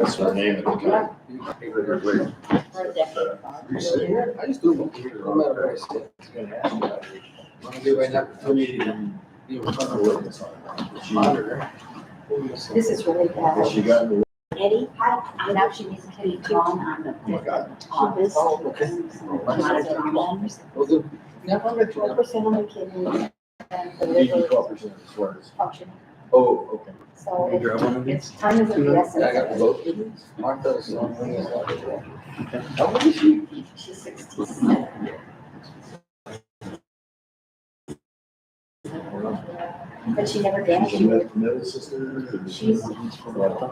That's her name at the time. For a decade. I just do them. No matter what I say. Want to do right now? This is really bad. She got in the. Eddie, and now she needs to be drawn on the Oh my God. office. Okay. Not a drama. We'll do. Yeah, I'll let you know. 12% on the kidney and the Eighty, liver 12% of the swears. function. Oh, okay. So it's time is of the Yeah, I got essence. both. Martha's on one as well. How old is she? She's 67. But she never danced. She's a middle sister. She's-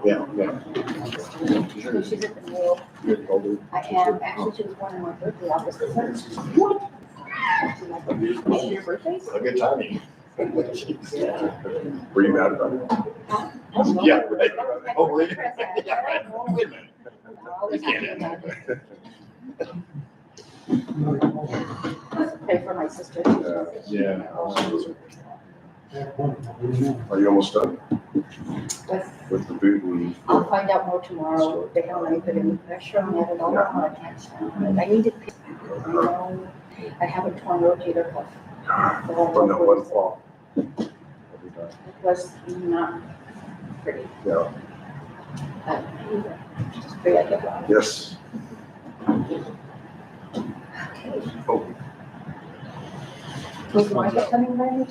Yeah, yeah. She's at the middle. You're older. I am, actually, she was born on my birthday, August 1st. What? Is it your birthday? Good timing. Were you mad about it? Oh, Yeah, right. Oh, really? Yeah, right. Wait a minute. You can't have Pray for my sister. Yeah. Are you almost done With- with the boot and? I'll find out more tomorrow. They don't let me put any pressure on it at all. I can't stand it. I need to, I have a torn rotator cuff. From that one fall. It was not pretty. Yeah, But just pray I get well. yes. Okay. Oh, Was Martha coming by?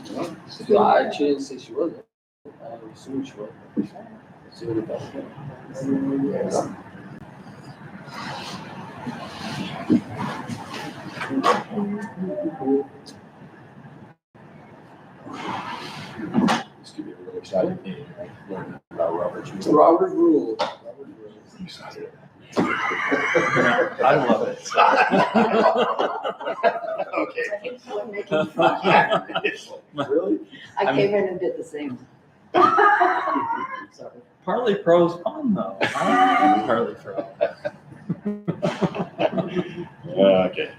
Yeah, she didn't say she wasn't. I assume she was. See what it does. This could be a really exciting meeting, right? Learning about Robert's rules. Robert Rule. I love it. Okay. I think so, I'm making fun. Really? I came in and did the same. Partly pro's fun though. Partly pro. Okay.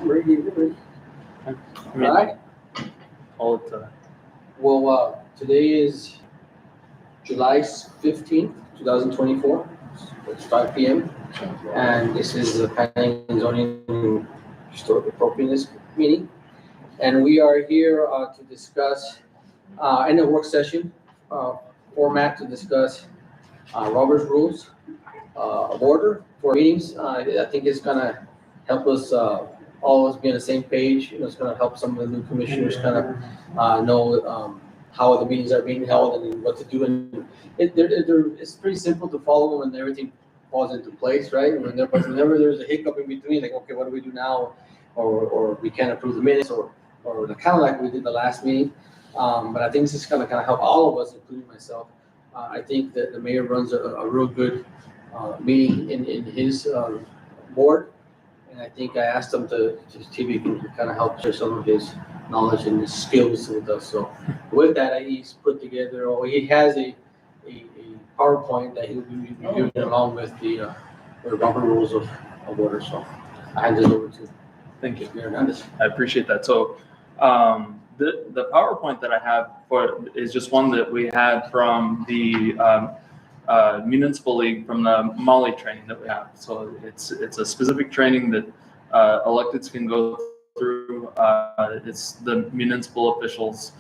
Ready. All right. Hold it. Well, today is July 15th, 2024. It's 5 p.m. And this is the Planning and Zoning Historic Appropriateness meeting. And we are here to discuss, in a work session format, to discuss Robert's Rules of Order for meetings. I think it's gonna help us all of us be on the same page. It's gonna help some of the new commissioners kind of know how the meetings are being held and what to do. And it's pretty simple to follow them and everything falls into place, right? Whenever there's a hiccup in between, like, okay, what do we do now? Or we can't approve the minutes or kind of like we did the last meeting. But I think this is gonna kind of help all of us, including myself. I think that the mayor runs a real good meeting in his board. And I think I asked him to see if he can kind of help share some of his knowledge and his skills with us. So with that, he's put together, or he has a PowerPoint that he'll be doing along with the Robert Rules of Order. So I hand it over to Thank you. Mayor Hernandez. I appreciate that. So the PowerPoint that I have is just one that we had from the municipal league from the Molly training that we have. So it's a specific training that electeds can go through. It's the municipal officials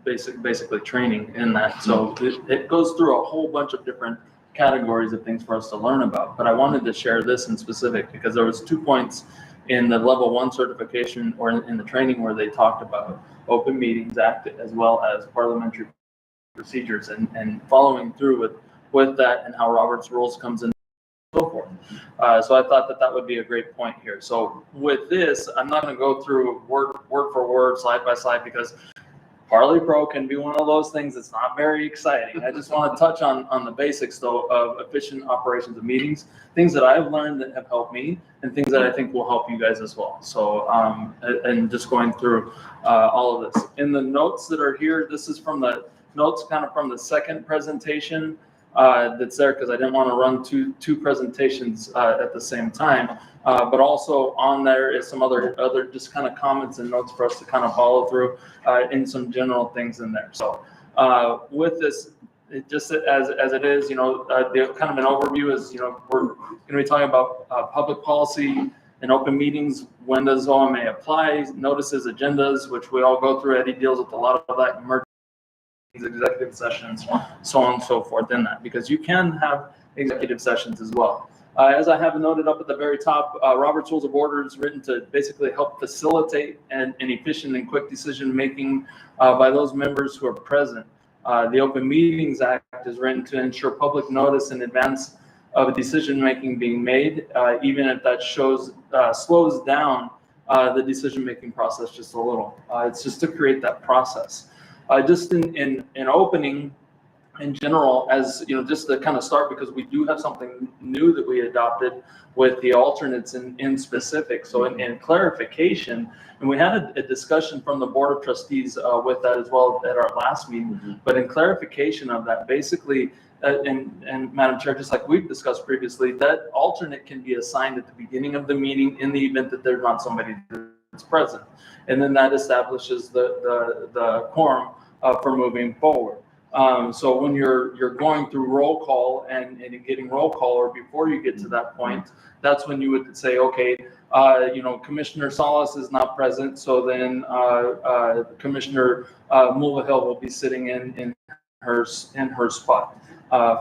basically training in that. So it goes through a whole bunch of different categories of things for us to learn about. But I wanted to share this in specific because there was 2 points in the level 1 certification or in the training where they talked about Open Meetings Act as well as parliamentary procedures and following through with that and how Robert's Rules comes in and so forth. So I thought that would be a great point here. So with this, I'm not going to go through word for word, slide by slide, because Parley Pro can be one of those things that's not very exciting. I just want to touch on the basics though of efficient operations of meetings, things that I've learned that have helped me and things that I think will help you guys as well. So, and just going through all of this. In the notes that are here, this is from the notes kind of from the second presentation that's there because I didn't want to run two presentations at the same time. But also on there is some other just kind of comments and notes for us to kind of follow through in some general things in there. So with this, it just as it is, the kind of an overview is, we're going to be talking about public policy and open meetings. When does OMA apply? Notices, agendas, which we all go through. Eddie deals with a lot of that, emergencies, executive sessions, so on and so forth in that, because you can have executive sessions as well. As I have noted up at the very top, Robert's Rules of Order is written to basically help facilitate an efficient and quick decision-making by those members who are present. The Open Meetings Act is written to ensure public notice in advance of a decision-making being made, even if that slows down the decision-making process just a little. It's just to create that process. Just in opening, in general, as just to kind of start, because we do have something new that we adopted with the alternates in specific. So in clarification, and we had a discussion from the Board of Trustees with that as well at our last meeting, but in clarification of that, basically, and Madam Chair, just like we've discussed previously, that alternate can be assigned at the beginning of the meeting in the event that there's not somebody that's present. And then that establishes the quorum for moving forward. So when you're going through roll call and getting roll call, or before you get to that point, that's when you would say, okay, Commissioner Salas is not present, so then Commissioner Mulvihill will be sitting in her spot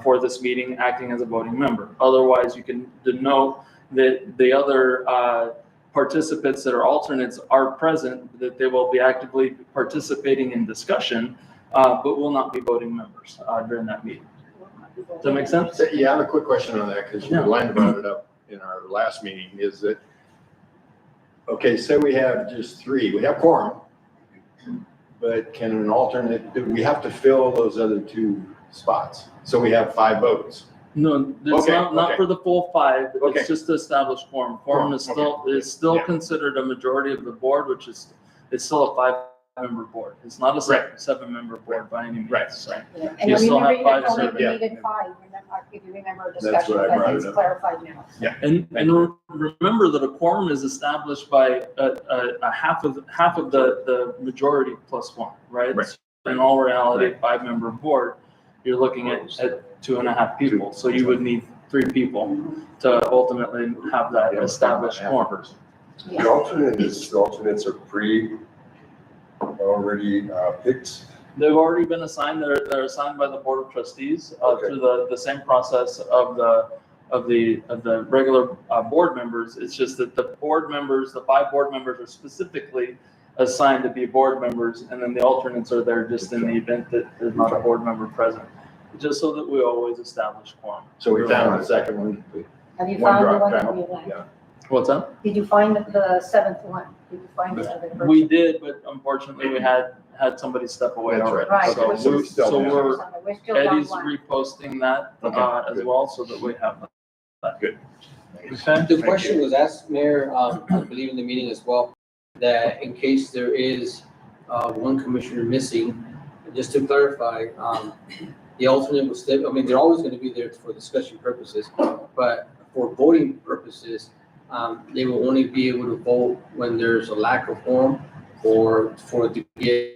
for this meeting, acting as a voting member. Otherwise, you can denote that the other participants that are alternates are present, that they will be actively participating in discussion, but will not be voting members during that meeting. Does that make sense? Yeah, I have a quick question on that, because Linda brought it up in our last meeting, is that, okay, say we have just three, we have quorum, but can an alternate, do we have to fill those other two spots? So we have 5 votes. No, it's not for the full 5. Okay. It's just to establish quorum. Quorum is still considered a majority of the board, which is still a 5-member board. It's not a 7-member board by any means. Right. So And you still have remember, 5 you only serving. needed 5, if you remember a That's discussion, what I but brought it's it up. clarified now. And remember that a quorum is established by a half of the majority plus 1, right? Right. So in all reality, a 5-member board, you're looking at 2.5 people. So you would need 3 people to ultimately have that established quorum. Yeah. The alternates are already picked. They've already been assigned. They're assigned by the Board of Trustees through the same process of the regular board members. It's just that the board members, the 5 board members, are specifically assigned to be board members, and then the alternates are there just in the event that there's not a board member present, just so that we always establish quorum. So we found the second one. Have you One found the drop one that down. you like? Yeah. What's that? Did you find the 7th one? Did you find the other person? We did, but unfortunately we had somebody step away That's already. right. So Right. So we still so have- We're still down Eddie's 1. reposting that Okay, as good. well, so that we have that. Good. Okay. The question was asked, Mayor, I believe in the meeting as well, that in case there is one commissioner missing, just to clarify, the alternate will stay, they're always going to be there for discussion purposes, but for voting purposes, they will only be able to vote when there's a lack of quorum or for the get.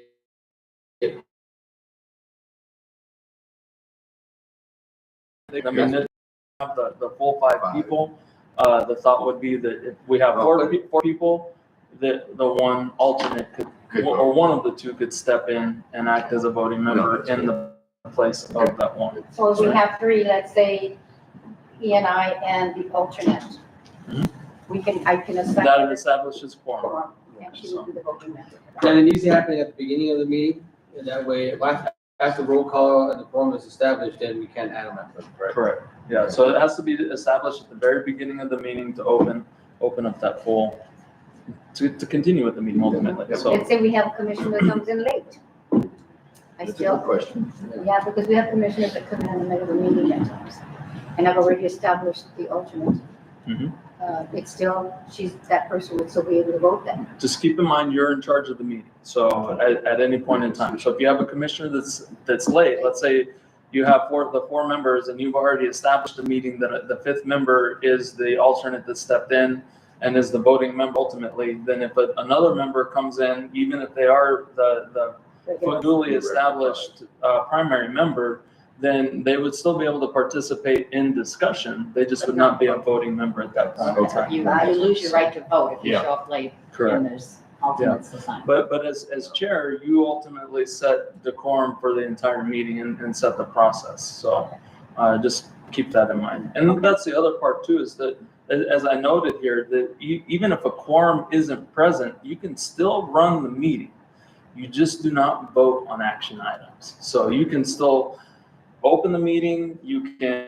I mean, if we have the full 5 people, the thought would be that if we have 4 people, that the one alternate could, or one of the 2 could step in and act as a voting member in the place of that one. So if we have 3, let's say, he and I and the alternate. I can assign. That establishes quorum. quorum, and she will be the voting member. And it needs to happen at the beginning of the meeting, and that way, after roll call and the quorum is established, then we can't add them after. Correct. Yeah, so it has to be established at the very beginning of the meeting to open up that full, to continue with the meeting ultimately, so. Let's say we have a commissioner that comes in late. I That's a still, good question. yeah, because we have commissioners that come in the middle of the meeting at times. And I've already established the alternate. Mhm. It's still, that person would still be able to vote then. Just keep in mind, you're in charge of the meeting, so at any point in time. So if you have a commissioner that's late, let's say you have the four members and you've already established a meeting that the fifth member is the alternate that stepped in and is the voting member ultimately, then if another member comes in, even if they are the duly established primary member, then they would still be able to participate in discussion. They just would not be a voting member at that point in time. You lose your right to vote if you Yeah. show up late Correct. and there's alternates to sign. But as chair, you ultimately set the quorum for the entire meeting and set the process. So just keep that in mind. And that's the other part too, is that as I noted here, that even if a quorum isn't present, you can still run the meeting. You just do not vote on action items. So you can still open the meeting, you can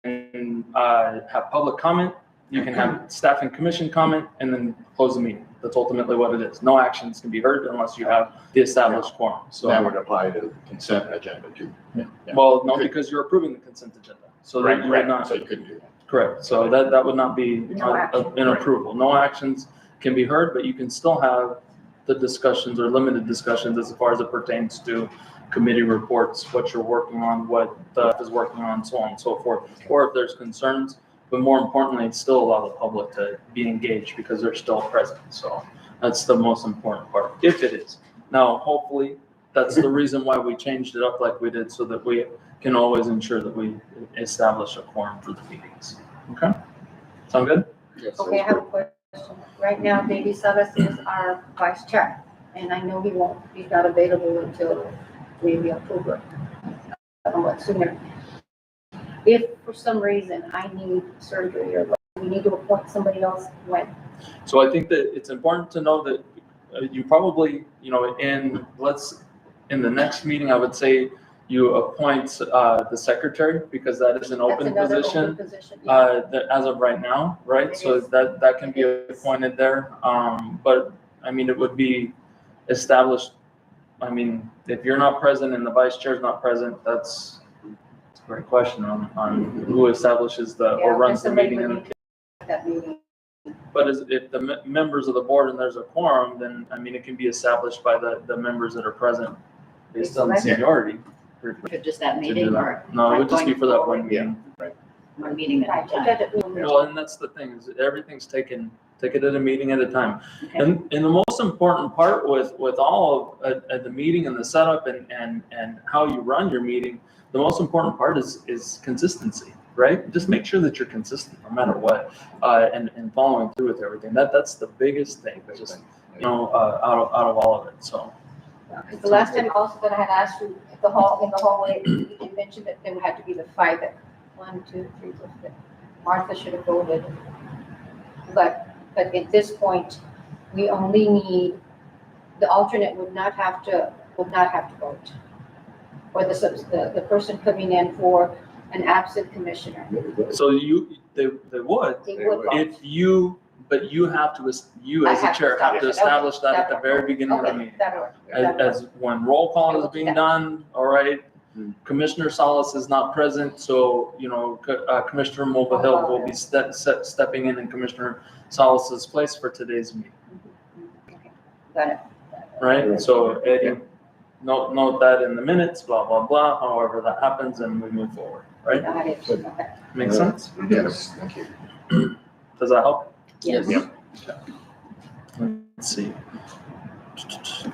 have public comment, you can have staff and commission comment, and then close the meeting. That's ultimately what it is. No actions can be heard unless you have the established quorum. So that would apply to the consent agenda too. Yeah. Well, no, because you're approving the consent agenda. So that you would not, So you couldn't do that. correct. So that would not be No action. an approval. No actions can be heard, but you can still have the discussions or limited discussions as far as it pertains to committee reports, what you're working on, what the is working on, so on and so forth. Or if there's concerns, but more importantly, still allow the public to be engaged because they're still present. So that's the most important part, if it is. Now, hopefully, that's the reason why we changed it up like we did, so that we can always ensure that we establish a quorum for the meetings. Okay? Sound good? Yes. Okay, I have a question. Right now, Davey Salas is our vice chair, and I know he's not available until maybe October, somewhat sooner. If for some reason I need surgery or we need to appoint somebody else, when? So I think that it's important to know that you probably, in the next meeting, I would say you appoint the secretary, because that is an open That's another position. open position, yeah. That as of right now, right? It So is. that can be It is. appointed there. But I mean, it would be established. I mean, if you're not present and the vice chair is not present, that's a great question on who establishes or Yeah, runs the somebody meeting. would And need to that meeting. but if the members of the board and there's a quorum, then I mean, it can be established by the members that are present based on Right. seniority. For just that To do meeting that. or? No, it would just be going for that forward? one meeting. One meeting at Right, a time. Well, and that's the thing, is everything's take it at a meeting at a time. Okay. And the most important part with all of the meeting and the setup and how you run your meeting, the most important part is consistency, right? Just make sure that you're consistent no matter what, and following through with everything. That's the biggest thing, just, out of all of it, so. Because the last time also that I had asked you in the hallway, you mentioned that there had to be the 5, 1, 2, 3, 4, 5. Martha should have voted. But at this point, we only need, the alternate would not have to vote. Or the person coming in for an absent commissioner. So they would, They would vote. but you have to, you I as a have to chair have to establish establish that at the very beginning of the Okay, meeting. that'll work. As when roll call is being done, all right, Commissioner Salas is not present, so, Commissioner Mulvihill will be stepping in Commissioner Salas's place for today's meeting, Okay, got it. right? So, Eddie, note that in the minutes, blah, blah, blah, however that happens, and we move forward, right? Got it. Okay. Make sense? Yes, thank you. Does that help? Yes. Let's see.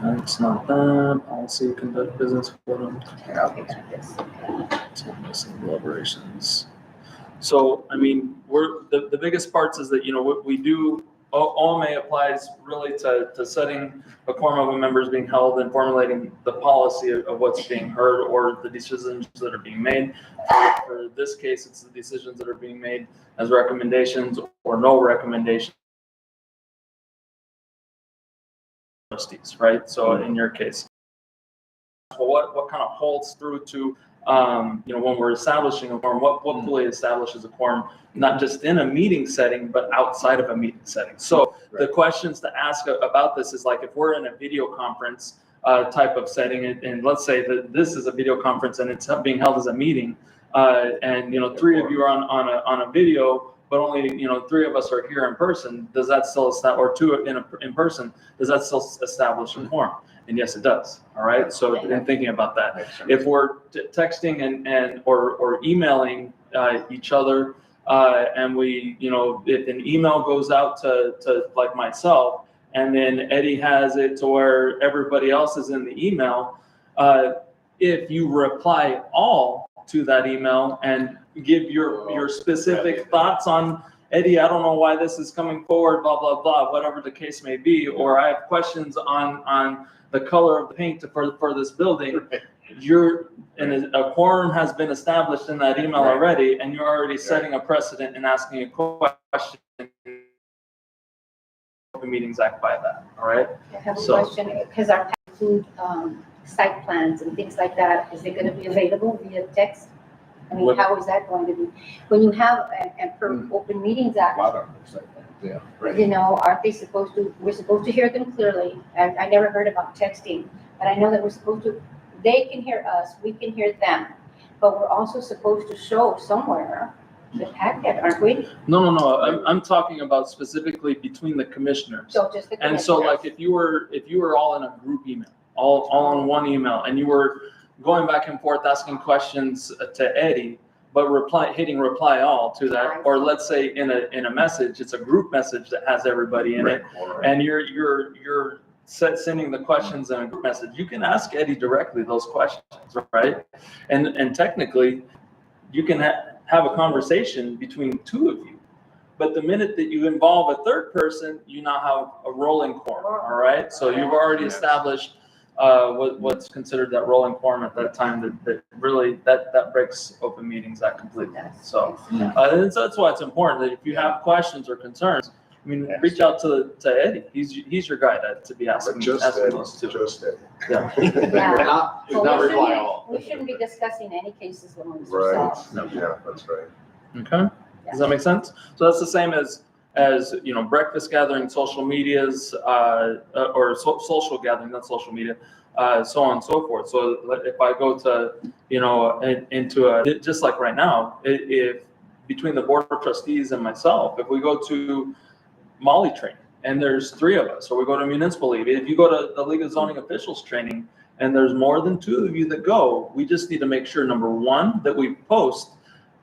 That's not that. Policy, conduct business forum. Okay, got this. Missing deliberations. So, I mean, the biggest parts is that, what we do, OMA applies really to setting a quorum of members being held and formulating the policy of what's being heard or the decisions that are being made. For this case, it's the decisions that are being made as recommendations or no recommendation. Trustees, right? So in your case, well, what kind of holds through to, when we're establishing a quorum, what fully establishes a quorum, not just in a meeting setting, but outside of a meeting setting. So the questions to ask about this is like, if we're in a video conference, type of setting, and let's say that this is a video conference and it's being held as a meeting, and three of you are on a video, but only 3 of us are here in person, does that still establish, or 2 in person, does that still establish a quorum? And yes, it does. All right. So in thinking about that, if we're texting and or emailing each other, and we, if an email goes out to like myself, and then Eddie has it to where everybody else is in the email, if you reply all to that email and give your specific thoughts on, Eddie, I don't know why this is coming forward, blah, blah, blah, whatever the case may be, or I have questions on the color of the paint for this building, a quorum has been established in that email already, and you're already setting a precedent and asking a question. Open Meetings Act by that, all right? I have a question, because our include site plans and things like that, is it going to be available via text? I mean, how is that going to be? When you have, and per Open Meetings Act, Yeah. aren't they we're supposed to hear them clearly. I never heard about texting, but I know that they can hear us, we can hear them, but we're also supposed to show somewhere the packet, aren't we? No. I'm talking about specifically between the commissioners. So just the commissioners. And so, like, if you were all in a group email, all in one email, and you were going back and forth asking questions to Eddie, but hitting reply all to that, or let's say in a message, it's a group message that has everybody in it, and you're sending the questions in a group message, you can ask Eddie directly those questions, right? And technically, you can have a conversation between 2 of you. But the minute that you involve a third person, you now have a rolling quorum, all right? So you've already established what's considered that rolling quorum at that time that really breaks Open Meetings Act completely. So that's why it's important that if you have questions or concerns, reach out to Eddie. He's your guy to be asking those too. Just Eddie. Yeah. Yeah. Not reply all. We shouldn't be discussing any cases amongst Right, ourselves. yeah, that's right. Okay. Does that make sense? So that's the same as breakfast gathering, social medias, or social gathering, not social media, so on and so forth. So if I go to, into just like right now, if between the board of trustees and myself, if we go to Molly training and there's 3 of us, or we go to municipal league, if you go to the League of Zoning Officials training and there's more than 2 of you that go, we just need to make sure, number 1, that we post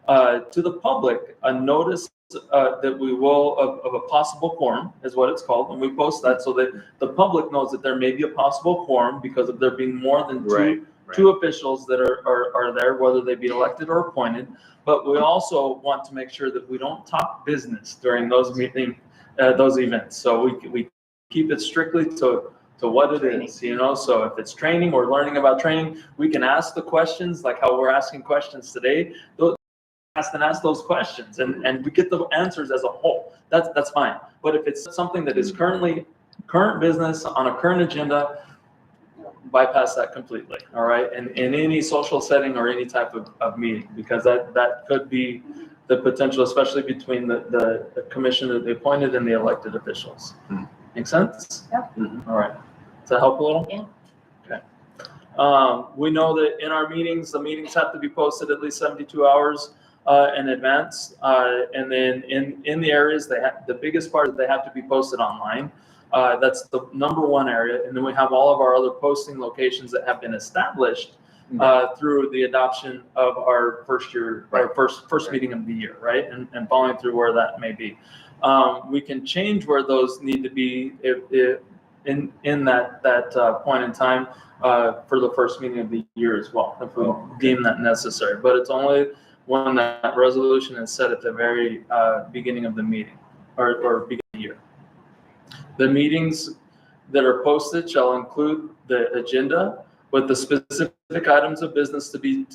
to the public a notice that we will of a possible quorum, is what it's called, and we post that so that the public knows that there may be a possible quorum because of there being more than two officials that are there, whether they be elected or appointed. But we also want to make sure that we don't talk business during those events. So we keep it strictly to what it is, So if it's training or learning about training, we can ask the questions like how we're asking questions today. Ask those questions and we get the answers as a whole. That's fine. But if it's something that is current business on a current agenda, bypass that completely. All right. And in any social setting or any type of meeting, because that could be the potential, especially between the commission that they appointed and the elected officials. Make sense? Yeah. All right. Does that help a little? Yeah. Okay. We know that in our meetings, the meetings have to be posted at least 72 hours in advance. And then in the areas, the biggest part is they have to be posted online. That's the number 1 area. And then we have all of our other posting locations that have been established through the adoption of our first meeting of the year, right? And following through where that may be. We can change where those need to be if in that point in time for the first meeting of the year as well, if we deem that necessary. But it's only when that resolution is set at the very beginning of the meeting or beginning of the year. The meetings that are posted shall include the agenda with the specific items of business to be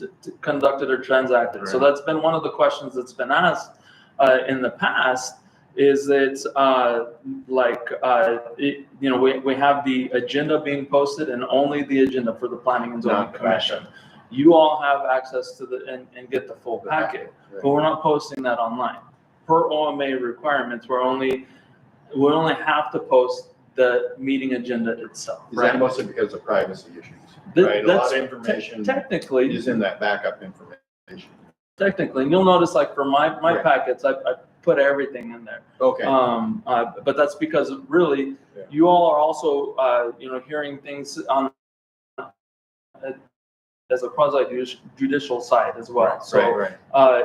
conducted or transacted. Right. So that's been one of the questions that's been asked in the past. Is that we have the agenda being posted and only the agenda for the Planning and Zoning Commission. You all have access to and get the full packet, but we're not posting that online. Per OMA requirements, we only have to post the meeting agenda itself, Is right? that mostly because of privacy issues? Th- Right, a lot that's of information Technically, is in that backup information. and you'll notice like for my Right. packets, I put everything in there. Okay, But that's because really, Yeah. you all are also, hearing things on as a quasi judicial side as well. So right.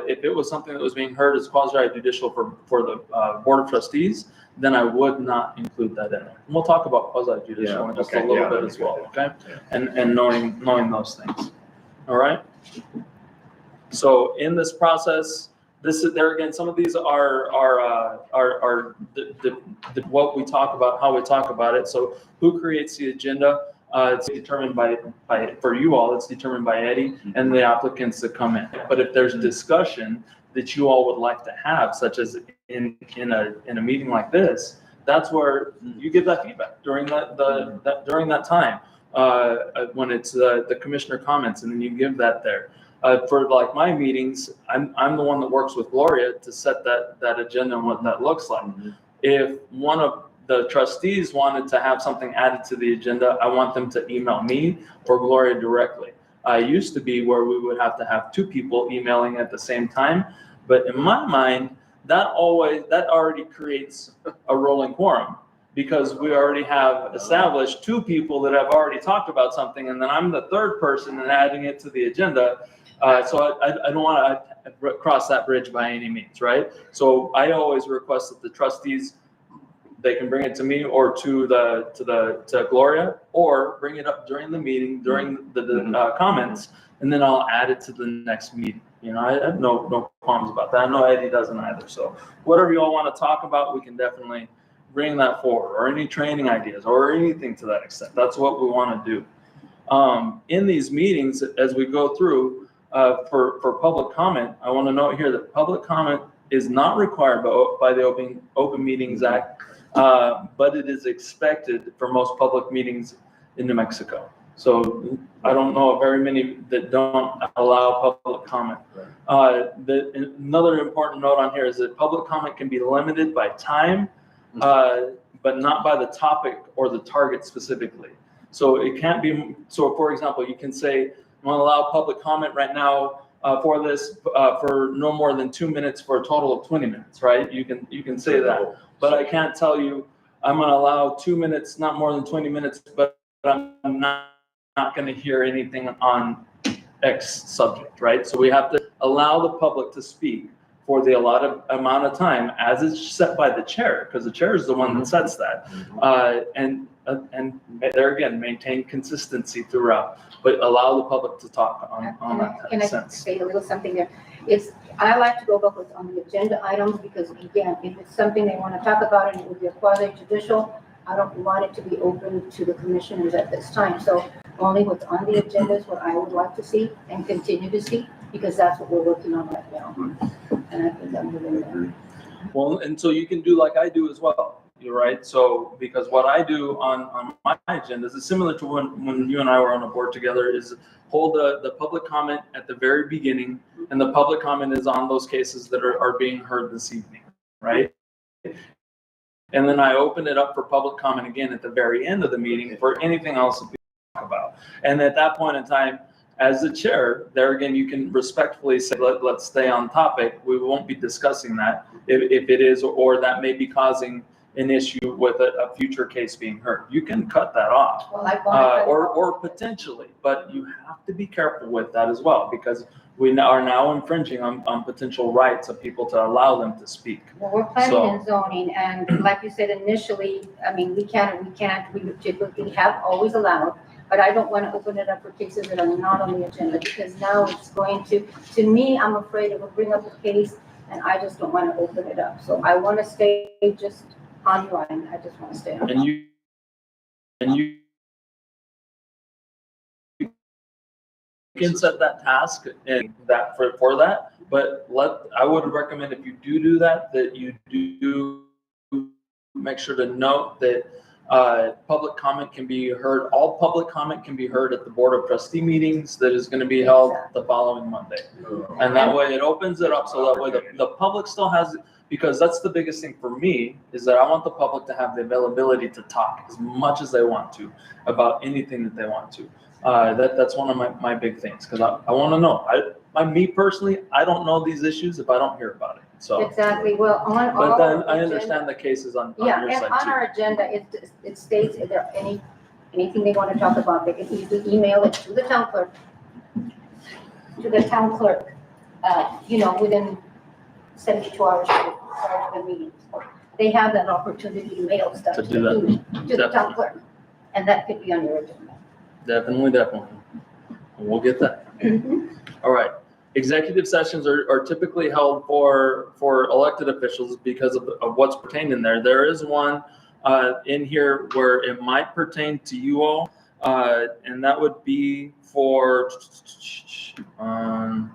if it was something that was being heard as quasi judicial for the Board of Trustees, then I would not include that in there. And we'll talk about quasi judicial Yeah, in just okay, a little yeah, bit as well, okay? Yeah. And knowing those things. All right? So in this process, this is there again, some of these are what we talk about, how we talk about it. So who creates the agenda? It's determined by for you all, it's determined by Eddie and the applicants that come in. But if there's discussion that you all would like to have, such as in a meeting like this, that's where you give that feedback during during that time. When it's the commissioner comments, and then you give that there. For like my meetings, I'm the one that works with Gloria to set that agenda and what that looks like. If one of the trustees wanted to have something added to the agenda, I want them to email me or Gloria directly. I used to be where we would have to have two people emailing at the same time, but in my mind, that already creates a rolling quorum, because we already have established two people that have already talked about something, and then I'm the third person and adding it to the agenda. So I don't want to cross that bridge by any means, right? So I always request that the trustees, they can bring it to me or to Gloria, or bring it up during the meeting, during the comments, and then I'll add it to the next meeting. I have no qualms about that. I know Eddie doesn't either. So whatever you all want to talk about, we can definitely bring that forward, or any training ideas or anything to that extent. That's what we want to do. In these meetings, as we go through for public comment, I want to note here that public comment is not required by the Open Meetings Act, but it is expected for most public meetings in New Mexico. So I don't know of very many that don't allow public comment. Another important note on here is that public comment can be limited by time, but not by the topic or the target specifically. So it can't be, so for example, you can say, I'm going to allow public comment right now for this for no more than 2 minutes for a total of 20 minutes, right? You can say that, but I can't tell you, I'm going to allow 2 minutes, not more than 20 minutes, but I'm not going to hear anything on X subject, right? So we have to allow the public to speak for the allotted amount of time as it's set by the chair, because the chair is the one that sets that. And there again, maintain consistency throughout, but allow the public to talk on that Can I sense. say a little something there? I like to go back what's on the agenda items, because again, if it's something they want to talk about and it would be a quasi judicial, I don't want it to be open to the commissioners at this time. So only what's on the agenda is what I would like to see and continue to see, because that's what we're working on right now. And I think I'm moving there. Well, and so you can do like I do as well. You're right. So because what I do on my agendas is similar to when you and I were on a board together, is hold the public comment at the very beginning, and the public comment is on those cases that are being heard this evening, right? And then I open it up for public comment again at the very end of the meeting for anything else that we talk about. And at that point in time, as the chair, there again, you can respectfully say, let's stay on topic. We won't be discussing that if it is, or that may be causing an issue with a future case being heard. You can cut that off, Well, I want to or potentially, but you have to be careful with that as well, because we are now infringing on potential rights of people to allow them to speak. Well, we're planning and zoning, and like you said initially, I mean, we typically have always allowed, but I don't want to open it up for cases that are not on the agenda, because now it's going to me, I'm afraid it will bring up a case, and I just don't want to open it up. So I want to stay just online. I just want to stay on. And you can set that task and that for that, but I would recommend, if you do that you do make sure to note that public comment can be heard. All public comment can be heard at the Board of Trustee meetings that is going to be held the following Monday. And that way it opens it up, so that way the public still has because that's the biggest thing for me, is that I want the public to have the availability to talk as much as they want to about anything that they want to. That's one of my big things, because I want to know. Me personally, I don't know these issues if I don't hear about it. So, Exactly, well, on but our then I agenda- understand the cases on Yeah, your and side on too. our agenda, it states if there anything they want to talk about, they can either email it to the town clerk, within 72 hours prior to the meeting. So they have that opportunity to mail stuff To to do that. the town clerk, and that could be on your agenda. Definitely. We'll get that. All right. Executive sessions are typically held for elected officials because of what's pertained in there. There is one in here where it might pertain to you all, and that would be for, not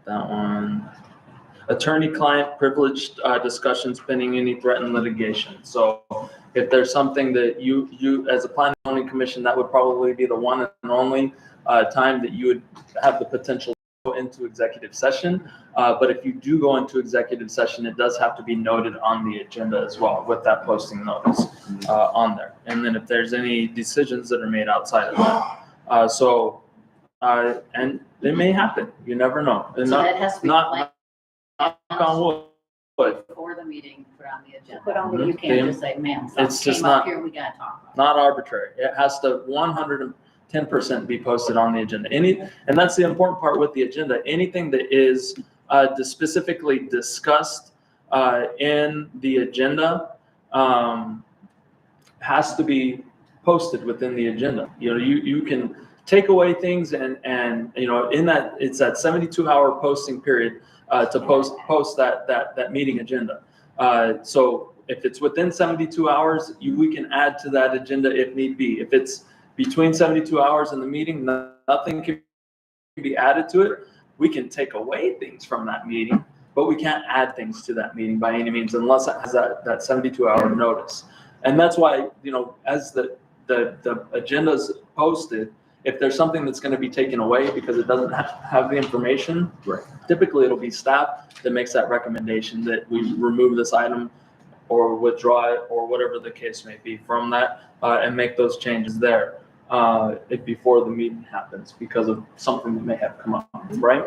that one. Attorney-client privileged discussions pending any threatened litigation. So if there's something that you as a planning and zoning commission, that would probably be the one and only time that you would have the potential to go into executive session. But if you do go into executive session, it does have to be noted on the agenda as well with that posting notice on there. And then if there's any decisions that are made outside of that. And it may happen. You never know. And So that has to be planned knock on wood. before the meeting, put on the agenda. Put on the- You can't just say, man, It's something just came up not- here, we gotta talk about Not arbitrary. It has to 110% be posted on the agenda. And that's the important part with the agenda. Anything that is specifically discussed in the agenda has to be posted within the agenda. You can take away things and in that, it's that 72-hour posting period to post that meeting agenda. So if it's within 72 hours, we can add to that agenda if need be. If it's between 72 hours and the meeting, nothing can be added to it. We can take away things from that meeting, but we can't add things to that meeting by any means unless it has that 72-hour notice. And that's why, as the agenda's posted, if there's something that's going to be taken away because it doesn't have the information, Right. Typically it'll be staff that makes that recommendation that we remove this item or withdraw it or whatever the case may be from that and make those changes there before the meeting happens because of something that may have come up, right?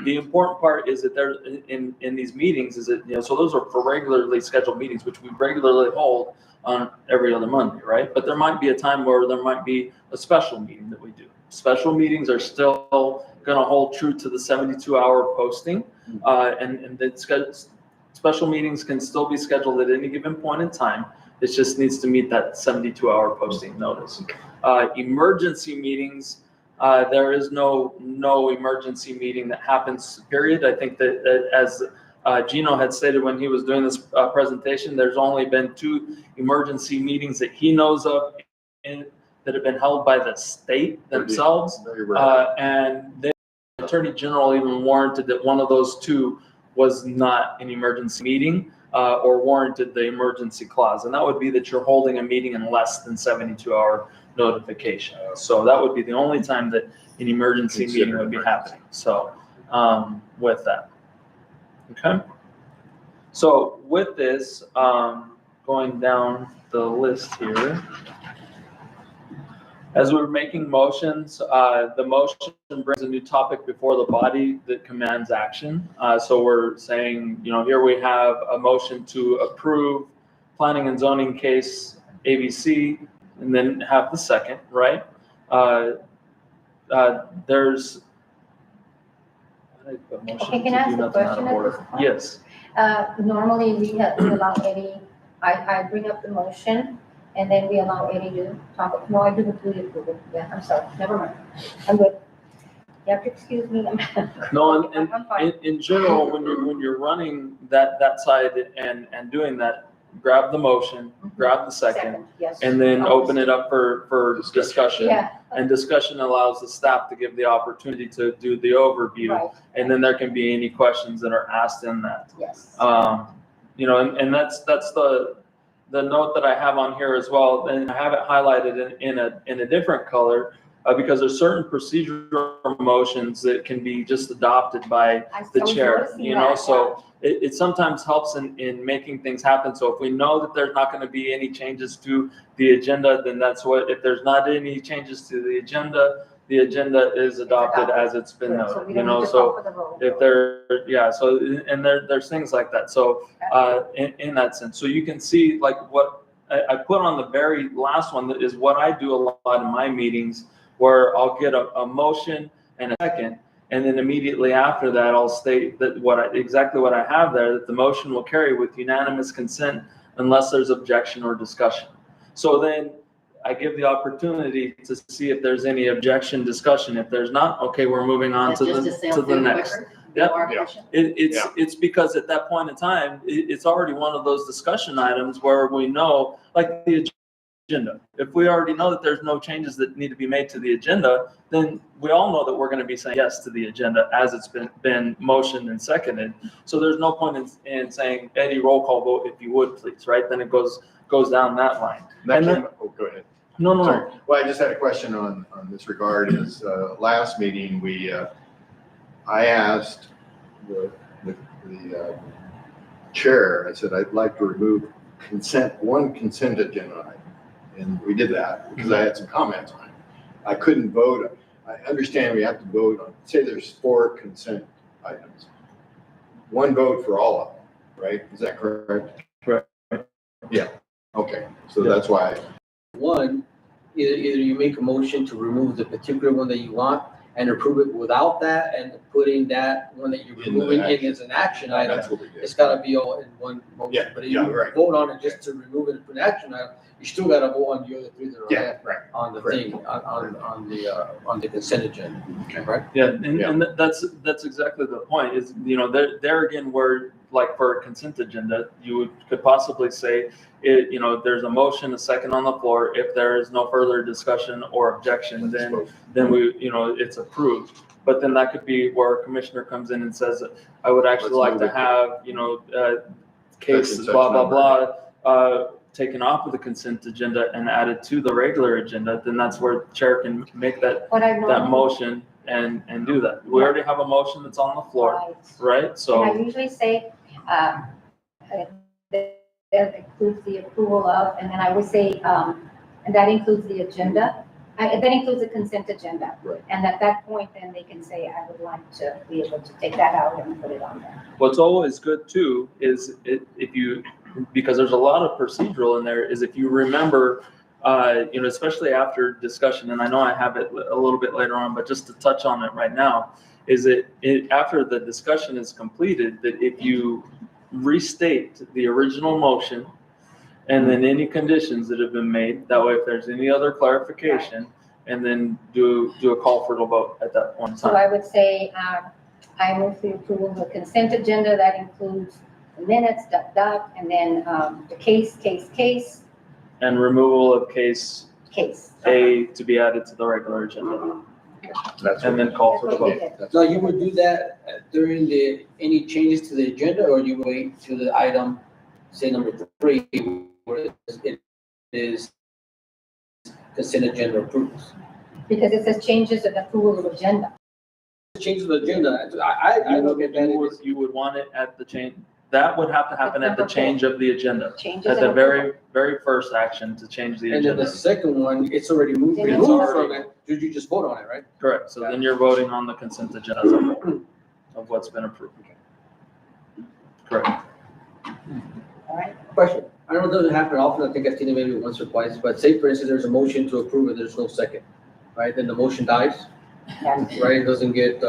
The important part is that there in these meetings is that, so those are for regularly scheduled meetings, which we regularly hold on every other Monday, right? But there might be a time where there might be a special meeting that we do. Special meetings are still going to hold true to the 72-hour posting, and special meetings can still be scheduled at any given point in time. It just needs to meet that 72-hour posting notice. Emergency meetings, there is no emergency meeting that happens, period. I think that as Gino had stated when he was doing this presentation, there's only been 2 emergency meetings that he knows of that have been held by the state themselves. And the Attorney General even warranted that one of those 2 was not an emergency meeting or warranted the emergency clause. And that would be that you're holding a meeting in less than 72-hour notification. So that would be the only time that an emergency meeting would be happening. So with that. Okay. So with this, going down the list here, as we're making motions, the motion brings a new topic before the body that commands action. So we're saying, here we have a motion to approve planning and zoning case ABC, and then have the second, right? There's. Okay, can I ask a question at this point? Yes. Normally we allow Eddie, I bring up the motion and then we allow Eddie to talk. No, I do approve it. Yeah, I'm sorry. Never mind. I'm good. You have to excuse me. No, I'm fine. in general, when you're running that side and doing that, grab the motion, grab the second, Yes. and then open it up for discussion. Yeah, And discussion allows the staff to give the opportunity to do the overview, right, and then there can be any questions that are asked in that. yes. And that's the note that I have on here as well, and I have it highlighted in a different color, because there's certain procedural motions that can be just adopted by the chair, you know, so it sometimes helps in making things happen. So if we know that there's not going to be any changes to the agenda, then that's what, if there's not any changes to the agenda is adopted as it's been noted, you know, so if there, yeah, so, and there's things like that. So, in that sense, so you can see like what I put on the very last one that is what I do a lot in my meetings, where I'll get a motion and a second, and then immediately after that, I'll state that exactly what I have there, that the motion will carry with unanimous consent unless there's objection or discussion. So then I give the opportunity to see if there's any objection, discussion. If there's not, okay, we're moving on to the next. Yep. It's because at that point in time, it's already one of those discussion items where we know, like the agenda. If we already know that there's no changes that need to be made to the agenda, then we all know that we're going to be saying yes to the agenda as it's been motioned and seconded. So there's no point in saying, Eddie, roll call vote, if you would, please, right? Then it goes down that line. Go ahead. No. Sorry. Well, I just had a question on this regard. Is last meeting I asked the chair. I said I'd like to remove one consent agenda item, and we did that because I had some comments on it. I couldn't vote. I understand we have to vote on. Say there's 4 consent items. One vote for all of them, right? Is that correct? Correct. Yeah. Okay. So that's why. One, either you make a motion to remove the particular one that you want and approve it without that, and putting that one that you're removing in as an action item. That's what we did. It's gotta be all in one motion. Yeah, But if yeah, you right. vote on it just to remove it as an action item, you still gotta vote on the other 3 that are Yeah. Right. on the Correct. thing, on the consent agenda, Okay. right? Yeah, and that's exactly the point is, you know, there again, where like for a consent agenda, you could possibly say it, you know, there's a motion, a second on the floor. If there is no further discussion or objection, then we, you know, it's approved. But then that could be where a commissioner comes in and says, I would actually like to have, you know, case blah, blah, blah, taken off of the consent agenda and added to the regular agenda. Then that's where the chair can make that motion and do that. We already have a motion that's on the floor, right? So And I usually say, that includes the approval of, and then I would say, and that includes the agenda. That includes the consent agenda. Right. And at that point, then they can say, I would like to be able to take that out and put it on there. what's always good too is if you, because there's a lot of procedural in there, is if you remember, you know, especially after discussion, and I know I have it a little bit later on, but just to touch on it right now, is after the discussion is completed, that if you restate the original motion and then any conditions that have been made, that way if there's any other clarification, and then do a call for the vote at that point in So time. I would say, I move the approval of the consent agenda. That includes the minutes, and then the case. And removal of case Case. A to be added to the regular agenda, and then call for the vote. So you would do that during any changes to the agenda, or you wait to the item, say number 3, where it is consent agenda approves? Because it says changes of approval of agenda. Changes the agenda, I look at that. You would want it at the change, that would have to happen at the change of the agenda. Changes At of the approval. very first action to change the And then the agenda. second one, it's already moved, It's removed already- from it, did you just vote on it, right? Correct, so then you're voting on the consent agenda as a whole of what's been approved. Correct. All right. Question, I know it doesn't happen often, I think I've seen it maybe once or twice, but say for instance, there's a motion to approve and there's no second, right? Then the motion dies, That's- right? It doesn't get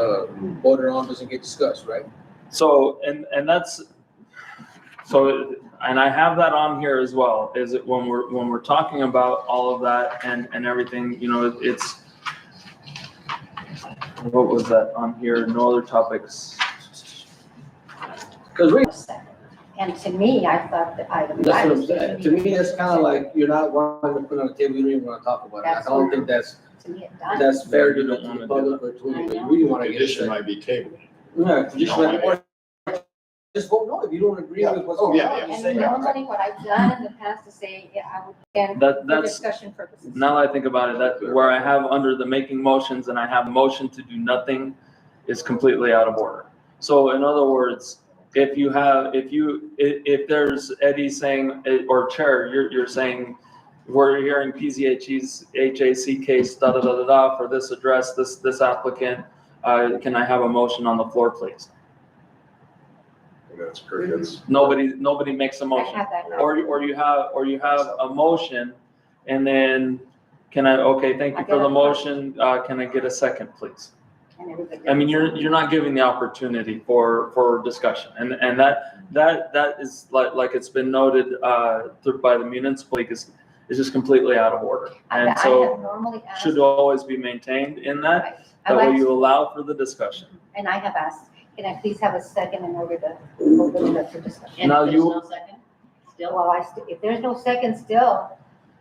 voted on, doesn't get discussed, right? So, and that's, so, and I have that on here as well, is it when we're talking about all of that and everything, you know, it's, what was that on here? No other topics. Because really, And to me, I thought the item. that's what I'm saying, to me, that's kind of like, you're not wanting to put on the table, you don't even want to talk about it. I don't think that's To me, it does. that's fair to You don't the wanna do public or to, you really want to get it. Condition might be tabled. Yeah, just like, or just vote no if you don't agree Yeah. with what's Oh, going yeah, on. yeah. Just And say no. normally what I've done in the past is say, yeah, I would, and That, for that's, discussion purposes. now that I think about it, that where I have under the making motions and I have motion to do nothing is completely out of order. So in other words, if there's Eddie saying, or Chair, you're saying, we're hearing PZHE's HAC case, for this address, this applicant, can I have a motion on the floor, please? That's correct. That's Nobody makes a I motion. have that. Or you have a motion, and then, okay, thank you for the motion, can I get a second, please? And everybody I mean, does. you're not giving the opportunity for discussion, and that is like it's been noted, by the municipal league is just completely out of order. And I so have normally asked. should always be maintained in that, I've that way asked- you allow for the discussion. And I have asked, can I please have a second in order to open it up for discussion? And Now if there's you- no second, still, Well, if there's no second still,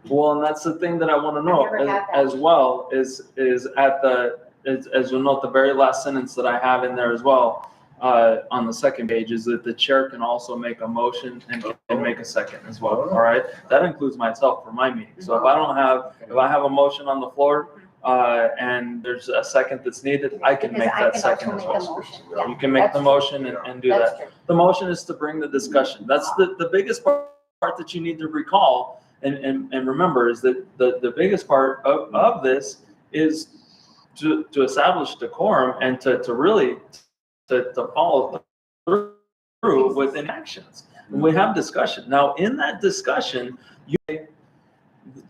Well, and that's the thing that I want to know never had that. as well, is as you'll note, the very last sentence that I have in there as well, on the second page, is that the chair can also make a motion and make a second as well, all right? That includes myself for my meeting. So if I have a motion on the floor, and there's a second that's needed, I can because make I that can second also as make a well. motion. Yeah, You can make that's the true. motion and do that. That's true. The motion is to bring the discussion. That's the biggest part that you need to recall and remember, is that the biggest part of this is to establish decorum and to really to follow through with actions. And we have discussion. Now, in that discussion,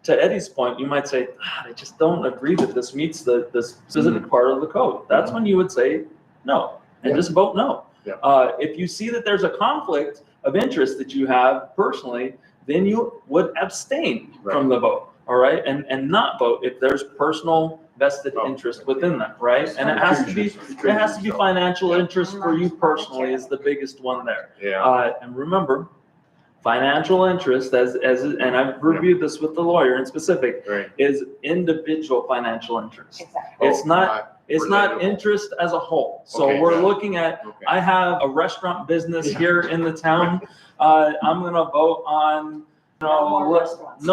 to Eddie's point, you might say, I just don't agree that this meets the specific part of the code. That's when you would say no, and just vote no. Yeah. If you see that there's a conflict of interest that you have personally, then you would abstain from the vote, all right? And not vote if there's personal vested interest within that, right? And it has to be financial interest for you personally is the biggest one there. Yeah. And remember, financial interest, and I've reviewed this with the lawyer in specific, Right. is individual financial interest. Exactly. It's not relatable. interest as a whole. So Okay, we're yeah. looking at, Okay. I have a restaurant business Yeah. here in the town. I'm gonna vote on, more restaurants.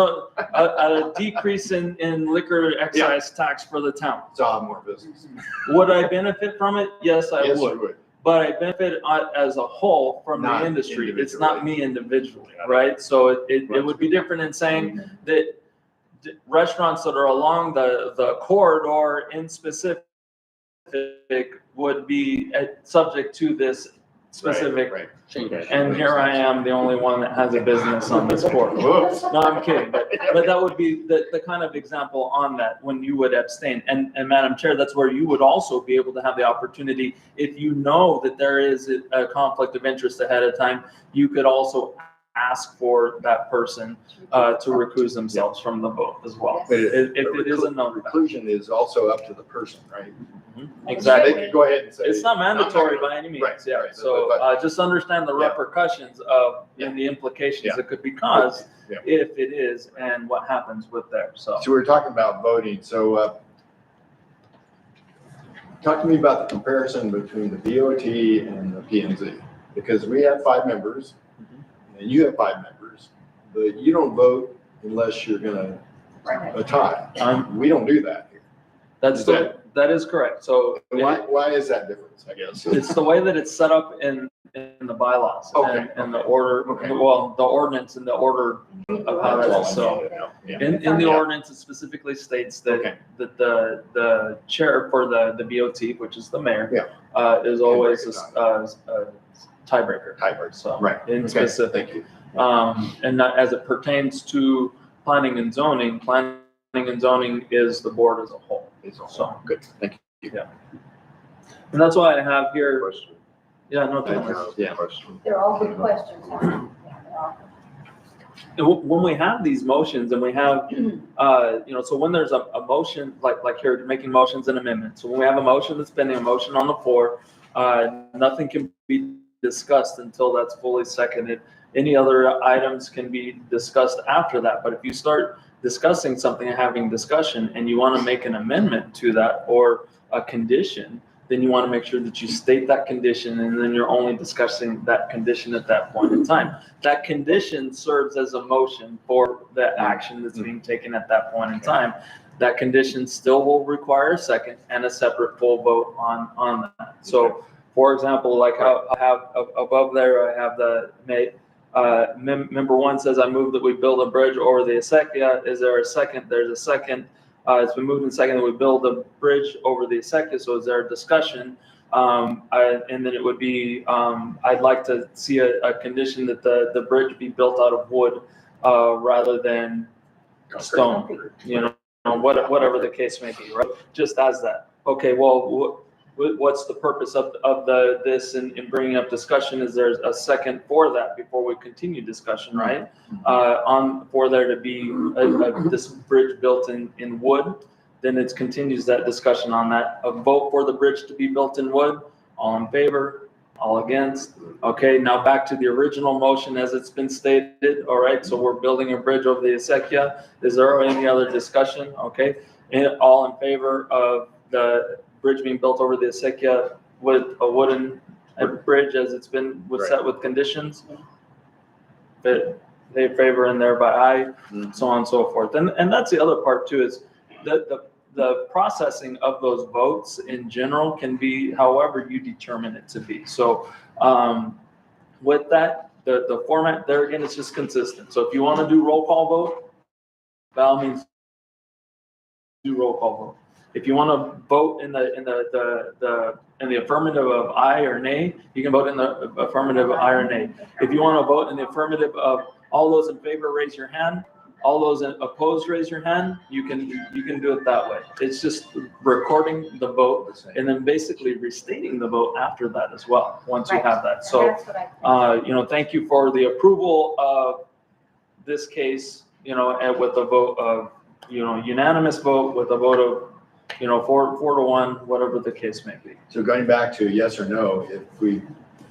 a decrease in liquor excise tax for the town. It's all more business. Would I benefit from it? Yes, I Yes, would. you would. But I benefit as a whole from Not the industry. It's individually. not me individually, right? So it would be different in saying that restaurants that are along the corridor in specific would be subject to this specific. Right. Change. And here I am, the only one that has a business on this corridor. Whoops. No, I'm kidding, but that would be the kind of example on that, when you would abstain. And Madam Chair, that's where you would also be able to have the opportunity, if you know that there is a conflict of interest ahead of time, you could also ask for that person to recuse themselves from the vote as well. But If it is a no. Reclusion is also up to the person, right? Exactly. They could go ahead and say. It's not mandatory "I'm not by any means, Right, yeah. right. So just understand the Yeah. repercussions of, and the implications Yeah. that could be caused Yeah. if it is, and what happens with there, so. So we're talking about voting, so, talk to me about the comparison between the BOT and the PNZ, because we have 5 members, and you have 5 members, but you don't vote unless you're gonna, a tie. We don't do that here. That's that is correct, so Why is that difference, I guess? it's the way that it's set up in the bylaws. Okay, And the order, Okay. well, the ordinance and the order of how that is, so. Yeah. In the ordinance, it specifically states Okay. that the chair for the BOT, which is the mayor, is break always it a tiebreaker. Tiebreaker. So, Right. in Okay, specific. Thank you. And not as it pertains to planning and zoning is the board as a whole. So, good, thank you. And that's why I have here, Question. yeah, no, Thank you. Yeah. Question. They're all good questions. Yeah, they're all when we have these motions and we have, so when there's a motion, like here, making motions and amendments. So when we have a motion that's pending, a motion on the floor, nothing can be discussed until that's fully seconded. Any other items can be discussed after that. But if you start discussing something and having discussion and you want to make an amendment to that or a condition, then you want to make sure that you state that condition, and then you're only discussing that condition at that point in time. That condition serves as a motion for the action that's being taken at that point in time. That condition still will require a second and a separate full vote on that. So, for example, like I have above there, I have the member one says, I move that we build a bridge over the Acequia. Is there a second? There's a second. It's been moved and seconded that we build a bridge over the Acequia. So is there a discussion? And then it would be, I'd like to see a condition that the bridge be built out of wood rather than stone, you know, whatever the case may be, right? Just as that. Okay, well, what's the purpose of this in bringing up discussion? Is there a second for that before we continue discussion, right? For there to be this bridge built in wood, then it continues that discussion on that. A vote for the bridge to be built in wood. All in favor? All against? Okay, now back to the original motion as it's been stated. All right, so we're building a bridge over the Acequia. Is there any other discussion? Okay, and all in favor of the bridge being built over the Acequia with a wooden bridge as it's been set with conditions? But they favor and thereby aye, so on and so forth. And that's the other part too, is the processing of those votes in general can be however you determine it to be. So with that, the format there again is just consistent. So if you want to do roll call vote, by all means, do roll call vote. If you want to vote in the affirmative of aye or nay, you can vote in the affirmative of aye or nay. If you want to vote in the affirmative of all those in favor, raise your hand. All those opposed, raise your hand. You can do it that way. It's just recording the vote and then basically restating the vote after that as well, once you have that. So, thank you for the approval of this case, and with a vote of, unanimous vote with a vote of, 4-1, whatever the case may be. So going back to yes or no, if we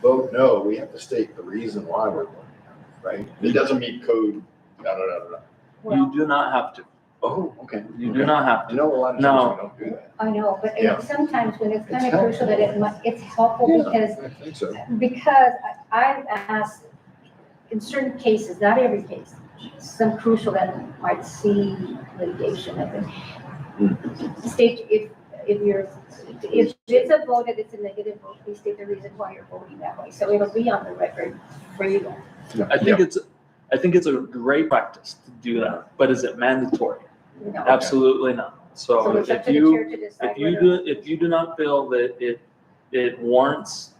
vote no, we have to state the reason why we're voting no, right? It doesn't meet code, You do not have to. Oh, okay. You do not have I to. know a lot of times we don't do that. I know, but Yeah. sometimes when it's kind It's of crucial that it's helpful I think so. because I've asked in certain cases, not every case, some crucial that might see litigation. I think state if it's a vote that it's a negative vote, please state the reason why you're voting that way. So it'll be on the record for you. I think it's a great practice to do that, but is it mandatory? No. Absolutely not. So it's up if to the chair to decide whether- if you do not feel that it warrants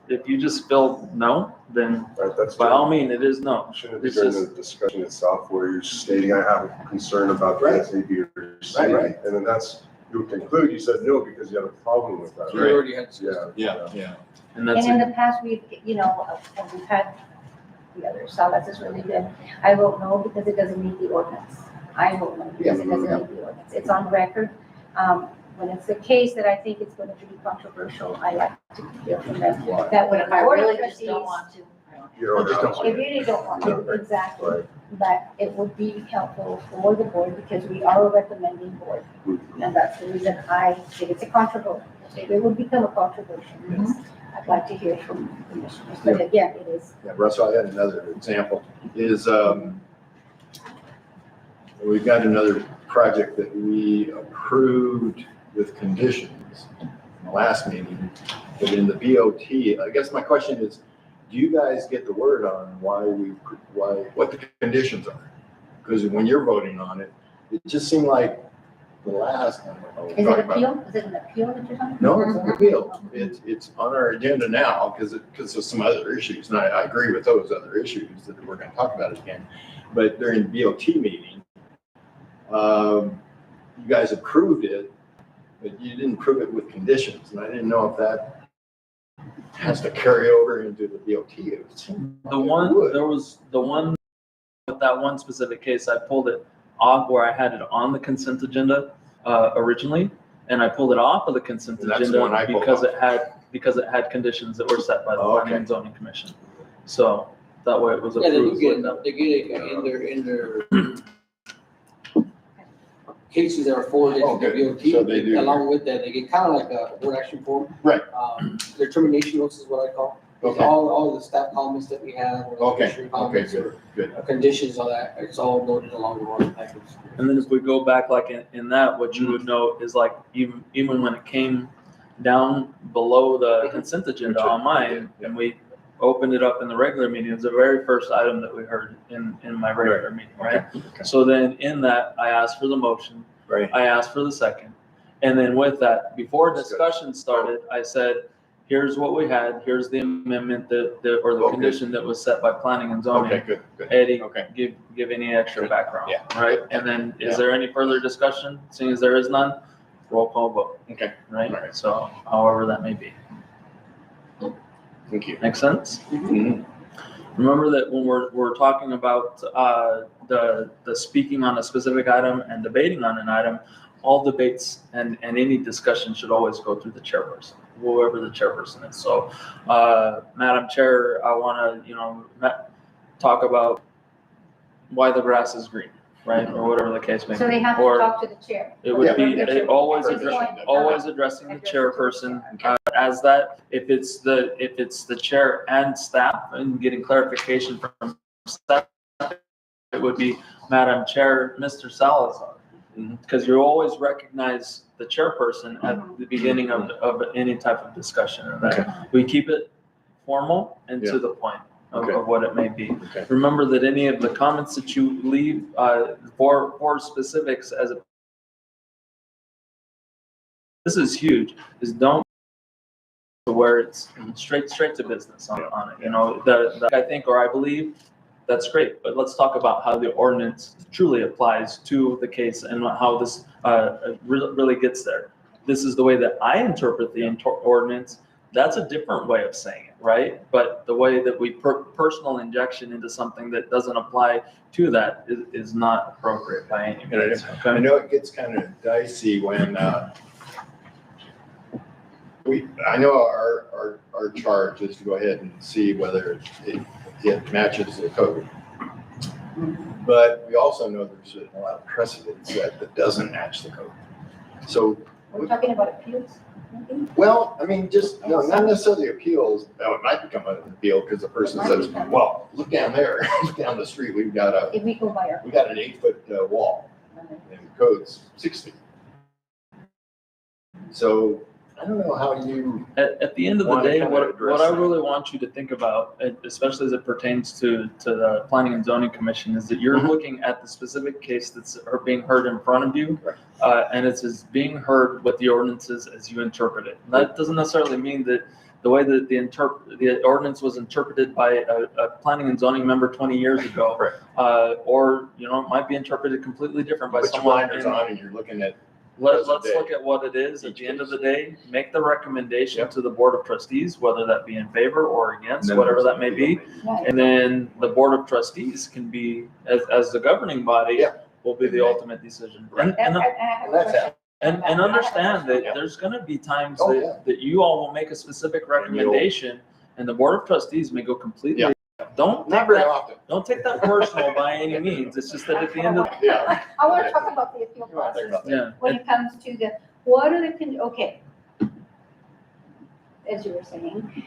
if you just feel no, then Right, that's by all means, it is no. Shouldn't it be It's during just- the discussion itself where you're stating, I have a concern about Right. this, A, B, or C? Right. And then you would conclude, you said no because you have a problem with that. You right? already had. Yeah. And that's And in the past, we've had the other Salas is really good. I vote no because it doesn't meet the ordinance. I vote no because it doesn't meet the ordinance. It's on record. When it's a case that I think it's going to be controversial, I like to hear from them. That would But if I Board of really just don't Trustees- want to, I don't. You know, just If you really don't want to, Right. exactly. Right. But it would be helpful for the board because we are a recommending board. And that's the reason I think it's a controversial. If it would become a controversial, I'd like to hear from commissioners. But again, it is. Yeah, Russell, I had another example, is, we've got another project that we approved with conditions in the last meeting, but in the BOT, I guess my question is, do you guys get the word on what the conditions are? Because when you're voting on it, it just seemed like the last. Is it appeal? Is it an appeal that you're talking? No, it's not appeal. It's on our agenda now because of some other issues. And I agree with those other issues that we're going to talk about again. But during the BOT meeting, you guys approved it, but you didn't approve it with conditions. And I didn't know if that has to carry over into the BOT. There was the one with that one specific case, I pulled it off where I had it on the consent agenda originally, and I pulled it off of the consent And that's the one I agenda pulled because it had conditions that were set by the Oh, Planning and Zoning Commission. So that way it was Yeah, they do approved. get with them. it, they get it in their cases that are forwarded Oh, to the good. So they do. BOT. Along with that, they get kind of like a board action form. Right. Their termination notes is what I call. Okay. All the staff comments that we have. or the Okay, commissioner okay, comments, good. Conditions, all that, it's all noted along the board package. And then if we go back like in that, what you would note is like even when it came down below the consent agenda on mine, and we opened it up in the regular meeting, it was the very first item that we heard in my regular meeting, right? Okay. So then in that, I asked for the motion, Right. I asked for the second. And then with that, before discussion started, I said, here's what we had, here's the amendment or the Okay. condition that was set by planning and zoning. Okay, good. Eddie, Okay. give any extra background, Yeah. right? And then, is Yeah. there any further discussion? Seeing as there is none, roll call vote, Okay, right? Right. So however that may be. thank you. Make sense? Mhm. Remember that when we're talking about the speaking on a specific item and debating on an item, all debates and any discussion should always go through the chairperson, whoever the chairperson is. So, Madam Chair, I want to, talk about why the grass is green, right? Or whatever the case may be. So they have to Or talk to the chair. it would be always Address addressing the it to chairperson the chair. as that. If it's the chair and staff and getting clarification from staff, it would be Madam Chair, Mr. Salazar. Because you always recognize the chairperson at the beginning of any type of discussion. Or that. We keep it formal and to the point of what it may be. Okay. Remember that any of the comments that you leave for specifics as a this is huge, is don't where it's straight to business on it. You know, I think, or I believe, that's great, but let's talk about how the ordinance truly applies to the case and how this really gets there. This is the way that I interpret the ordinance. That's a different way of saying it, right? But the way that we personal injection into something that doesn't apply to that is not appropriate by any means. I know it gets kind of dicey when I know our charge is to go ahead and see whether it matches the code. But we also know there's a lot of precedents that doesn't match the code. So, We're talking about appeals, maybe? well, I mean, just, no, not necessarily appeals. Now, it might become an appeal because the person says, well, look down there, down the street, we've got If we go by our. an 8-foot wall and the code's 6 feet. So I don't know how you. At the end of the Want to day, kind of what address I that. really want you to think about, especially as it pertains to the Planning and Zoning Commission, is that you're Mhm. looking at the specific case that's being heard in front of you, Right. and it's being heard with the ordinances as you interpret it. And that doesn't necessarily mean that the way that the ordinance was interpreted by a Planning and Zoning member 20 years ago, Right. or it might be interpreted completely different by Put your someone. blinders on and you're looking at. Let's present day. look at what it is at the end of the day, make the recommendation Yep. to the Board of Trustees, whether that be in favor or against, and then whatever there's that may be. Right. And then the Board of Trustees can be, as the governing body, Yeah. will be the ultimate decision. Right. And I have a That's question. and understand that Yeah. there's gonna be times Oh, yeah. that you all will make a specific recommendation and the Board of Trustees may go completely. Yeah. Don't Not take very that, often. don't take that personal by any means. It's just that at the end of, Yeah. I want to talk about the appeal You want to process think about that. yeah. when it comes to what are okay. As you were saying,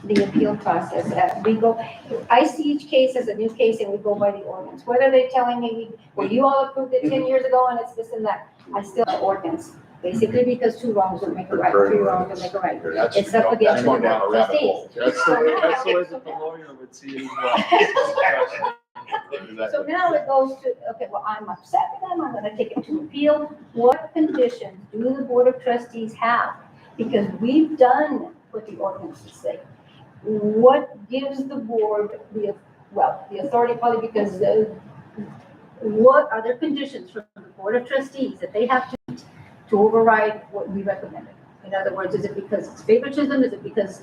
the appeal process, I see each case as a new case and we go by the ordinance. Whether they're telling me, well, you all approved it 10 years ago and it's this and that, I still have ordinance. Basically because 2 wrongs don't make a right, 3 wrongs don't make a right. That's, It's up against that's going down a rabbit trustees. hole. That's the way that the lawyer would see it as well. So now it goes to, okay, well, I'm upset with them, I'm gonna take it to appeal. What conditions do the Board of Trustees have? Because we've done what the ordinances say. What gives the board the authority probably because what are their conditions from the Board of Trustees that they have to meet to override what we recommended? In other words, is it because it's favoritism? Is it because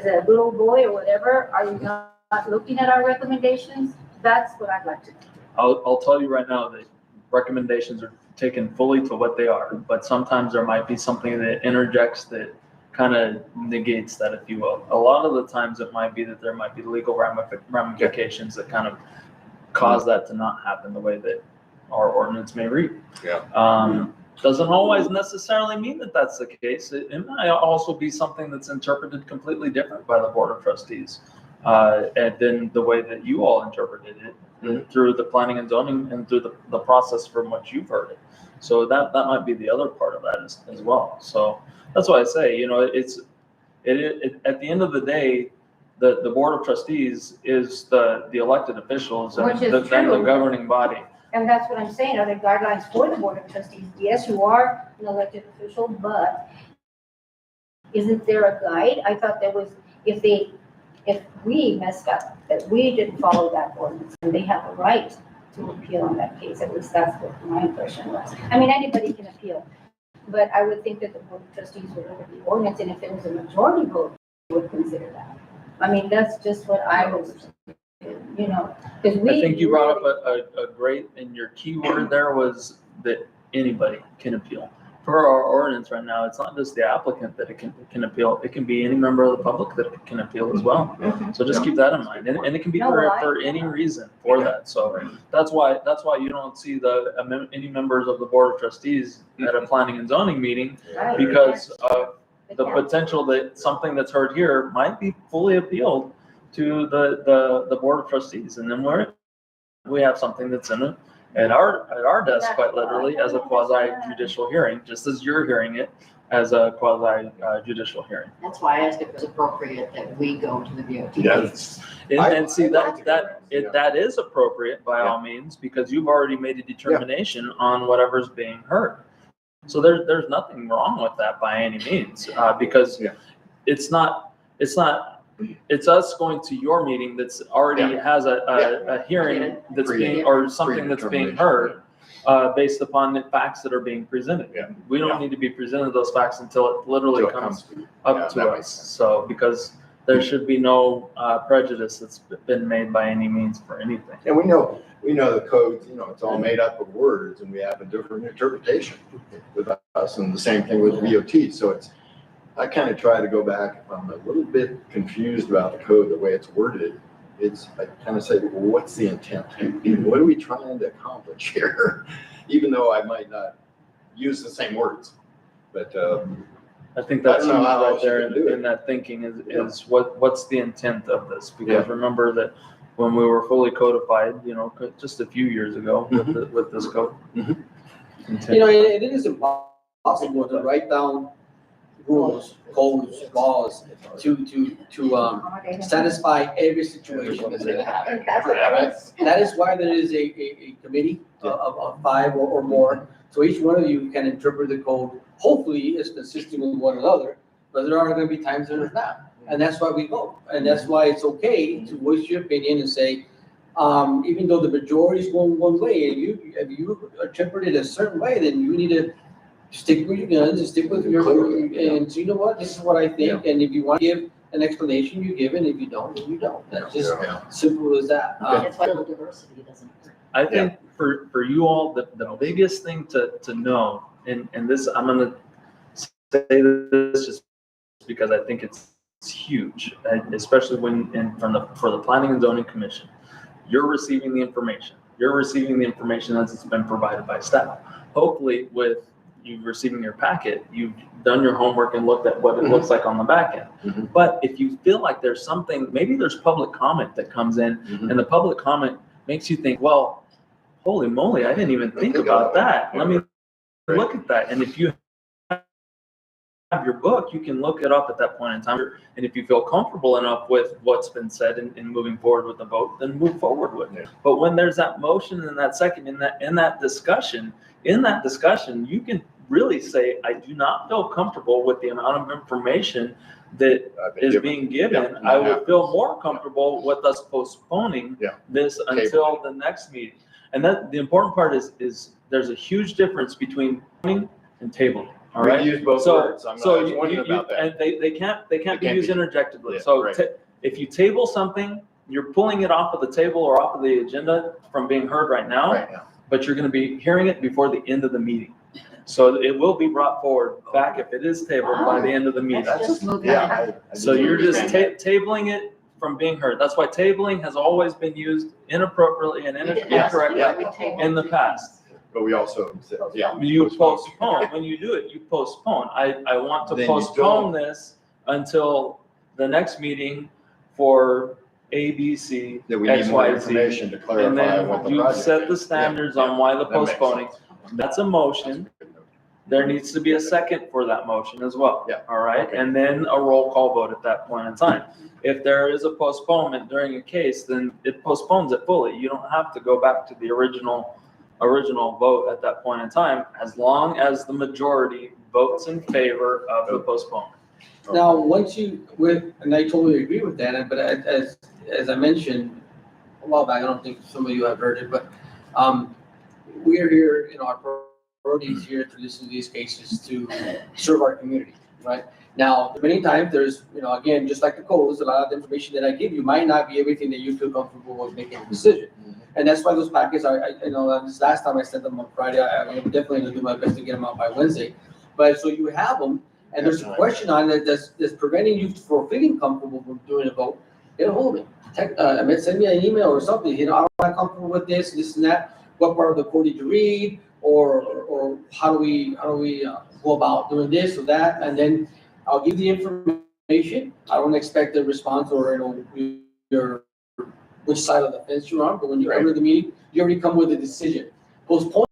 a little boy or whatever? Are you not looking at our recommendations? That's what I'd like to know. I'll tell you right now that recommendations are taken fully to what they are, but sometimes there might be something that interjects that kind of negates that, if you will. A lot of the times it might be that there might be legal ramifications that kind of cause that to not happen the way that our ordinance may read. Yeah. Doesn't always necessarily mean that that's the case. It might also be something that's interpreted completely different by the Board of Trustees. And then the way that you all interpreted it through the planning and zoning and through the process from which you've heard it. So that might be the other part of that as well. So that's why I say, you know, it at the end of the day, the Board of Trustees is the elected officials and Which is then the true. governing body. And that's what I'm saying, are there guidelines for the Board of Trustees? Yes, you are an elected official, but isn't there a guide? I thought there was, if we messed up, that we didn't follow that ordinance, and they have a right to appeal on that case, at least that's what my impression was. I mean, anybody can appeal, but I would think that the Board of Trustees would look at the ordinance, and if it was a majority vote, they would consider that. I mean, that's just what I was, you know, because we. I think you brought up a great, and your key word there was that anybody can appeal. For our ordinance right now, it's not just the applicant that it can appeal, it can be any member of the public that can appeal as well. So just keep that in mind, and it can be for any reason for that. So that's why you don't see any members of the Board of Trustees at a planning and zoning meeting, Right. because of the Yeah. potential that something that's heard here might be fully appealed to the Board of Trustees, and then we have something that's in it at our desk, quite literally, as a quasi judicial hearing, just as you're hearing it as a quasi judicial hearing. That's why I asked if it was appropriate that we go to the BOT. Yes. And see, I- that is appropriate by all means, because you've already made a determination on whatever's being heard. So there's nothing wrong with that by any means, because it's us going to your meeting that's already has a hearing that's being, or something that's being heard, based upon the facts that are being presented. Yeah. We don't need to be presented those facts until it literally comes up to us. So, because there should be no prejudice that's been made by any means for anything. And we know the codes, it's all made up of words, and we have a different interpretation with us, and the same thing with VOT. So I kind of try to go back, if I'm a little bit confused about the code, the way it's worded, I kind of say, well, what's the intent? What are we trying to accomplish here? Even though I might not use the same words, but I think that's I don't know how right else you there can do it. in that thinking is what's the intent of this? Because remember that when we were fully codified, just a few years ago with this code. You know, it is impossible to write down rules, codes, laws to satisfy every situation that's gonna happen. That is why there is a committee of 5 or more. So each one of you can interpret the code, hopefully it's consistent with one another, but there are gonna be times that it's not. And that's why we vote. And that's why it's okay to voice your opinion and say, even though the majority is going one way, and if you interpret it a certain way, then you need to stick with your guns and stick with your, and so you know what, this is what I think, and if you want to give an explanation, you give it, if you don't, then you don't. That's just simple as that. That's why the diversity doesn't hurt. I think for you all, the biggest thing to know, and this, I'm gonna say this just because I think it's huge, especially for the Planning and Zoning Commission. You're receiving the information. You're receiving the information as it's been provided by staff. Hopefully, with you receiving your packet, you've done your homework and looked at what it looks like on the back end. But if you feel like there's something, maybe there's public comment that comes in, and the public comment makes you think, well, holy moly, I didn't even think about that. Let me look at that. And if you have your book, you can look it up at that point in time. And if you feel comfortable enough with what's been said in moving forward with the vote, then move forward with it. But when there's that motion and that second, in that discussion, you can really say, I do not feel comfortable with the amount of information that is being given. I would feel more comfortable with us postponing this until the next meeting. And that the important part is there's a huge difference between voting and tabling. All right. We use both words. I'm not wondering about that. And they can't be used interjectively. Yeah, So right. if you table something, you're pulling it off of the table or off of the agenda from being heard right now. But you're going to be hearing it before the end of the meeting. So it will be brought forward back if it is tabled by the end of the meeting. That's just moving on. So you're just tabling it from being heard. That's why tabling has always been used inappropriately and incorrectly in the past. but we also said, yeah. You postpone, when you do it, you postpone. I want to Then you postpone this until the next meeting for A, B, C, That we need X, more Y, Z. information to And clarify what then the you project set the is. standards Yeah, on why the that makes postponing. sense. That's a motion. There needs to be a second for that motion as well. Yeah. All right, Okay. and then a roll call vote at that point in time. If there is a postponement during a case, then it postpones it fully. You don't have to go back to the original vote at that point in time, as long as the majority votes in favor of the postponement. Now, once you, and I totally agree with that, but as I mentioned a while back, I don't think some of you have heard it, but, we're here, our priorities here to listen to these cases to serve our community, right? Now, many times there's, again, just like the codes, a lot of the information that I give you might not be everything that you feel comfortable with making a decision. And that's why those packets are, this last time I sent them on Friday, I'm definitely gonna do my best to get them out by Wednesday. But so you have them, and there's a question on it that's preventing you from feeling comfortable from doing a vote, get a hold of me. Send me an email or something, I'm not comfortable with this and that. What part of the code did you read? Or how do we go about doing this or that? And then I'll give the information. I don't expect a response or, your which side of the fence you're on, but when you come to the meeting, you already come with a decision. Postpone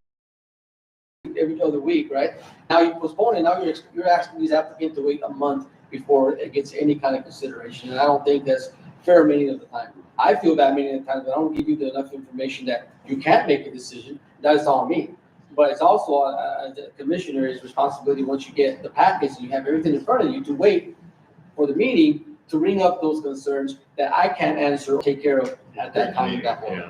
every other week, right? Now you postpone it, now you're asking these applicants to wait a month before it gets any kind of consideration. And I don't think that's fair many of the time. I feel that many of the times, but I don't give you enough information that you can't make a decision. That's on me. But it's also the commissioner's responsibility, once you get the package and you have everything in front of you, to wait for the meeting to bring up those concerns that I can't answer or take care of at that time, at that point.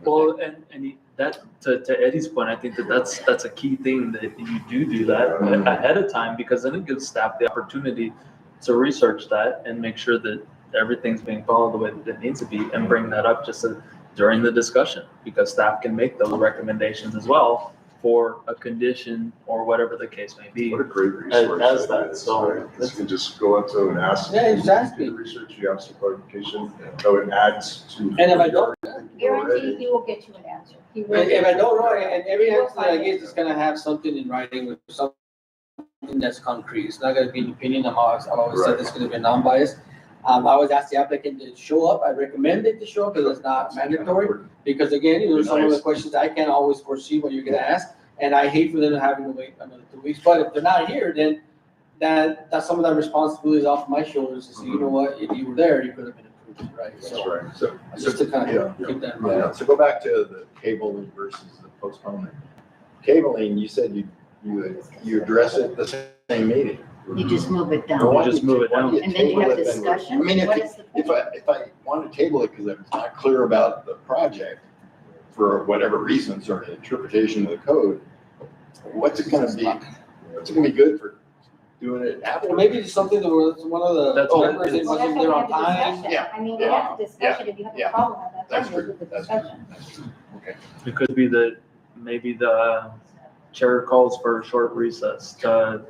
Well, and that, to Eddie's point, I think that's a key thing, that you do that ahead of time, because then it gives staff the opportunity to research that and make sure that everything's being followed the way that it needs to be, and bring that up just during the discussion, because staff can make those recommendations as well for a condition or whatever the case may be. What a great resource. As that, is, so- right? You can just go up to them and ask. Yeah, exactly. You do research, you have some clarification, so it adds to. And if I don't, Guarantee he will get you an answer. He will. if I don't know, and every answer that I get is gonna have something in writing with something that's concrete. It's not gonna be an opinion. I've always said it's gonna be non-biased. I always ask the applicant to show up. I recommend it to show up, because it's not mandatory. Because again, some of the questions I can't always foresee what you're gonna ask, and I hate for them having to wait another 2 weeks. But if they're not here, then that's some of that responsibility is off my shoulders to say, you know what, if you were there, you could have been approved, right? That's So right. So, just to kind of keep that in mind. yeah, so go back to the cabling versus the postponement. Cabling, you said you address it at the same meeting. You just move it Or down. why You just move it down. why do And then you table have it then? discussion. I mean, What is the point? if I want to table it because I'm not clear about the project for whatever reasons or interpretation of the code, what's it gonna be? What's it gonna be good for doing it after? Well, maybe it's something that was one of the That's what members it is. that Well, that's wasn't why there we on have the time. discussion. Yeah. I mean, we have the discussion. If you have Yeah. a problem at that That's time, we'll true. do the That's true. discussion. That's true. Okay. It could be that maybe the chair calls for a short recess to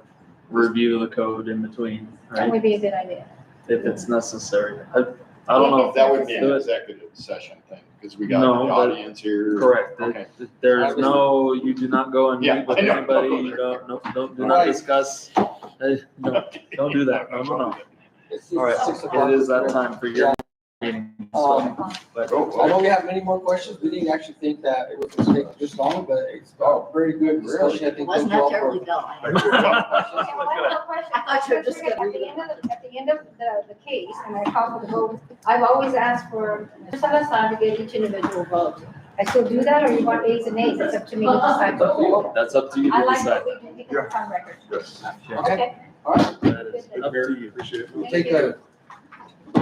review the code in between, That right? would be a good idea. If it's necessary. I don't know. That would be an Do it. executive session thing, because we got No, the but- audience here. Correct. Okay. There's no, you do not go and Yeah, meet with I know. anybody, you don't, no, do not Right. discuss, no, don't do that, no. It's All right, 6 o'clock. it is that time for your meeting, so, but, I know we have many more questions. We didn't actually think that it was going to take this long, but it's a very good discussion. I It think. was thank you not all for- terribly dull. Okay, one more question. I thought you were just gonna At the end of the case, and I call for the vote, I've always asked for, just on the side to get each individual vote. I still do that, or you want A's and A's? It's up to me to decide. that's up to you I to like decide. that we do it on record. Yes. Okay, all right. That is up to you. Appreciate it. We'll take a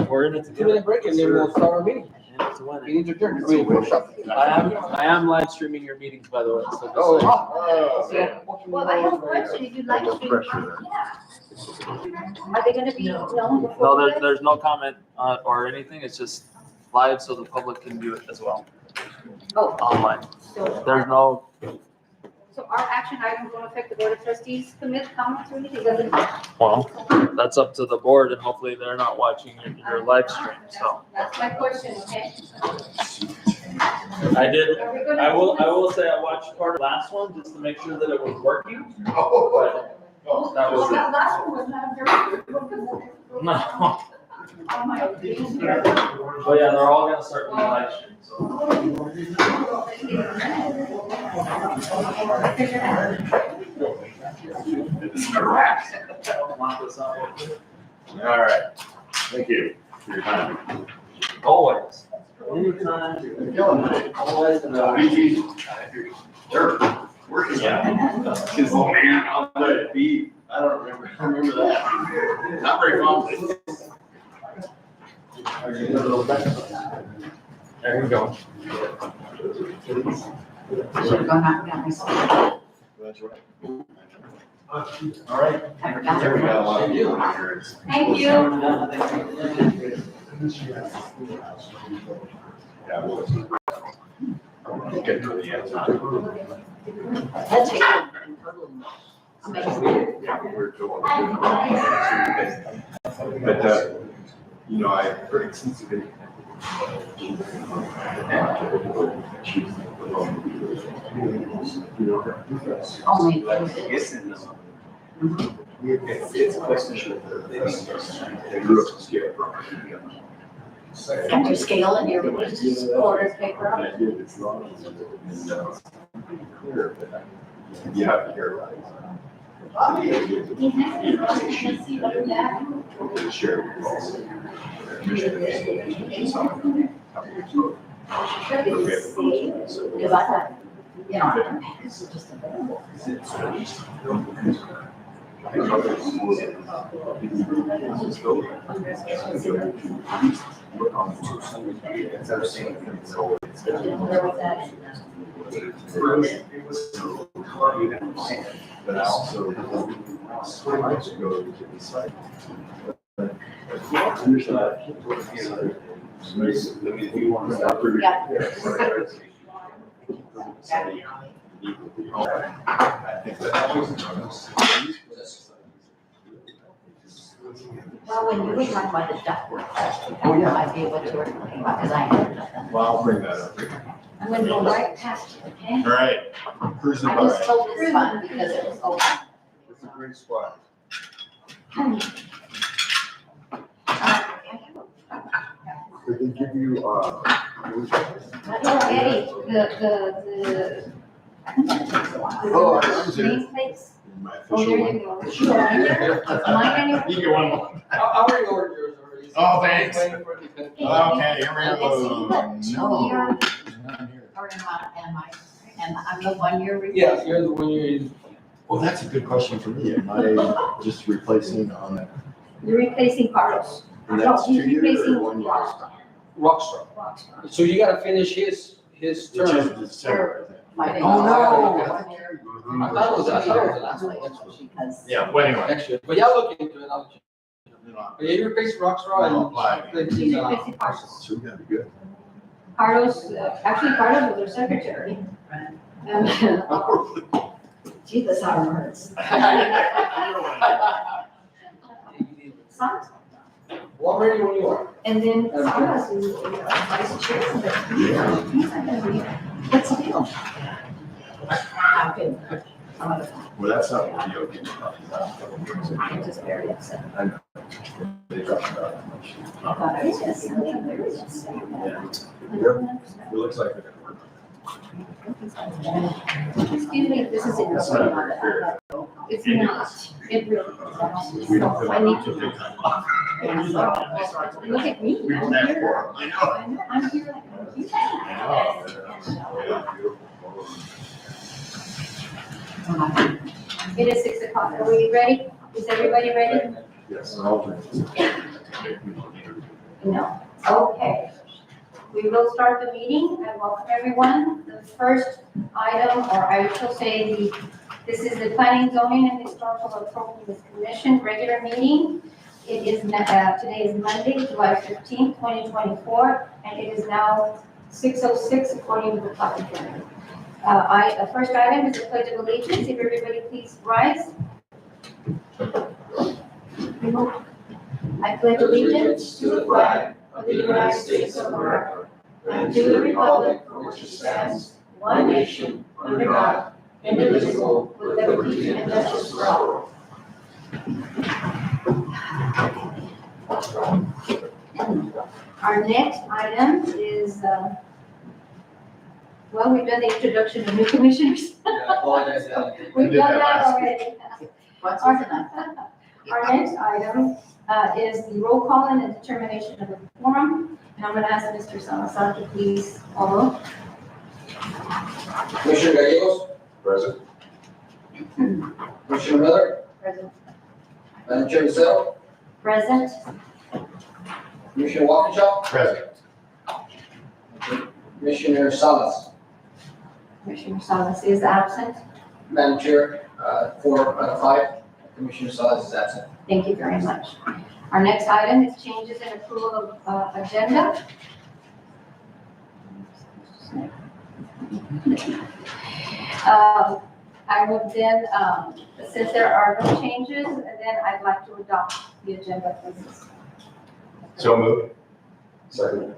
We're in it 2-minute together. break and then we'll start our meeting. In it to win it. Meeting's adjourned. I mean, workshop. I am live streaming your meetings, by the way, so just. Oh, Oh, yeah. Well, I have a question, if you'd like No to. pressure there. Yeah. Are they gonna be known before? No, this? there's no comment, or anything, it's just live so the public can view it as well, Oh, online. so, There's no, so our action items won't affect the board of trustees commit comments or anything, doesn't? well, that's up to the board, and hopefully they're not watching your live stream, so. That's my question, okay? I did, Are we gonna- I will say I watched part of the last one just to make sure that it was working, Oh, but that was Well, it. that last one was not very good. No, Oh, my goodness. but yeah, they're all gonna start doing live stream, so. Lock this up. all right. Thank you for your time. Always. Anytime. You're killing it. Always. Sure. Working. Yeah. Oh, man, I'll let it be. I don't remember. I remember that. Not very fondly. There you go. Should've gone out and got my stuff. That's right. All right. I forgot. There we got a lot of you here. Thank you. Yeah, we'll get to the answer. That's it. Amazing. Yeah, we're doing. But, you know, I pretty sensitive. Only. It's a question of they grew up to scale. Got your scale in your Order paper. And I did, it's wrong. Clear, but you have to hear about it. Share with also. Because I thought, you know, this is just available. Where was that? But I also, so much ago to the site. If you want to stop. I think that's. Well, when you were talking about the ductwork, I have no idea what you were talking about, because I had. Well, I'll bring that up. I'm gonna go right past it, okay? All right, cruising I by. just told this fun because it was open. It's a great spot. Did they give you, Eddie, the. Oh, I was there. Nameplates. my Oh, official there one? you go. Sure. Mine anyway? You get one more. I already ordered yours already. Oh, thanks. Waiting for it to finish. Okay, here we And go. it's even No. 2 year, Not here. or and I'm the 1 year. Yes, you're the one you're. Well, that's a good question for me. Am I just replacing on that? You're replacing Carlos. And that's No, he's 2 years replacing or 1 year? Rockstar. Rockstar. Rockstar. So you gotta finish his Which is term. December, I think. My name. Oh, no. I thought it was the last one. Because. Yeah, well, anyway. Next year, but y'all look into it, I'll let you know. But yeah, you replace Rockstar No, apply. and. He's replacing Carlos. So we gotta be good. Carlos, actually Carlos was their secretary. Jesus, how it hurts. Well, I'm ready when you are. And then Carlos is vice chair, but he's not gonna be. What's the deal? I'm good. Well, that's not what the DOT. I'm just very upset. They talked about how much. I thought I was just something very upset. It looks like they're gonna work. Excuse me, this is It's it. not very fair. It's not. It really is. We don't. So I need to. take time off. Look at me. We don't I'm have here. quorum. I know. I know, I'm here like. Yeah, beautiful. It is 6 o'clock. Are we ready? Is everybody ready? Yes, an alternate. No. Okay. We will start the meeting. I welcome everyone. The first item, or I shall say this is the Planning, Zoning, and Historical Appropriateness Commission regular meeting. It is, today is Monday, July 15th, 2024, and it is now 6:06 according to the clock. The first item is the Pledge of Allegiance. If everybody please rise. I pledge allegiance to the flag of the United States of America and to the republic for which it stands, one nation, under God, indivisible, with liberty and justice for all. Our next item is, well, we've done the introduction of new commissioners. Yeah, I apologize, Alan. We've did done that that last already. What's Our tonight? our next item is the roll call and the determination of the quorum. And I'm going to ask Mr. Salazar to please follow. Commissioner Gallegos, Present. Commissioner Miller, Present. Madam Chair Michelle, Present. Commissioner Walkinshaw, Present. Commissioner Salas. Commissioner Salas is absent. Madam Chair, 4 out of 5, Commissioner Salas is absent. Thank you very much. Our next item is changes in approval of agenda. I would then, since there are no changes, then I'd like to adopt the agenda, please. So moved. Second.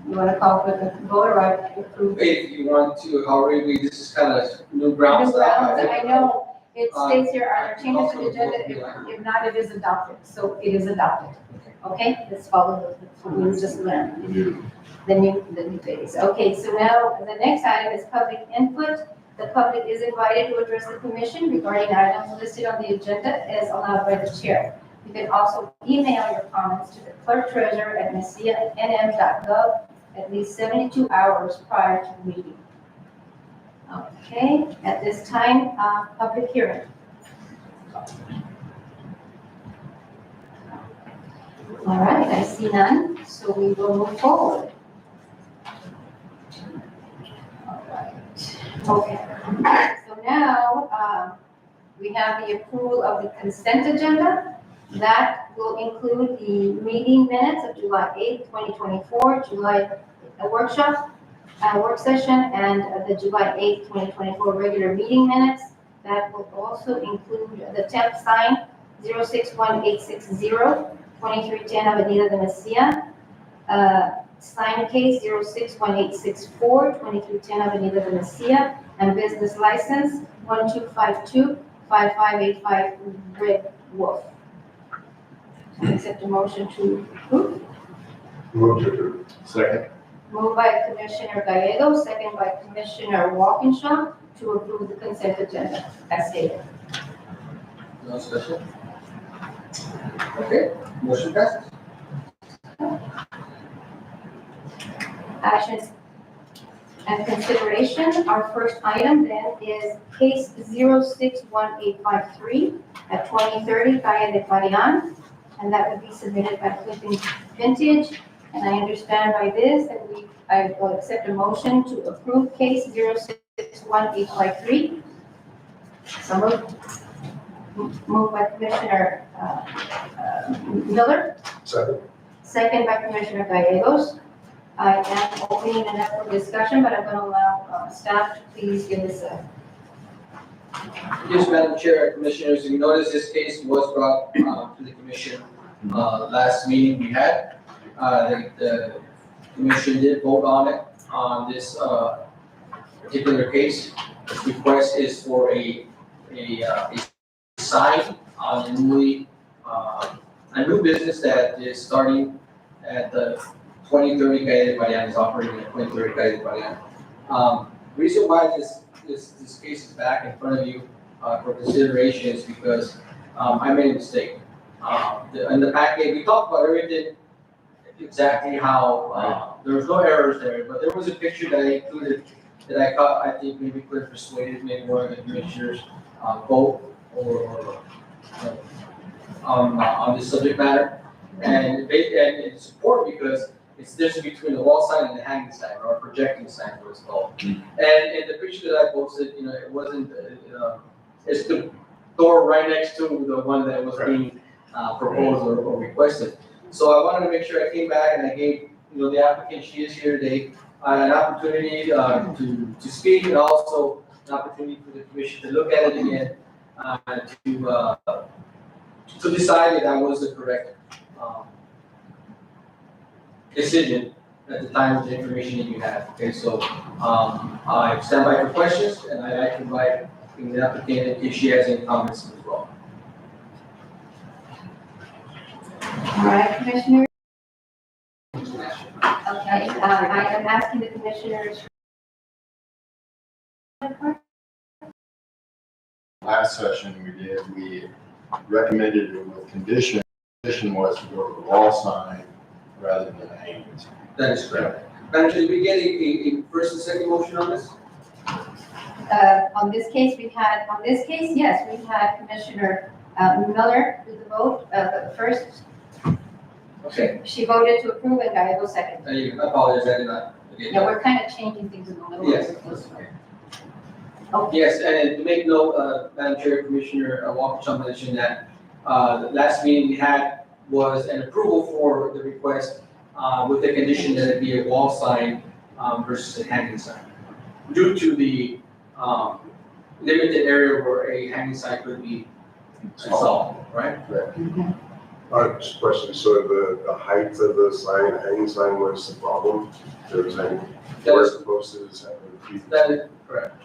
You want to call for the vote or I approve? If you want to, however, this is kind of new ground New stuff. grounds, I know it states here, are there changes to the agenda? If not, it is adopted, so it is adopted. Okay, let's follow the rules, just learn the new phase. Okay, so now the next item is public input. The public is invited to address the commission regarding items listed on the agenda as allowed by the chair. You can also email your comments to the clerk treasurer at messianm.gov at least 72 hours prior to the meeting. Okay, at this time, public hearing. All right, I see none, so we will move forward. All right, okay. So now, we have the approval of the consent agenda. That will include the meeting minutes of July 8th, 2024, work session, and the July 8th, 2024 regular meeting minutes. That will also include the temp sign 061860, 2310 Avenida de Mesilla, sign case 061864, 2310 Avenida de Mesilla, and business license 1252 5585 Red Wolf. Accept a motion to approve. Move to approve. Second. Moved by Commissioner Gallego, second by Commissioner Walkinshaw to approve the consent agenda as stated. No discussion? Okay, motion passes. Actions and consideration. Our first item then is case 061853 at 2030 Calle de Parian, and that would be submitted by Clipping Vintage. And I understand by this that I will accept a motion to approve case 061853. So moved by Commissioner Miller, Second. second by Commissioner Gallegos. I am opening it up for discussion, but I'm going to allow staff to please give us a. Yes, Madam Chair, Commissioners, you notice this case was brought to the commission last meeting we had. The commission did vote on it, on this particular case. This request is for a sign on a new business that is starting at the 2030 Calle de Parian, is operating at 2030 Calle de Parian. Reason why this case is back in front of you for consideration is because I made a mistake. In the packet, we talked about everything exactly how there was no errors there, but there was a picture that I included that I thought, I think maybe could have persuaded maybe one of the commissioners vote or on this subject matter. And it's important because it's the difference between the wall sign and the hanging sign, or projecting sign, what it's called. And in the picture that I posted, it wasn't, it's the door right next to the one that was being proposed or requested. So I wanted to make sure I came back and I gave, the applicant, she is here today, an opportunity to speak, and also an opportunity for the commission to look at it again, to decide if that was the correct decision at the time of the information that you have. Okay, so, I stand by for questions, and I'd like to invite the applicant if she has any comments as well. All right, Commissioner. Okay, I am asking the commissioners. Last session we recommended it with condition. Condition was to go to the wall sign rather than a hanging sign. That is correct. Madam Chair, did we get a first and second motion on this? On this case, yes, we had Commissioner Miller do the vote, but first, Okay, she voted to approve and Gallego second. I apologize, I did not. Yeah, we're kind of changing things in the middle. Yes. Okay. Yes, and to make note, Madam Chair, Commissioner Walker mentioned that, the last meeting we had was an approval for the request, with the condition that it be a wall sign, versus a hanging sign. Due to the, limited area where a hanging sign could be installed, right? Just a question, so the height of the sign, hanging sign, what's the problem? There's any, where's the post is, That is correct.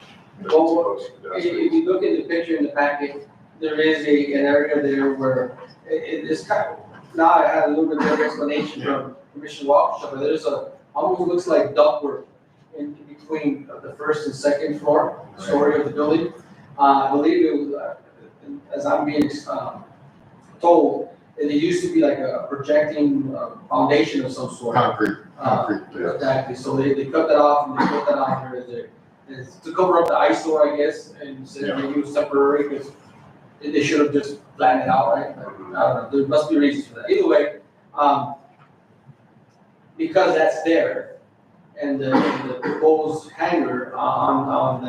If you look at the picture in the packet, there is an area there where it is kind of, now I had a little bit of explanation from Commissioner Walker, but there's almost looks like ductwork in between the first and second story of the building. I believe it was, as I'm being told, it used to be like a projecting foundation of some sort. Concrete, yeah. Exactly, so they cut that off and they put that on there as to cover up the eyesore, I guess, and said maybe it was temporary, because they should have just planned it out, right? I don't know, there must be reasons for that. Either way, because that's there, and the proposed hanger on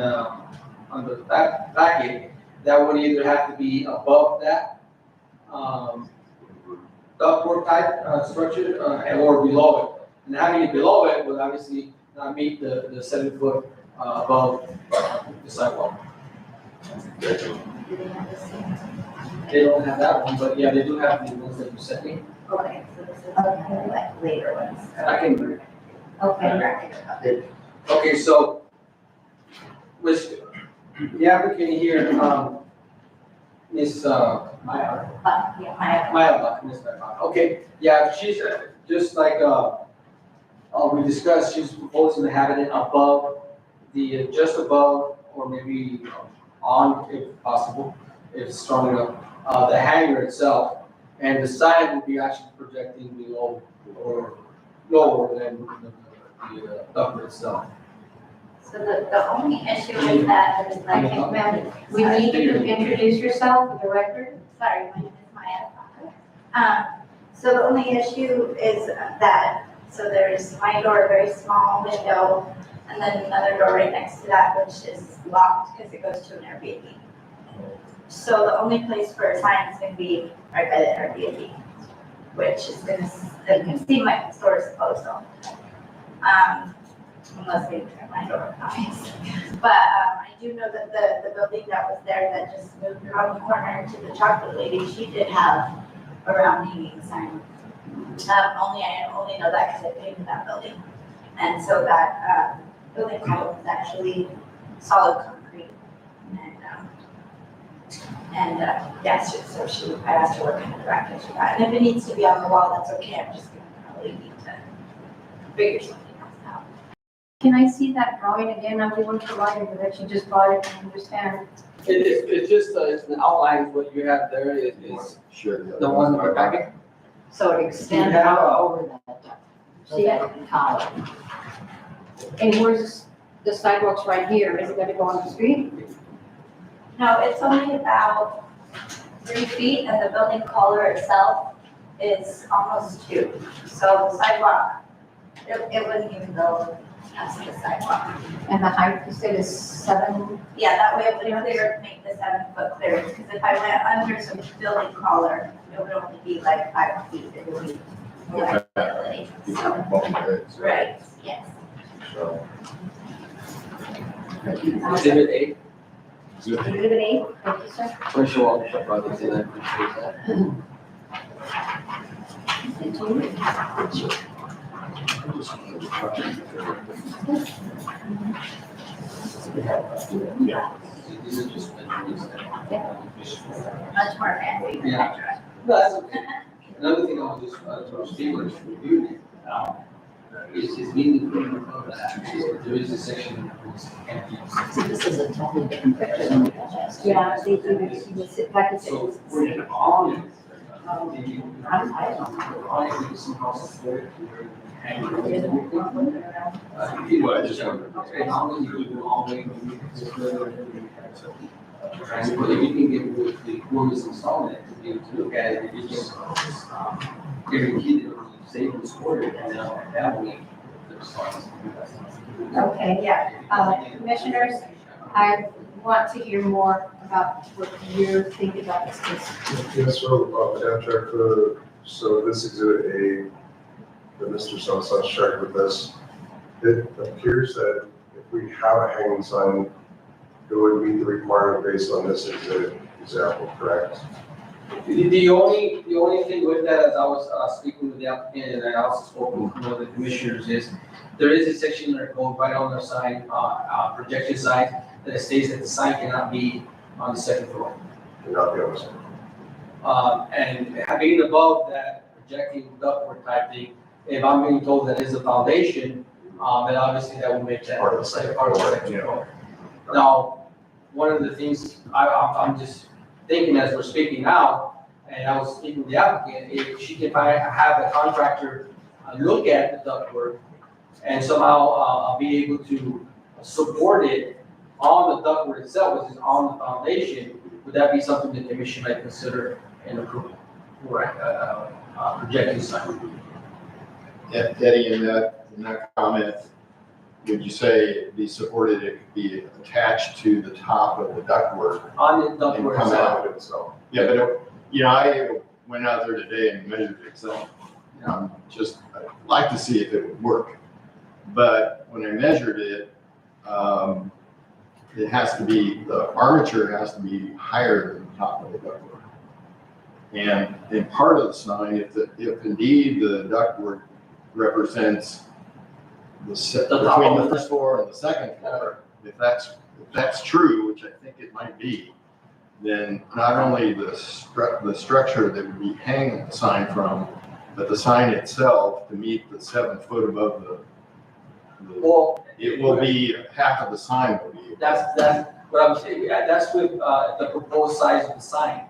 the back, that would either have to be above that, ductwork type structure, or below it. And having it below it would obviously not meet the 7 foot above the sidewalk. They don't have that one, but yeah, they do have the ones that you sent me. Okay, so this is like later ones. I can, Okay. okay, so with the applicant here, Ms. Maya. Yeah, Maya, Ms. Maya. Okay, yeah, she's just like we discussed, she's proposing to have it above just above, or maybe on, if possible, if it's strong enough, the hanger itself, and the sign will be actually projecting below or lower than the ductwork itself. So the only issue with that is like, Ma'am, we need you to introduce yourself for the record. sorry, my name is Maya. So the only issue is that, so there's my door, a very small window, and then another door right next to that, which is locked because it goes to an Airbnb. So the only place for a sign is gonna be right by the Airbnb, which is gonna, you can see my store is closed though. Unless they turn my door, obviously. But, I do know that the building that was there that just moved around the corner to the chocolate lady, she did have a round hanging sign. I only know that because I painted that building. And so that, building column is actually solid concrete. Yes, so I asked her what kind of brackets she got. And if it needs to be on the wall, that's okay. I'm just gonna probably need to figure something else out. Can I see that drawing again? I'm the one providing it, that you just bought it, I understand. It's just, it's an outline, what you have there is Sure. the one in the packet. So it extends out over that duct. See it? Column. And where's the sidewalks right here? Is it gonna go on the street? No, it's only about 3 feet and the building color itself is almost 2. So the sidewalk, it wouldn't even go past the sidewalk. And the height, you said is 7? Yeah, that way it would clear, make the 7 foot clearance, because if I went under some building collar, it would only be like 5 feet, it would be more flexibility. So, right, yes. So. Thank you. Exhibit A. Exhibit 8, thank you, sir. Commissioner Walker brought this in, I appreciate that. These are just measurements that- Much more fancy. Yeah. No, that's okay. Another thing I'll just, to distinguish review, is being there is a section. So this is a totally different picture. Yeah, they do, like I said, So it's- we're on. I don't Well, I just wondered. If you can get with the who is installing it, to be able to look at it, you can guarantee that it's safe and supported, and now that way, the response. Okay, commissioners, I want to hear more about what you think about this case. Yes, so, Abstract, so this exhibit A, that Mr. Salazar shared with us, it appears that if we have a hanging sign, it would meet the requirement based on this example, correct? The only thing with that, as I was speaking with the applicant, and I also spoke with one of the commissioners, is there is a section in our code right on the sign, projection sign, that states that the sign cannot be on the second floor. Cannot be honest. And being above that projecting ductwork type thing, if I'm being told that is a foundation, then obviously that will make that Part of the second second part of the floor, second yeah. floor. Now, one of the things I'm just thinking as we're speaking now, and I was speaking with the applicant, if she can have the contractor look at the ductwork and somehow be able to support it on the ductwork itself, which is on the foundation, would that be something the commission might consider in approval? Right, projecting sign. Eddie, in that comment, would you say it'd be supported, it could be attached to the top of the ductwork? On the And ductwork come itself. out of itself. Yeah, but, I went out there today and measured it, so, I'd like to see if it would work. But when I measured it, it has to be, the armature has to be higher than the top of the ductwork. And part of the sign, if indeed the ductwork represents between the first floor and the second floor, if that's true, which I think it might be, then not only the structure that would be hanging the sign from, but the sign itself to meet the 7 foot above Well, it will be, half of the sign will be. that's what I'm saying, that's with, the proposed size of the sign.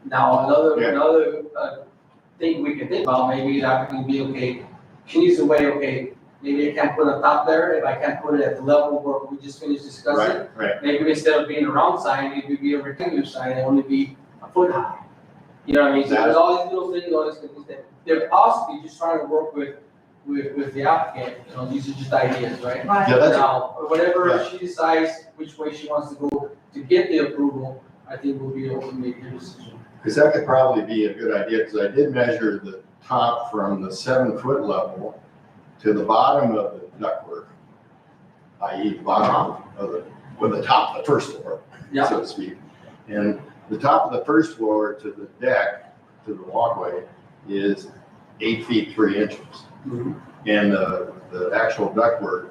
Now, another thing we can think about, maybe that can be, okay, she needs to weigh, okay, maybe I can't put it on top there, if I can't put it at the level where we just finished discussing. Right. Maybe instead of being a round sign, maybe be a rectangular sign, and only be a foot high. You know what I mean? So there's all these little things, all these things that they're possibly just trying to work with the applicant, these are just ideas, right? Right. Yeah, that's, Now, whatever Yeah. she decides, which way she wants to go to get the approval, I think we'll be able to make the decision. because that could probably be a good idea, because I did measure the top from the 7 foot level to the bottom of the ductwork, i.e. the bottom of the top of the first floor, Yeah. so to speak. And the top of the first floor to the deck, to the walkway, is 8 feet 3 inches. Mhm. And the actual ductwork,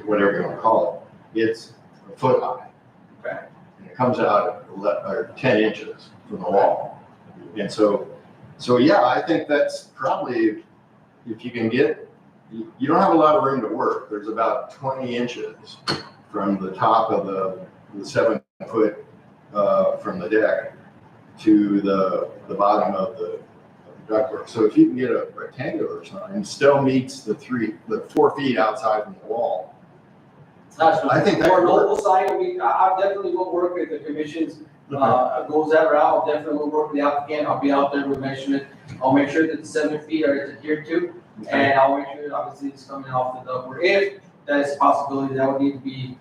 whatever you want to call it, it's a foot high. Okay. And it comes out at 10 inches from the wall. And so yeah, I think that's probably, if you can get, you don't have a lot of room to work. There's about 20 inches from the top of the 7 foot from the deck to the bottom of the ductwork. So if you can get a rectangular sign, still meets the 4 feet outside from the wall. I think that For could work. local side, I definitely will work with the commission's, goes that route, I'll definitely work with the applicant, I'll be out there with measurement. I'll make sure that the 7 feet are adhered to, and I'll make sure, obviously, it's coming off the ductwork. If that is a possibility, that would need to be,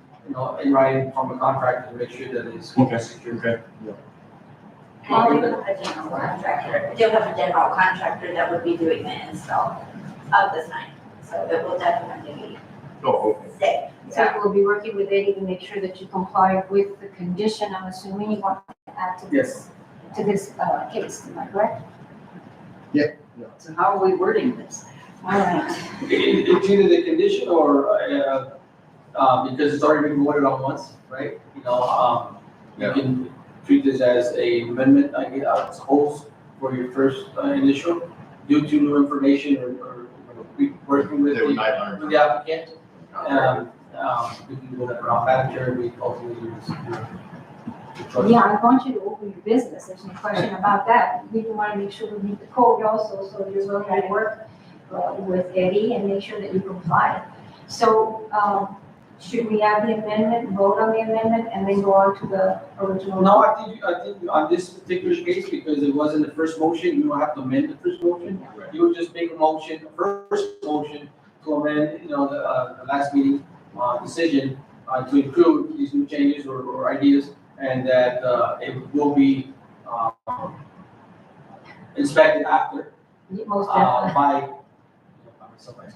in writing from a contractor to make sure that it's secure. Okay. And we have a general contractor, do have a general contractor that would be doing the install of the sign. So it will definitely Oh, okay. be safe. So we'll be working with Eddie to make sure that you comply with the condition, I'm assuming you want to add to this, case, am I correct? Yeah. So how are we wording this? All right. It's either the condition or, because it's already been voted on once, right? You Yeah. can treat this as a amendment, I suppose, for your first initial, due to new information or working with That we might learn. with the applicant. We can go that route, Madam Chair, we ultimately use your choice. Yeah, I want you to open your business, there's no question about that. We do want to make sure we meet the code also, so you're willing to work with Eddie and make sure that you comply. So, should we have the amendment, vote on the amendment, and then go on to the original? No, I think on this particular case, because it wasn't the first motion, you don't have to amend the first motion. Right. You would just make a motion, first motion to amend, the last meeting, decision, to include these new changes or ideas, and that, it will be, inspected after, Most definitely. by somebody.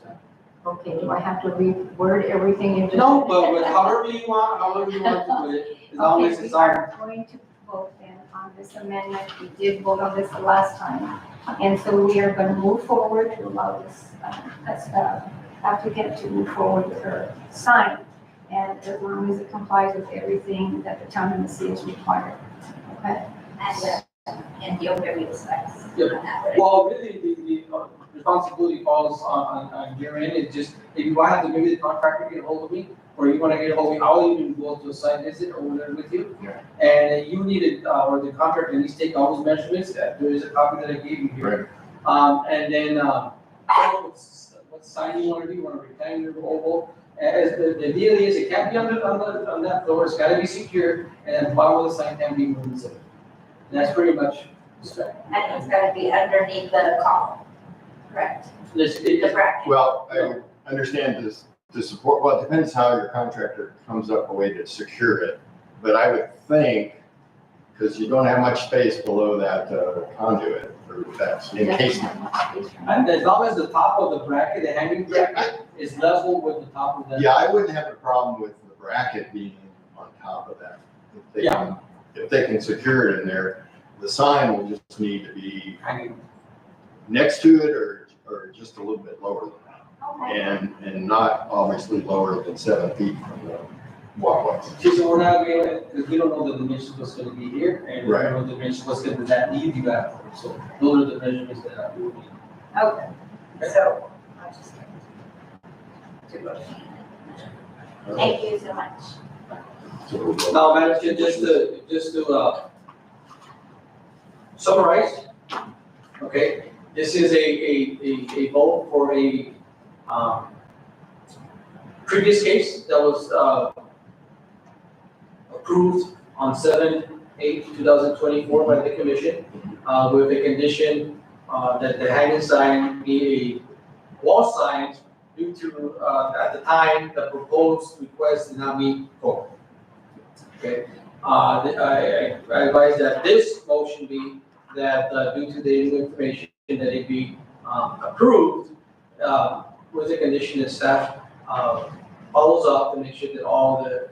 Okay, do I have to reword everything in just? No, but however you want to do it, as long as Okay, we it's on. are going to vote then on this amendment. We did vote on this the last time. And so we are going to move forward to allow this applicant to move forward with her sign. And as long as it complies with everything that the town and the city is required. Okay? And you'll give me the specs. Yep. on that, right? Well, really, the responsibility falls on your end. It's just, if you have to, maybe the contractor get a hold of me, or you want to get a hold of me, I'll even go to a site visit or whatever with you. Yeah. And you need it, or the contractor needs to take all those measurements. There is a copy that I gave you here. And then, what sign you want to do, you want a rectangular, oval. As the deal is, it can't be on that floor, it's gotta be secure, and the bottom of the sign can be moved. And that's pretty much the spec. And it's gotta be underneath the column, correct? The bracket. Well, I understand this, to support, well, it depends how your contractor comes up a way to secure it. But I would think, because you don't have much space below that conduit, or that encasement. And as long as the top of the bracket, the hanging bracket, is level with the top of that. Yeah, I wouldn't have a problem with the bracket being on top of that. If they can secure it in there, the sign will just need to be Hanging. next to it or just a little bit lower than that. Okay. And not obviously lower than 7 feet from the walkway. See, so we're not going, because we don't know the dimensions what's gonna be here, and we Right. don't know the dimensions what's gonna, that need you after. So those are the measurements that we will need. Okay. So, I'll just. to go. Thank you so much. Now, Madam Chair, just to summarize, okay, this is a vote for a, previous case that was, approved on 7/8/2024 by the commission, with the condition, that the hanging sign be a wall sign due to, at the time, the proposed request did not meet code. Okay, I advise that this motion be that, due to the new information, that it be, approved, with the condition that staff, follows up to make sure that all the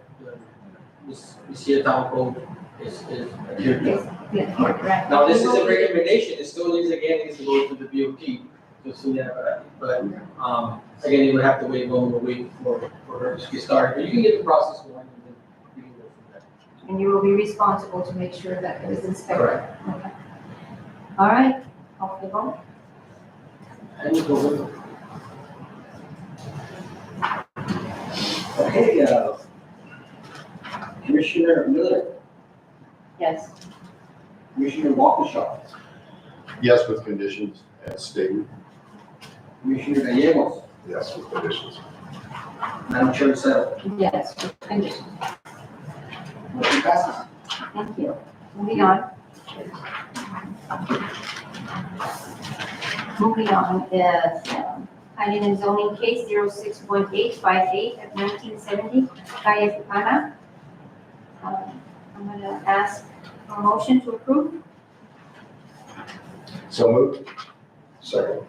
Mississauga Town Code is adhered to. Yeah, correct. Now, this is a recommendation, it still needs to go to the BOT, so yeah, but, again, you would have to wait, for her to get started, but you can get the process going, and then you can go from there. And you will be responsible to make sure that it is inspected. Correct. Okay. All right, off the vote. And you go with it. Okay, Commissioner Miller, Yes. Commissioner Waukesha, Yes, with conditions as stated. Commissioner Gallegos, Yes, with conditions. Madam Chair, settle. Yes, with conditions. Motion passes. Thank you. Moving on. Moving on is planning and zoning case 061858 at 1970 Calle Picana. I'm going to ask for a motion to approve. So moved. Second.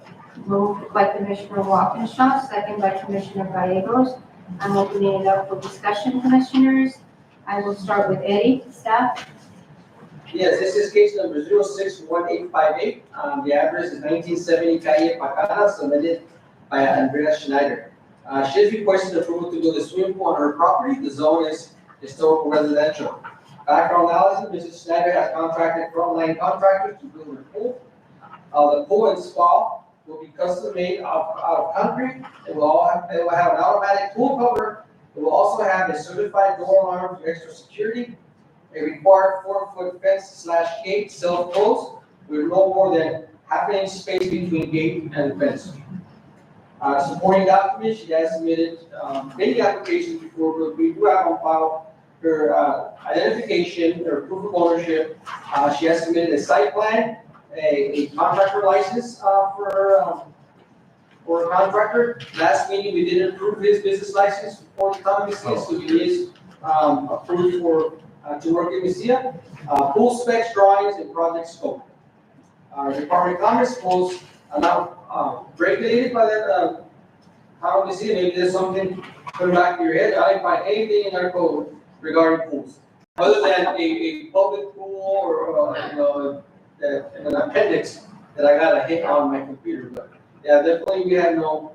Moved by Commissioner Walkinshaw, second by Commissioner Gallegos. I'm opening it up for discussion, commissioners. I will start with Eddie, staff. Yes, this is case number 061858. The address is 1970 Calle Pacana, submitted by Andrea Schneider. She has requested approval to build a swimming pool on her property. The zone is historical residential. Background analysis, Mrs. Schneider has contracted frontline contractors to build her pool. The pool and spa will be custom made out of concrete. It will have an automatic pool cover. It will also have a certified door alarm for extra security. A required 4-foot fence / gate self-closed with no more than half-inch space between gate and fence. Supporting documents, she has submitted many applications before, but we do have on file her identification, her proof of ownership. She has submitted a site plan, a contractor license for a contractor. Last meeting, we did approve his business license for the town of Mesilla, so he is approved to work in Mesilla. Full specs, drawings, and project scope. Department of Commerce was not regulated by the town of Mesilla. Maybe there's something coming back to your head. I didn't find anything in our code regarding pools, other than a public pool or an appendix that I got a hit on my computer. But yeah, definitely we have no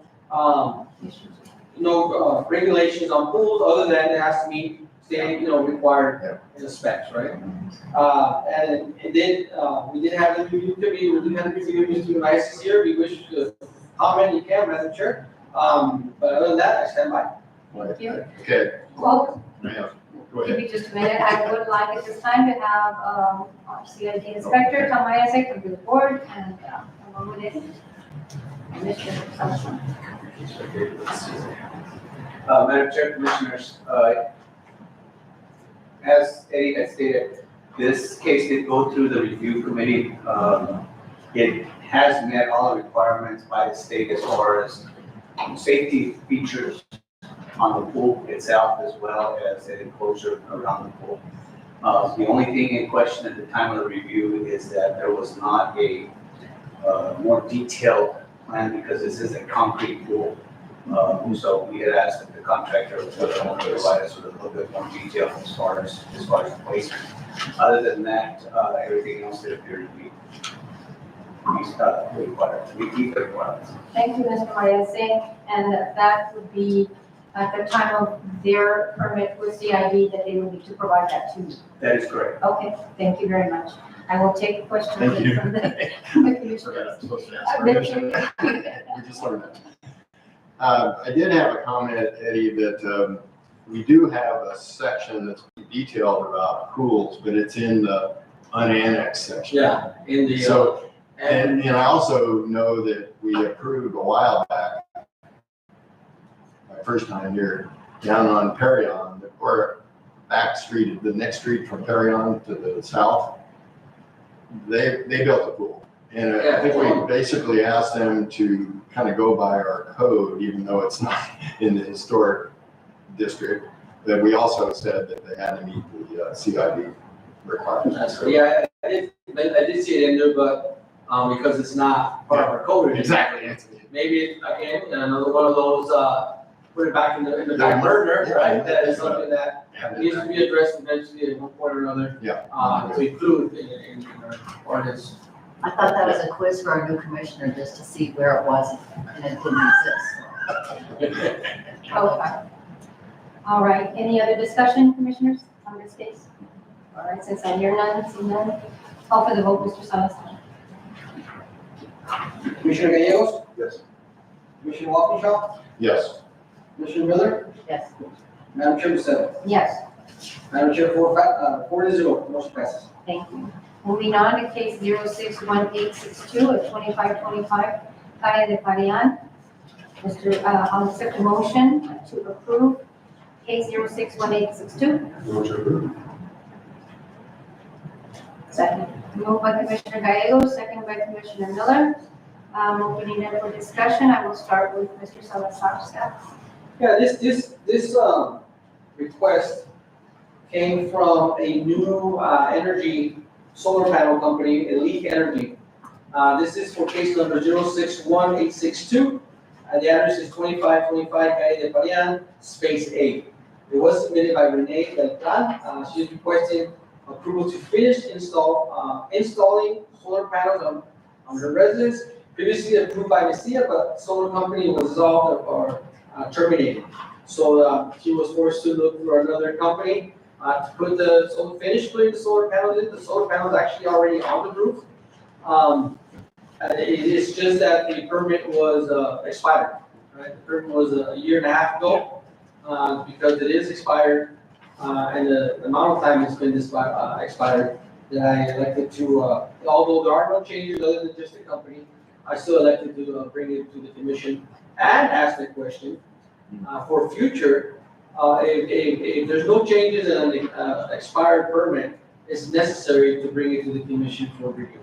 regulations on pools other than it has to meet state, required in the specs, right? And we did have the review committee, we had the review Mr. Devices here. We wish to comment, you can, Madam Chair. But other than that, I stand by. Thank you. Okay. Well, Ma'am, go ahead. give me just a minute. I would like at this time to have our CID inspector, Tom Isaac, come to the board and along with it, Mr. Salazar. Madam Chair, Commissioners, as Eddie had stated, this case did go through the review committee. It has met all the requirements by the state as far as safety features on the pool itself, as well as an enclosure around the pool. The only thing in question at the time of the review is that there was not a more detailed plan, because this is a concrete pool. So we had asked if the contractor would provide us with a little bit more detail as far as the placement. Other than that, everything else did appear to be required. We keep the requirements. Thank you, Mr. Isaac, and that would be at the time of their permit with CID that they would need to provide that to you. That is correct. Okay, thank you very much. I will take questions Thank you. from the Forgot commissioners. I'm supposed to ask permission. We just learned that. I did have a comment, Eddie, that we do have a section that's detailed about pools, but it's in the unannexed section. Yeah, in the. So, and I also know that we approved a while back, my first time here, down on Perion, or back street, the next street from Perion to the south, they built a pool. And I think we basically asked them to kind of go by our code, even though it's not in the historic district. But we also said that they had to meet the CID requirements. Yeah, I did see it in there, but because it's not part of our code. Exactly. Maybe, again, another one of those, put it back in the back burner, right? That is something that needs to be addressed eventually at one point or another. Yeah. To include in our ordinance. I thought that was a quiz for our new commissioner, just to see where it was, and it didn't exist. Okay. All right, any other discussion, commissioners, on this case? All right, since I hear none, see none, call for the vote, Mr. Salazar. Commissioner Gallegos, Yes. Commissioner Walkinshaw, Yes. Commissioner Miller, Yes. Madam Chair, Lucero. Yes, Madam Chair, 4-0, motion passes. thank you. Moving on to case 061862 of 2525 Calle de Parian. I'll accept a motion to approve case 061862. Motion approved. Second. Moved by Commissioner Gallegos, second by Commissioner Miller. Opening it for discussion, I will start with Mr. Salazar. Staff. Yeah, this request came from a new energy solar panel company, Elite Energy. This is for case number 061862. The address is 2525 Calle de Parian, space A. It was submitted by Renee Beltran. She's requesting approval to finish installing solar panels on her residence previously approved by Messiah, but solar company was dissolved or terminated. So he was forced to look for another company to putting the solar panels in. The solar panels actually already on the roof. It is just that the permit was expired, right? The permit was a year and a half ago, because it is expired, and the amount of time it's been expired, that I elected to, although there are no changes other than just the company, I still elected to bring it to the commission and ask the question, for future, if there's no changes in an expired permit, it's necessary to bring it to the commission for review.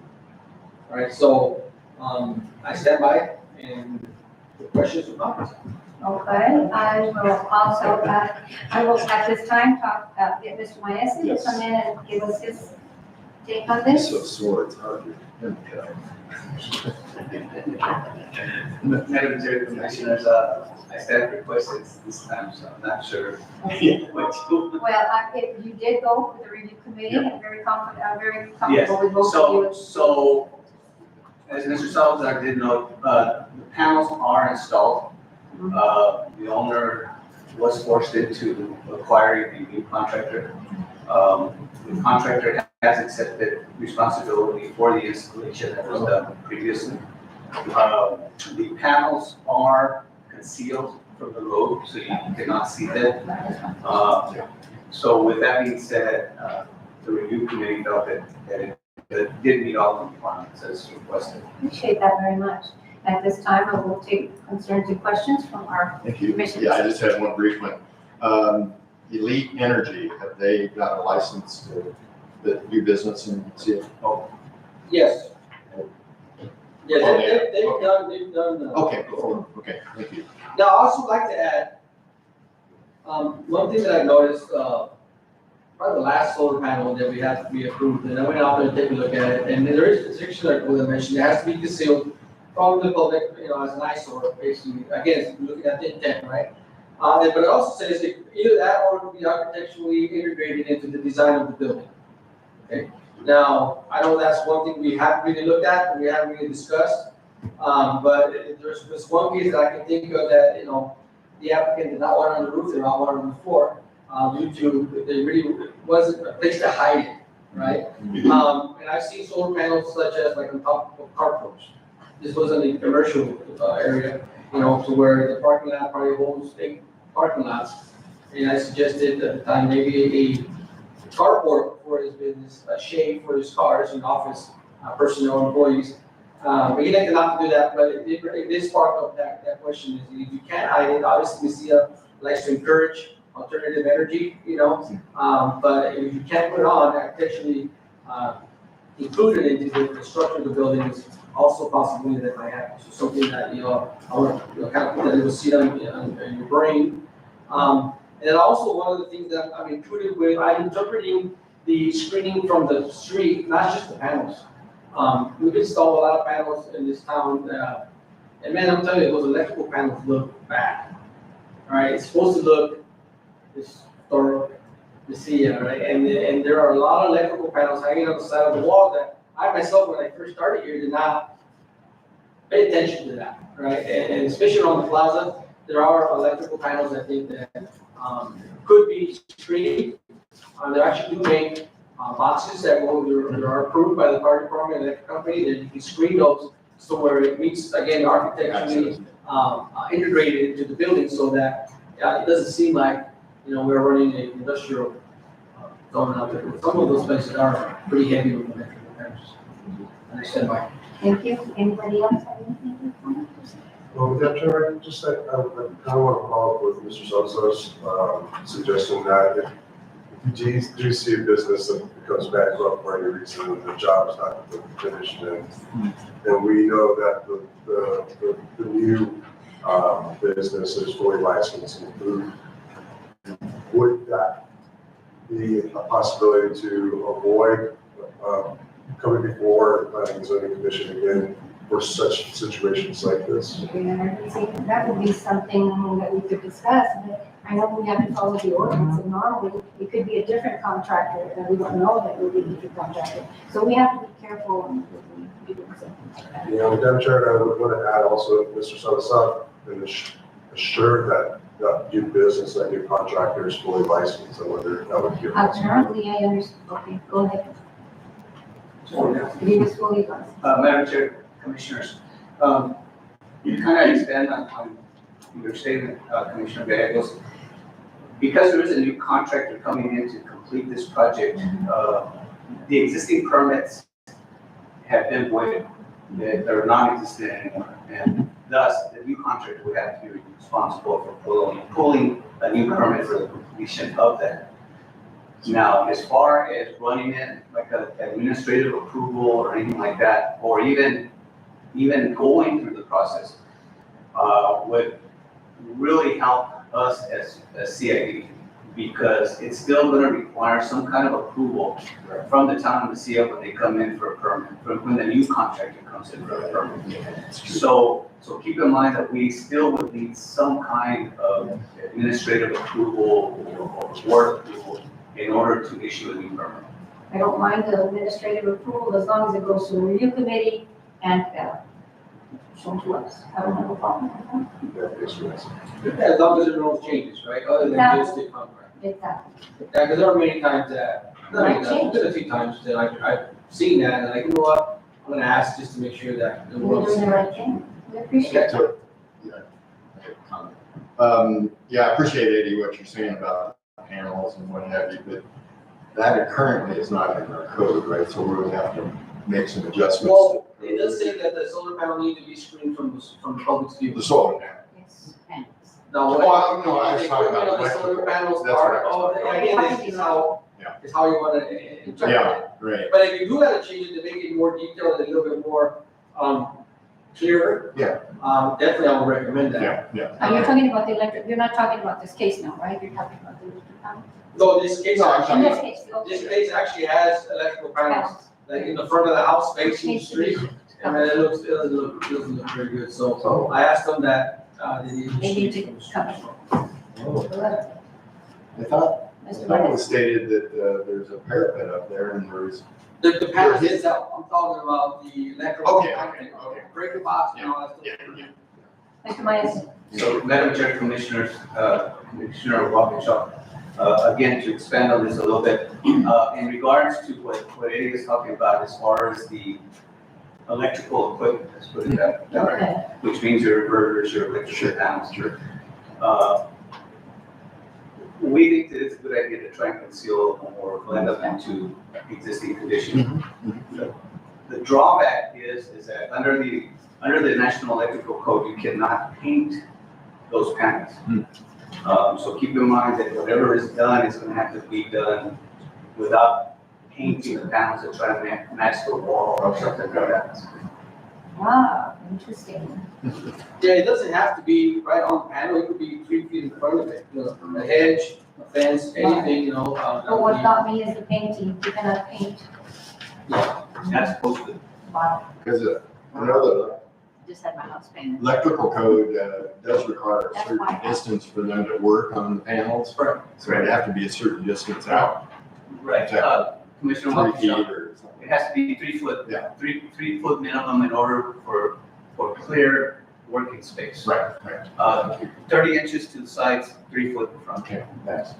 All right, so, I stand by and the questions or comments. Okay, I will also, I will at this time talk, get Mr. Maese to come in and give us his take on this. So sore, it's hard to. Madam Chair, Commissioners, I stand requested this time, so I'm not sure what to. Well, if you did go with the review committee, I'm very confident, I'm very Yes, comfortable with both of you. so, as Mr. Salazar did note, the panels are installed. The owner was forced into acquiring a new contractor. The contractor has accepted responsibility for the installation that was done previously. The panels are concealed from the road, so you cannot see them. So with that being said, the review committee felt that it did meet all the requirements as requested. Appreciate that very much. At this time, I will take concerns and questions from our Thank you. commissioners. Yeah, I just had one brief one. Elite Energy, have they got a license to do business in CFO? Yes. Yeah, Oh, yeah. they've done. Okay, okay, thank you. Now, I also like to add, one thing that I noticed, probably the last solar panel that we had to be approved, and I went out there and take a look at it, and there is restriction, like William mentioned, it has to be concealed from the public, as an eyesore, basically. Again, looking at the intent, right? But it also says that either that or it will be architecturally integrated into the design of the building. Okay. Now, I know that's one thing we haven't really looked at, we haven't really discussed. But there's this one case that I can think of that, the applicant did not want it on the roof, they not want it on the floor, due to, there really wasn't a place to hide it, right? And I've seen solar panels such as like on top of carports. This was in the commercial area, to where the parking lot probably holds big parking lots. And I suggested at the time, maybe a carport for his business, a shade for his cars and office personnel, employees. But he didn't not to do that, but it is part of that question is if you can't hide it, obviously Messiah likes to encourage alternative energy, but if you can't put it on, architecturally included into the structure of the building is also a possibility that might happen. So something that, I want to kind of put that little seed on your brain. And then also one of the things that I'm included with, I'm interpreting the screening from the street, not just the panels. We've installed a lot of panels in this town, and man, I'm telling you, those electrical panels look bad. All right, it's supposed to look historic, Messiah, right? And there are a lot of electrical panels hanging on the side of the wall that I myself, when I first started here, did not pay attention to that, right? And especially on the plaza, there are electrical panels I think that could be screened. They actually do make boxes that are approved by the fire department and electric company that you can screen those so where it meets, again, architecturally integrated into the building so that it doesn't seem like, we're running an industrial zone out there. Some of those places are pretty heavy with electrical panels. And I stand by. Thank you. Anybody else have anything to comment? Well, Madam Chair, I just, I kind of want to follow up with Mr. Salazar's suggestion that if you do see a business that becomes bankrupt for any reason, the job is not finished, and we know that the new business is fully licensed and approved, would that be a possibility to avoid coming before the Planning and Zoning Commission again for such situations like this? That would be something that we could discuss, but I know we haven't followed the ordinance, and normally it could be a different contractor, and we don't know that it would be a different contractor. So we have to be careful be doing something like that. You know, Madam Chair, I would want to add also, Mr. Salazar, and assure that new business, that new contractor is fully licensed and whether that would give. Apparently, I understand, okay, go ahead. He was fully licensed. Madam Chair, Commissioners, you kind of expand on your statement, Commissioner Gallegos. Because there is a new contractor coming in to complete this project, the existing permits have been voided. They're non-existent anymore. And thus, the new contractor would have to be responsible for pulling a new permit for the completion of that. Now, as far as running it like an administrative approval or anything like that, or even going through the process, would really help us as CID, because it's still gonna require some kind of approval from the town of Mesilla when they come in for a permit, when the new contractor comes in for a permit. So keep in mind that we still would need some kind of administrative approval or board approval in order to issue a new permit. I don't mind the administrative approval as long as it goes to the review committee and, shown to us. I don't have a problem with that. As long as there are no changes, right, other than just the contract. Exactly. Yeah, because there are many times that, Might change. there's a few times that I've seen that, and like, you know what, I'm gonna ask just to make sure that the We're world's. doing the right thing. We appreciate it. Yeah, I appreciate, Eddie, what you're saying about panels and what have you, but that currently is not in our code, right? So we're gonna have to make some adjustments. Well, it does say that the solar panel need to be screened from the public's view. The solar panel. Yes, thanks. Now, Oh, no, I was the talking equipment about of the solar electrical. panels That's part what I was of, talking again, this is how, Yeah. is how you wanna interpret it. Yeah, right. But if you do have to change it to make it more detailed and a little bit more, clearer. Yeah. Definitely I would recommend that. Yeah, yeah. Are you talking about the electric, you're not talking about this case now, right? You're talking about the electric panel? No, this case, No, I'm In actually, this case, this okay. case actually has electrical panels, like in the front of the house facing the Needs to street. be- And it doesn't look very good, so I asked them that, they need to. They need to come. I thought Mr. it Reyes. was stated that there's a parapet up there and there's, The panels itself, I'm talking about the electrical. Okay, okay. Breaker box and all that yeah, stuff. yeah. Mr. Myers, So, Madam Chair, Commissioners, Commissioner Waukesha, again, to expand on this a little bit, in regards to what Eddie is talking about as far as the electrical equipment, let's put it that way, okay. which means your inverters, your electrical panels. We think that it's a good idea to try and conceal or blend them into existing conditions. The drawback is that under the National Electrical Code, you cannot paint those panels. So keep in mind that whatever is done is gonna have to be done without painting the panels to try to match the wall or something like that. Wow, interesting. Yeah, it doesn't have to be right on the panel, it could be 3 feet in front of it, you know, a hedge, a fence, anything, you know. But what got me is the painting, you cannot paint. That's supposed to, Wow, Because I know the just had my house painted. electrical code does require a That's certain why. distance for them to work on the panels. Right. So it'd have to be a certain distance out, right, Commissioner 3 Waukesha, feet or something. it has to be 3 foot. Yeah. 3 foot minimum in order for clear working space. Right, right. 30 inches to the sides, 3 foot in front. Okay, thanks.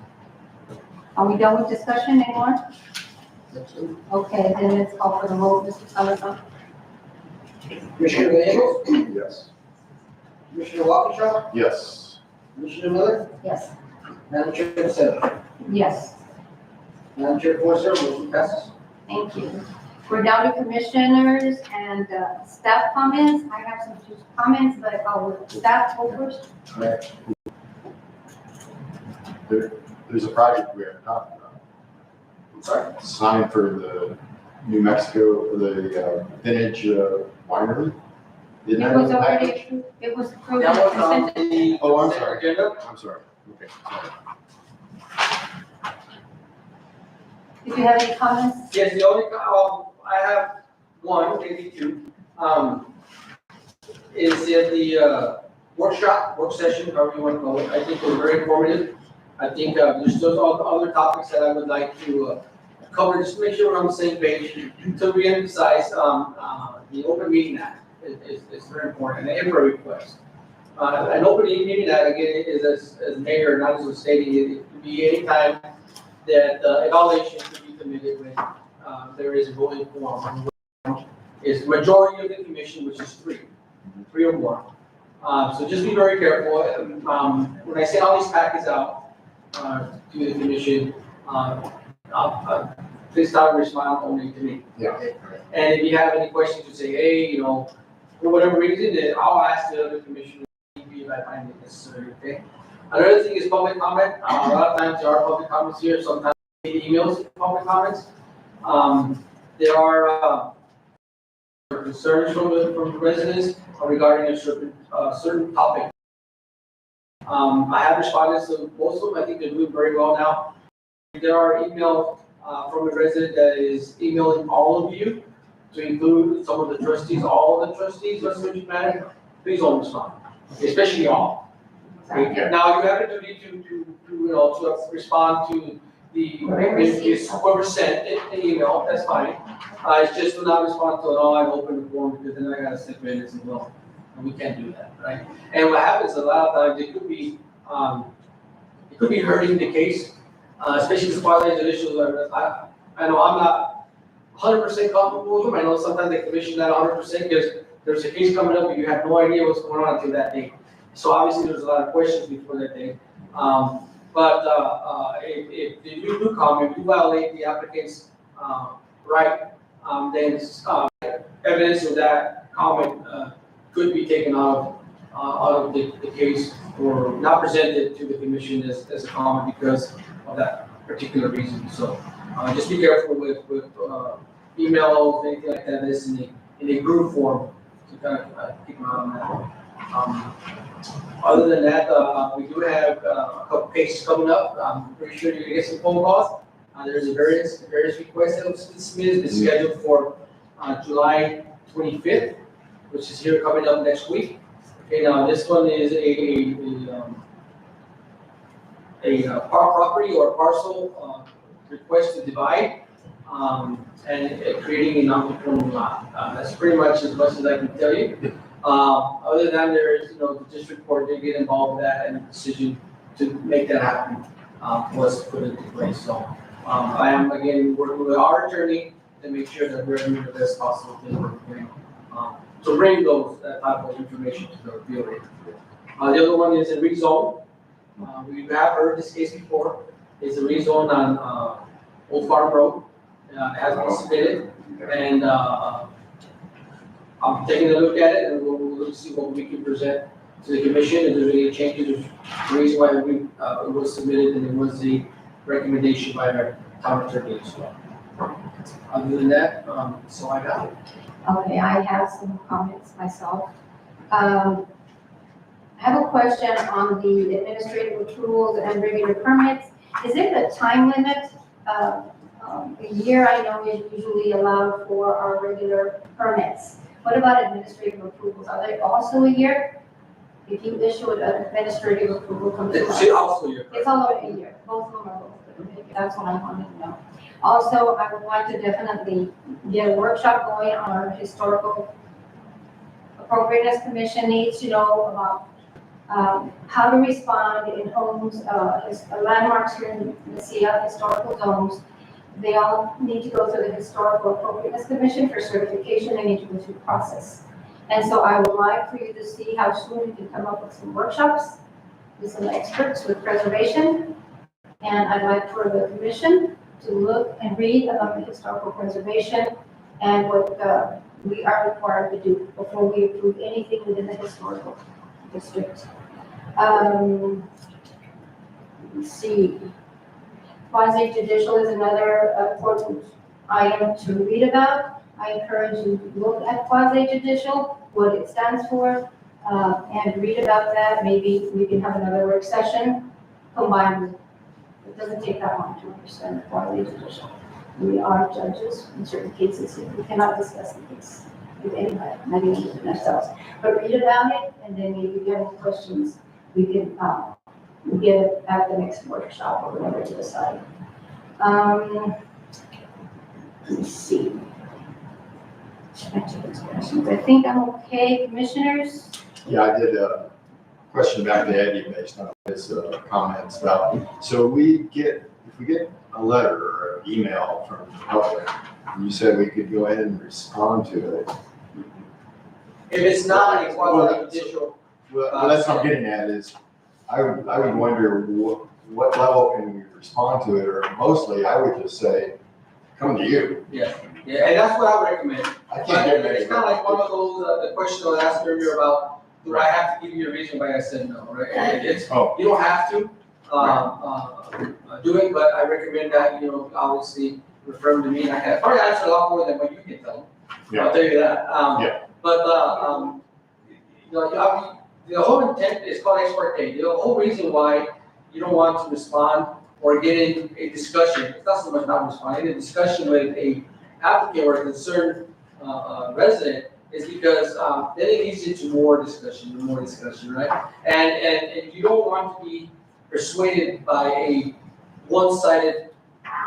Are we done with discussion anymore? Okay, then let's call for the vote, Mr. Salazar. Commissioner Gallegos, Yes. Commissioner Waukesha, Yes. Commissioner Miller, Yes. Madam Chair Consent. Yes, Madam Chair, 4-0, motion passes. thank you. We're down to commissioners and staff comments. I have some few comments, but I'll let staff go first. There's a project we haven't talked about. I'm sorry? Sign for the New Mexico, for the vintage winery. It Isn't that was in the already package? approved, it was approved. in That was the on consent. the. Oh, I'm sorry. Agenda. I'm sorry. Okay, sorry. If you have any comments, Yes, the only, I have one, maybe two. Is in the workshop, work session, however you want to call it. I think it was very informative. I think there's still other topics that I would like to cover, just to make sure we're on the same page. To reemphasize, the Open Meeting Act is very important, and IMPRA request. An Open Meeting Act, again, is as Mayor Hernandez was stating, it could be any time that evaluation could be committed when there is a voting quorum. Is the majority of the commission, which is three or more. So just be very careful. When I send all these packets out to the commission, please start responding only to me. Yeah. And if you have any questions, you say, hey, you know, for whatever reason, then I'll ask the other commissioners if I find it necessary, okay? Another thing is public comment. A lot of times there are public comments here, sometimes emails, public comments. There are concerns from the residents regarding a certain topic. I have responded to most of them. I think they're doing very well now. There are emails from a resident that is emailing all of you to include some of the trustees, all of the trustees on subject matter. Please don't respond, especially y'all. Okay. Now you have a duty to respond to whoever sent the email. That's fine. It's just to not respond to it. Oh, I've opened the form because then I gotta sit there and say, well, we can't do that, right? And what happens a lot of times, it could be hurting the case, especially the quasi-judicial. I know I'm not 100% comfortable with them. I know sometimes the commission not 100% because there's a case coming up and you have no idea what's going on until that day. So obviously there's a lot of questions before that day. But if you do comment, you violate the applicant's right, then evidence of that comment could be taken out of the case or not presented to the commission as a comment because of that particular reason. So just be careful with emails, anything like that. This in a group form to kind of keep an eye on that. Other than that, we do have a couple cases coming up. I'm pretty sure you're gonna get some phone calls. There's a various requests that was submitted. It's scheduled for July 25th, which is here coming up next week. Okay, now this one is a property or parcel request to divide and creating a non-conforming lot. That's pretty much as I can tell you. Other than that, there is, the district court did get involved with that and the decision to make that happen was put into place. So I am again working with our attorney to make sure that we're doing the best possible thing to bring that type of information to the appeal. The other one is a rezone. We have heard this case before. It's a rezone on Old Farm Road. It has been submitted, and I'm taking a look at it, and we'll see what we can present to the commission. If there's any changes, the reason why it was submitted, and it was the recommendation by our town attorney as well. Other than that, so I got it. Okay, I have some comments myself. I have a question on the administrative approvals and regular permits. Is it a time limit? A year I know is usually allowed for our regular permits. What about administrative approvals? Are they also a year? If you issue an administrative approval, It's also your. it's all a year. Both of them are both. That's what I wanted to know. Also, I would like to definitely get a workshop going on our historical appropriateness commission needs to know about how to respond in homes, landmarks here in the Seattle historical zones. They all need to go through the historical appropriateness commission for certification. They need to go through the process. And so I would like for you to see how soon we can come up with some workshops with some experts with preservation. And I'd like for the commission to look and read about the historical preservation and what we are required to do before we approve anything within the historical district. Let's see. Quasi-judicial is another important item to read about. I encourage you to look at quasi-judicial, what it stands for, and read about that. Maybe we can have another work session combined with, it doesn't take that long to understand quasi-judicial. We are judges in certain cases here. We cannot discuss the case with anybody, not even ourselves. But read about it, and then maybe if you have any questions, we can get it at the next workshop or whatever you decide. Let me see. I think I'm okay, commissioners. Yeah, I did a question back to Eddie based on his comments about, so if we get a letter or an email from the public, you said we could go ahead and respond to it. If it's not a quasi-judicial, Well, that's what I'm getting at is, I would wonder what level can we respond to it, or mostly I would just say, come to you. yeah, and that's what I would recommend. I can't get many. It's kind of like one of those, the question I was asked earlier about, do I have to give you a reason why I said no, right? And it's, Oh. you don't have to, do it, but I recommend that, obviously refer them to me. I can probably answer a lot more than what you can tell them. I'll tell you that. Yeah. But, the whole intent is called ex parte. The whole reason why you don't want to respond or get in a discussion, it's not so much not responding, a discussion with a applicant or a concerned, resident is because, then it leads into more discussion, right? And you don't want to be persuaded by a one-sided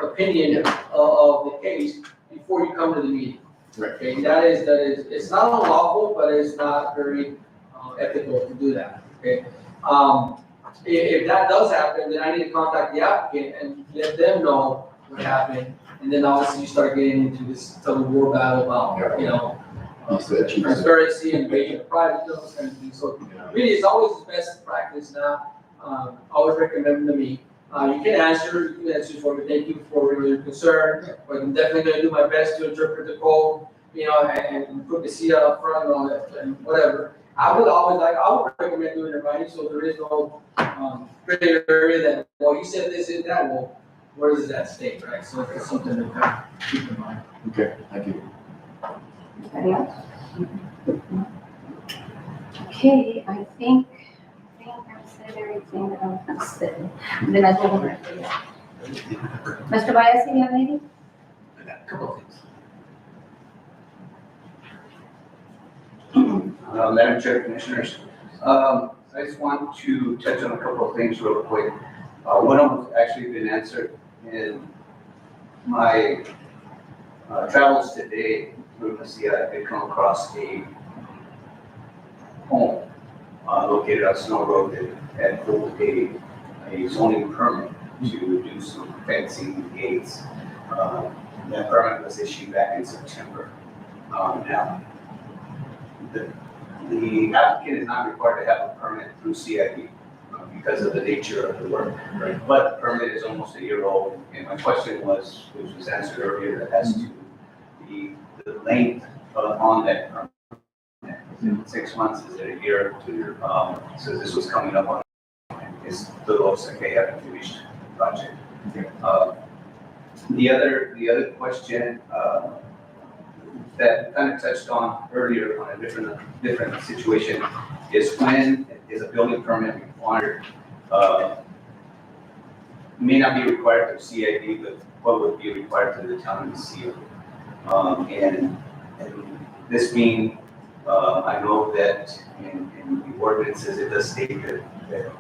opinion of the case before you come to the meeting. Right. Okay, that is, it's not unlawful, but it's not very ethical to do that, okay? If that does happen, then I need to contact the applicant and let them know what happened. And then obviously you start getting into this tug of war battle about, He said she was- transparency and invasion of privacy, those kind of things. So really, it's always the best practice now. Always recommend them to me. You can answer for me, thank you for your concern, but I'm definitely gonna do my best to interpret the code, and put the C up front and all that, and whatever. I would recommend doing it writing, so there is no, gray area that, well, you said this and that, well, where does that state, right? So it's something to kind of keep in mind. Okay, thank you. Anybody else? Okay, I think I've said everything that I was gonna say. Then I told him. Mr. Bias, you have anything? I got a couple of things. Madam Chair, Commissioners, I just want to touch on a couple of things real quick. One of them has actually been answered in my travels today through Mesilla. I did come across a home located on Snow Road that had pulled a zoning permit to do some fencing gates. That permit was issued back in September. Now, the applicant is not required to have a permit through CID because of the nature of the work. Right. But the permit is almost a year old, and my question was, which was answered earlier, as to the length on that permit. Is it 6 months, is it a year, 2 years? So this was coming up on, is the lowest that they haven't finished the project. Okay. The other question, that kind of touched on earlier on a different situation is when is a building permit required? May not be required through CID, but what would be required through the town of Mesilla? And this being, I know that in the ordinances, it does state that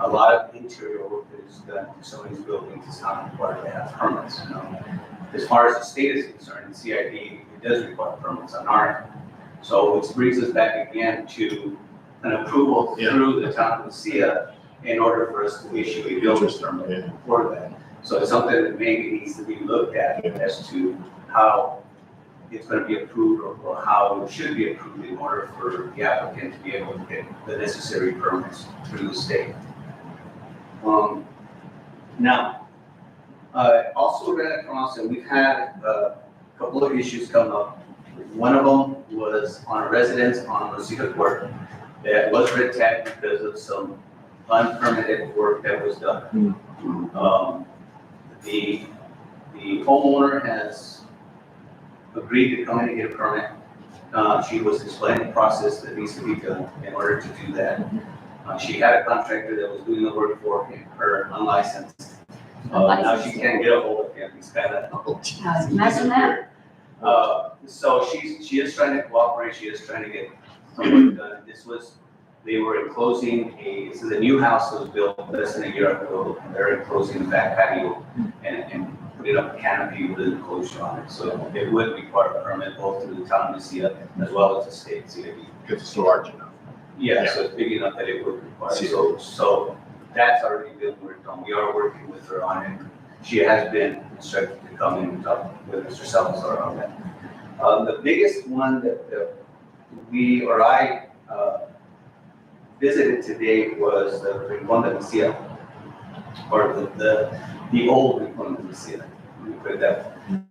a lot of interior work that is done to some of these buildings is not required to have permits. As far as the state is concerned, CID, it does require permits on our end. So which brings us back again to an approval through the town of Mesilla in order for us to issue a building permit for that. So it's something that maybe needs to be looked at as to how it's going to be approved or how it should be approved in order for the applicant to be able to get the necessary permits through the state. Now, also ran across, and we've had a couple of issues come up. One of them was on a residence on Rosita Court that was red tagged because of some unpermitted work that was done. The homeowner has agreed to come in and get a permit. She was explaining the process that needs to be done in order to do that. She had a contractor that was doing the work for her unlicensed. Now she can't get a hold of him, he's kind of. Imagine that. So she is trying to cooperate, she is trying to get some work done. They were enclosing this is a new house that was built less than a year ago, and they're enclosing the back patio and putting up a canopy with an enclosure on it. So it would require a permit both through the town of Lucia as well as the state CID. Because it's large enough. Yeah, so it's big enough that it would require, See. so that's already been worked on, we are working with her on it. She has been instructed to come in and talk with Mr. Salazar on that. The biggest one that we, or I, visited today was the Rincon de Lucia, or the old Rincon de Lucia, let me put it that way.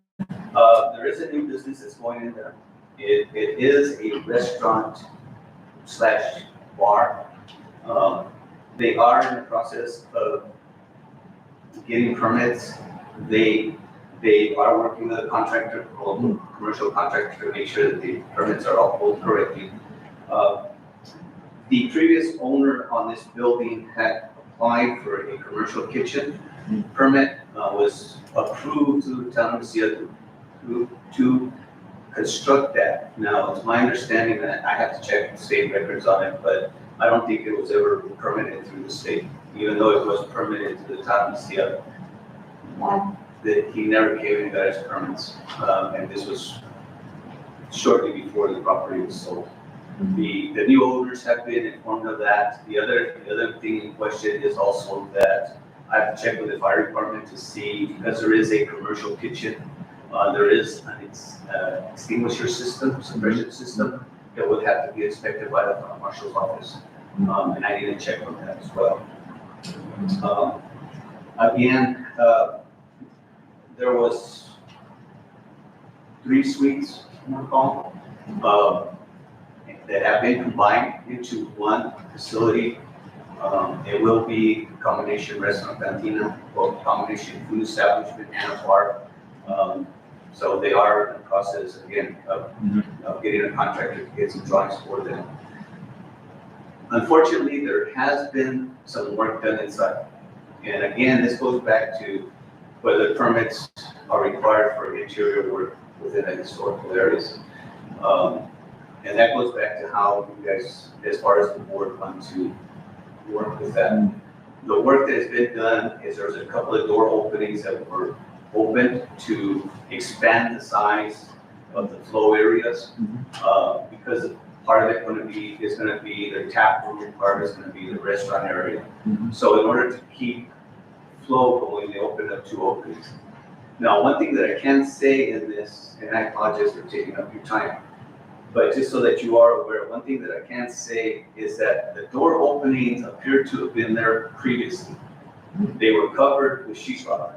There is a new business that's going in there. It is a restaurant slash bar. They are in the process of getting permits. They are working with a contractor, a local commercial contractor, to make sure that the permits are all pulled correctly. The previous owner on this building had applied for a commercial kitchen permit, was approved to the town of Lucia to construct that. Now, it's my understanding that I have to check the state records on it, but I don't think it was ever permitted through the state, even though it was permitted to the town of Lucia. That he never came and got his permits, and this was shortly before the property was sold. The new owners have been informed of that. The other thing in question is also that I have to check with the fire department to see, because there is a commercial kitchen, there is an extinguisher system, suppression system, that would have to be inspected by the marshal's office. And I need to check on that as well. Again, there was 3 suites, I recall, that have been combined into one facility. It will be a combination restaurant cantina, or combination food establishment and a bar. So they are in the process, again, of getting a contractor to get some drawings for them. Unfortunately, there has been some work done inside. And again, this goes back to whether permits are required for interior work within the historical areas. And that goes back to how you guys, as far as the board, want to work with that. The work that has been done is there's a couple of door openings that were opened to expand the size of the flow areas. Because part of it is going to be the tap room, part is going to be the restaurant area. So in order to keep flow going, they opened up 2 openings. Now, one thing that I can say in this, and I apologize for taking up your time, but just so that you are aware, one thing that I can say is that the door openings appear to have been there previously. They were covered with sheetrock.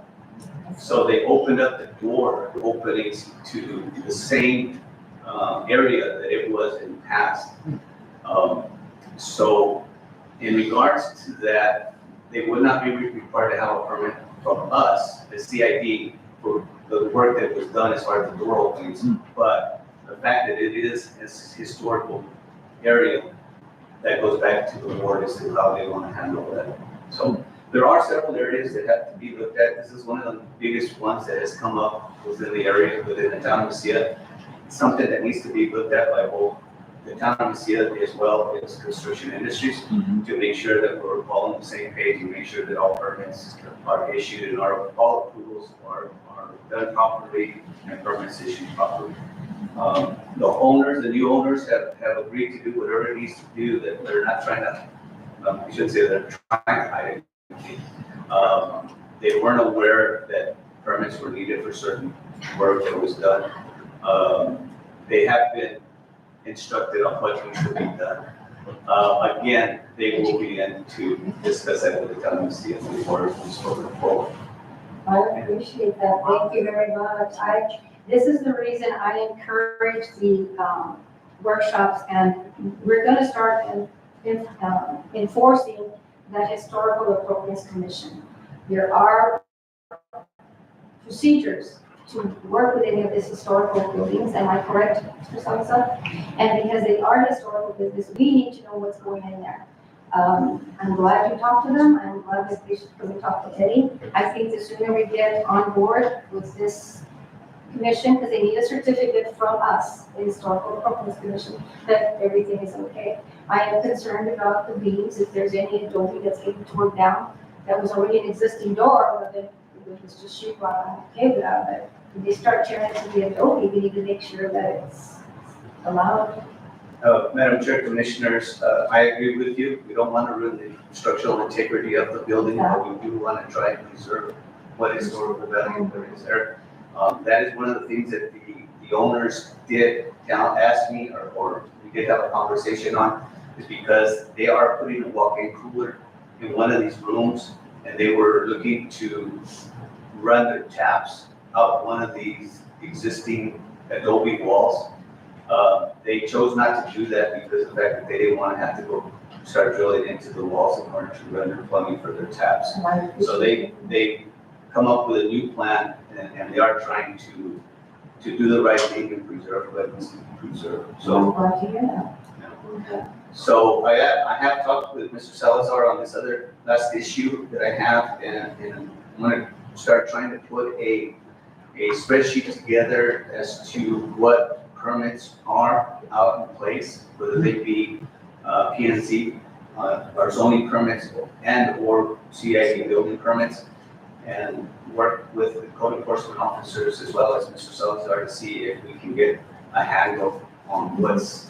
So they opened up the door openings to the same area that it was in the past. So in regards to that, they would not be required to have a permit from us, the CID, for the work that was done as far as the door openings. But the fact that it is a historical area, that goes back to the board as to how they want to handle that. So there are several areas that have to be looked at. This is one of the biggest ones that has come up within the area, within the town of Lucia. It's something that needs to be looked at by both the town of Lucia as well as construction industries, to make sure that we're all on the same page and make sure that all permits are issued and all approvals are done properly and permits issued properly. The new owners have agreed to do whatever it needs to do, that they're not trying to, I shouldn't say they're trying to hide it. They weren't aware that permits were needed for certain work that was done. They have been instructed on what needs to be done. Again, they will begin to discuss that with the town of Lucia before we spoken forward. I appreciate that. Thank you very much. This is the reason I encourage the workshops, and we're going to start enforcing that historical appropriateness commission. There are procedures to work with any of these historical buildings. Am I correct, Mr. Salazar? And because they are historical business, we need to know what's going in there. I'm glad you talked to them. I'm glad that we talked to Eddie. I think the sooner we get on board with this commission, because they need a certificate from us, the Historical Appropriateness Commission, that everything is okay. I am concerned about the beams, if there's any adobe that's getting torn down. That was already an existing door, but then if it's just sheet rock, I'm okay with that, but if they start tearing into the adobe, we need to make sure that it's allowed. Madam Chair, Commissioners, I agree with you. We don't want to ruin the structural integrity of the building, but we do want to try and preserve what historical value there is there. That is one of the things that the owners did ask me, or we did have a conversation on, is because they are putting a walk-in cooler in one of these rooms, and they were looking to run their taps out one of these existing adobe walls. They chose not to do that because of the fact that they didn't want to have to go start drilling into the walls in order to run their plumbing for their taps. So they come up with a new plan, and they are trying to do the right thing and preserve what needs to be preserved. I'm glad to hear that. Okay. So I have talked with Mr. Salazar on this other last issue that I have, and I'm gonna start trying to put a spreadsheet together as to what permits are out in place, whether they be PNC, our zoning permits, and or CID building permits, and work with the code enforcement officers as well as Mr. Salazar to see if we can get a handle on what's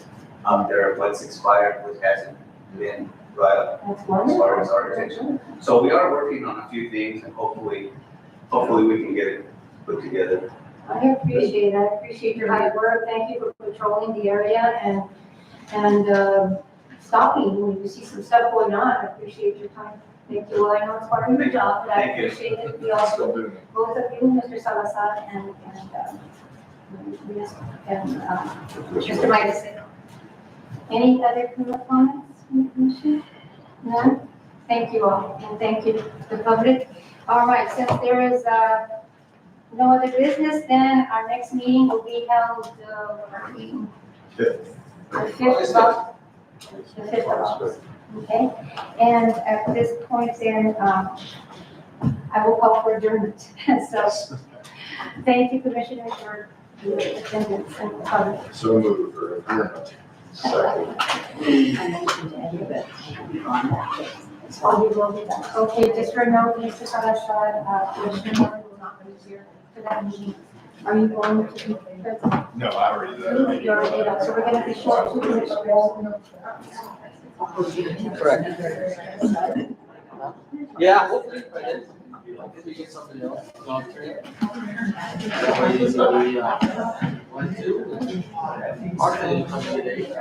out there, what's expired, what hasn't been brought up That's as wonderful. far as our attention. So we are working on a few things, and hopefully we can get it put together. I appreciate your hard work. Thank you for patrolling the area and stopping when you see some stuff going on. I appreciate your time. Thank you. Well, I know it's part of your job, but I Thank you. appreciate it. We also, both of you, Mr. Salazar and Mr. Midas. Any other comments from the commission? None? Thank you all, and thank you to the public. All right, since there is no other business, then our next meeting will be held, the 5th of August. Okay, and at this point then, I will call for adjournment. So, thank you, Commissioner, for your attendance and the public. So moved for adjournment. Second. Oh, you will do that. Okay, just for note, Mr. Salazar, Commissioner Miller will not be here for that meeting. Are you going to be present? No, I already did. You already did, so we're gonna be short two commissioners. Correct. Yeah, hopefully by then, we get something else. That way, so we, 1, 2. Martha didn't come today.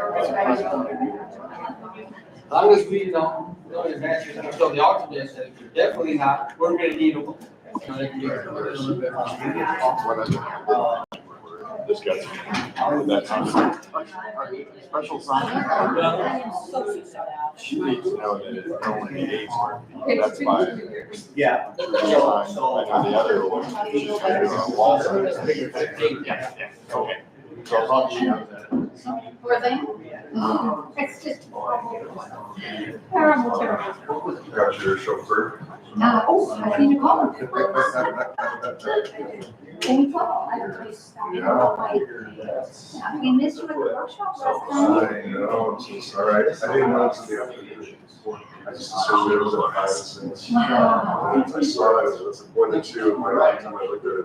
As long as we don't advance it until the alternates, that if you're definitely not, we're gonna need them. You know, they can do it a little bit. This guy's. Special sign. She needs to know that it's only 8 square feet. That's fine. Yeah. I know the other one. Wall size. Yeah, okay. So as long as she knows that. Poor thing. It's just terrible, terrible. Got your chauffeur? I need to call him. Can you call? I don't know. We missed you at the workshop last time. I know, I'm so sorry. I didn't know it was the afternoon. I just assumed it was at 5 and 6. Wow. I saw it, it was appointed to, and by the time I looked at it.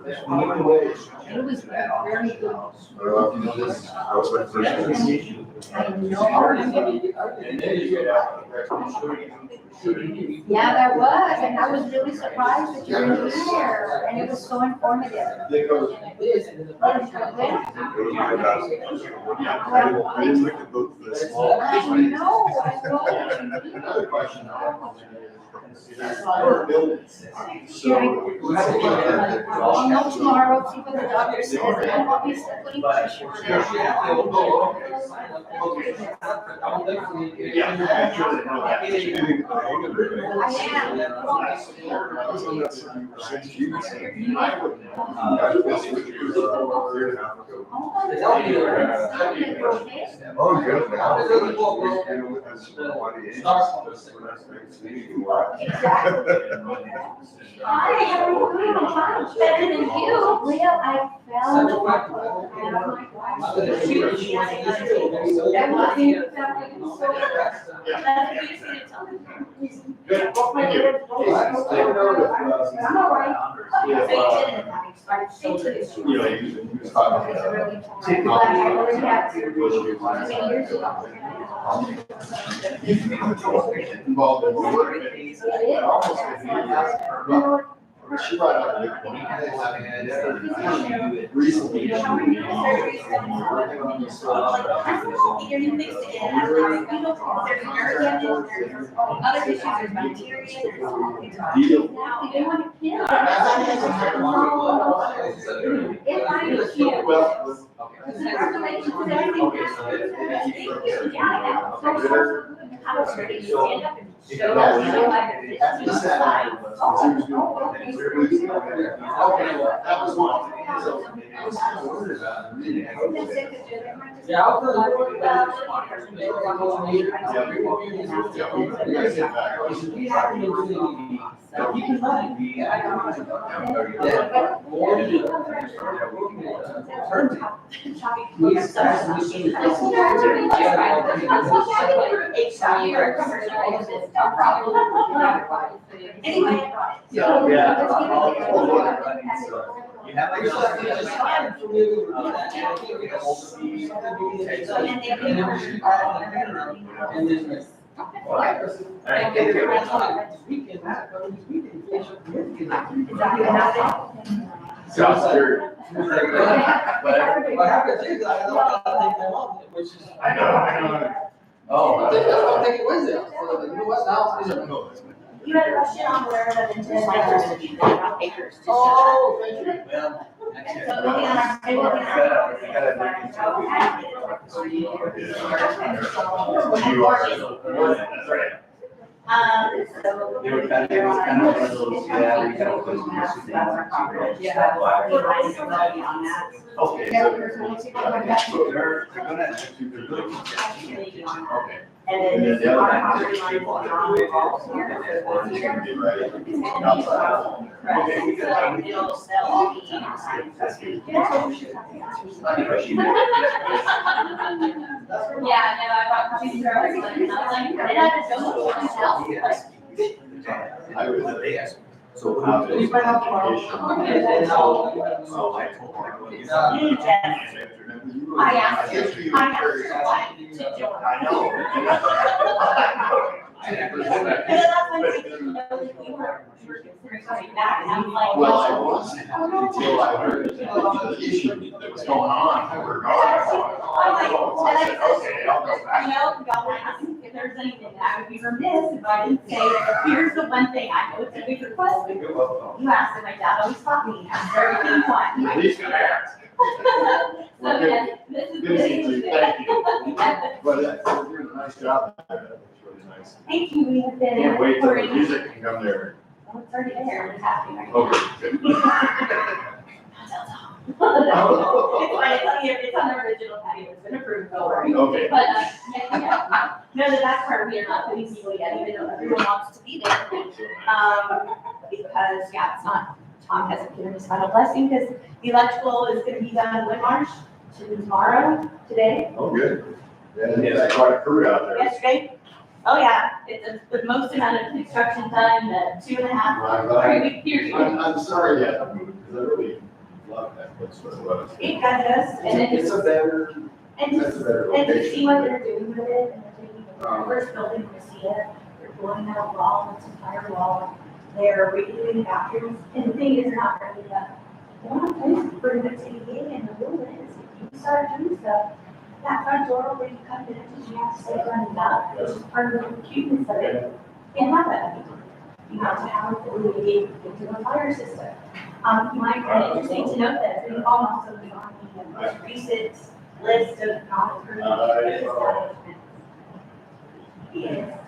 It was very good. That was my first meeting. I know. Yeah, there was, and I was really surprised that you were here, and it was so informative. I didn't look at both of this. I know. Another question. I'll know tomorrow, see what the doctor says, and what he's putting pressure on Oh, good. Hi, how are you? I'm better than you. Well, I fell. Good, thank you. Take note of, I'm all right. Yeah, So you didn't have to start straight to the issue. you know, he was talking It's about. really important. Like I already had many years ago. Involved in work. I almost could hear you. She brought up a good point. Recently, she was working on this. You're new mixed again. There's nerve, other issues, there's bacteria, there's all kinds of. Deal. Now, They want to kill. If I was you. Well, Congratulations and everything. Yeah, I know. So good. I was ready to stand up and show us like it's just like. Okay, that was one. So, I was kind of worried about it. Yeah, I was gonna. We haven't been doing any. Keep in mind, Anyway. You have like. And then. Sounds good. What happens is, I don't want to take them off, which is. I know. Oh, that's what I'm taking Wednesday off, so you know what, now, these are. You had a question on where the intent acres to be, about acres. Oh, thank you. Well, And so looking at our, and looking at so. They were kind of one of those, yeah, we got those. Okay. They're gonna. Okay. And And then then the other our one property is- line will draw the walls here. Be right outside. Okay. So it'll sell the. Yeah, no, I bought copies for everyone, and I was like, and I just don't know myself, like, I was. So. Can you find out tomorrow? Oh, I told her. I asked her why to join. I know. Because that's when I didn't know that you were considering coming back, and I'm like. Well, I was until I heard the issue that was going on. We were gone. I'm like, and I said, Okay, I'll go back. you know, y'all were asking if there's anything, I would be remiss if I didn't say, here's the one thing, I know it's a big request, but you asked, and my dad always taught me, ask everything you want. At least I asked. So, yes, this is. Good to see you. Thank you. But you're doing a nice job there. That was really nice. Thank you, we have been. Can't wait till the pouring- music can come there. Oh, it's already there, it's happening right now. Okay, good. It's fine, it's on the original patio, it's been approved, don't worry. Okay. But, yeah. No, the back part, we are not putting people yet, even though everyone wants to be there. Because, yeah, it's not, Tom hasn't given his final blessing, because the electrical is gonna be done in March, tomorrow, today, Oh, good. Yeah, there's quite a crew out there. yesterday. Oh, yeah, it's the most amount of construction done in the 2.5, I'm 3 week period. I'm sorry you had to move, because I really love that place where it was. It got us, and then It's a better, and that's a better and to location. see what they're doing with it, and they're taking the first building to see it, they're blowing out wall, it's entire wall. They're redoing the bathrooms, and the thing is, they're not ready yet. One place for the TV and the building is, if you start doing stuff, that front door where you come in, you have to stay running up, which is part of the cuteness of it. And have that. You have to have it really into the fire system. You might find it interesting to note that we almost on the most recent list of non-approved establishments. Yes.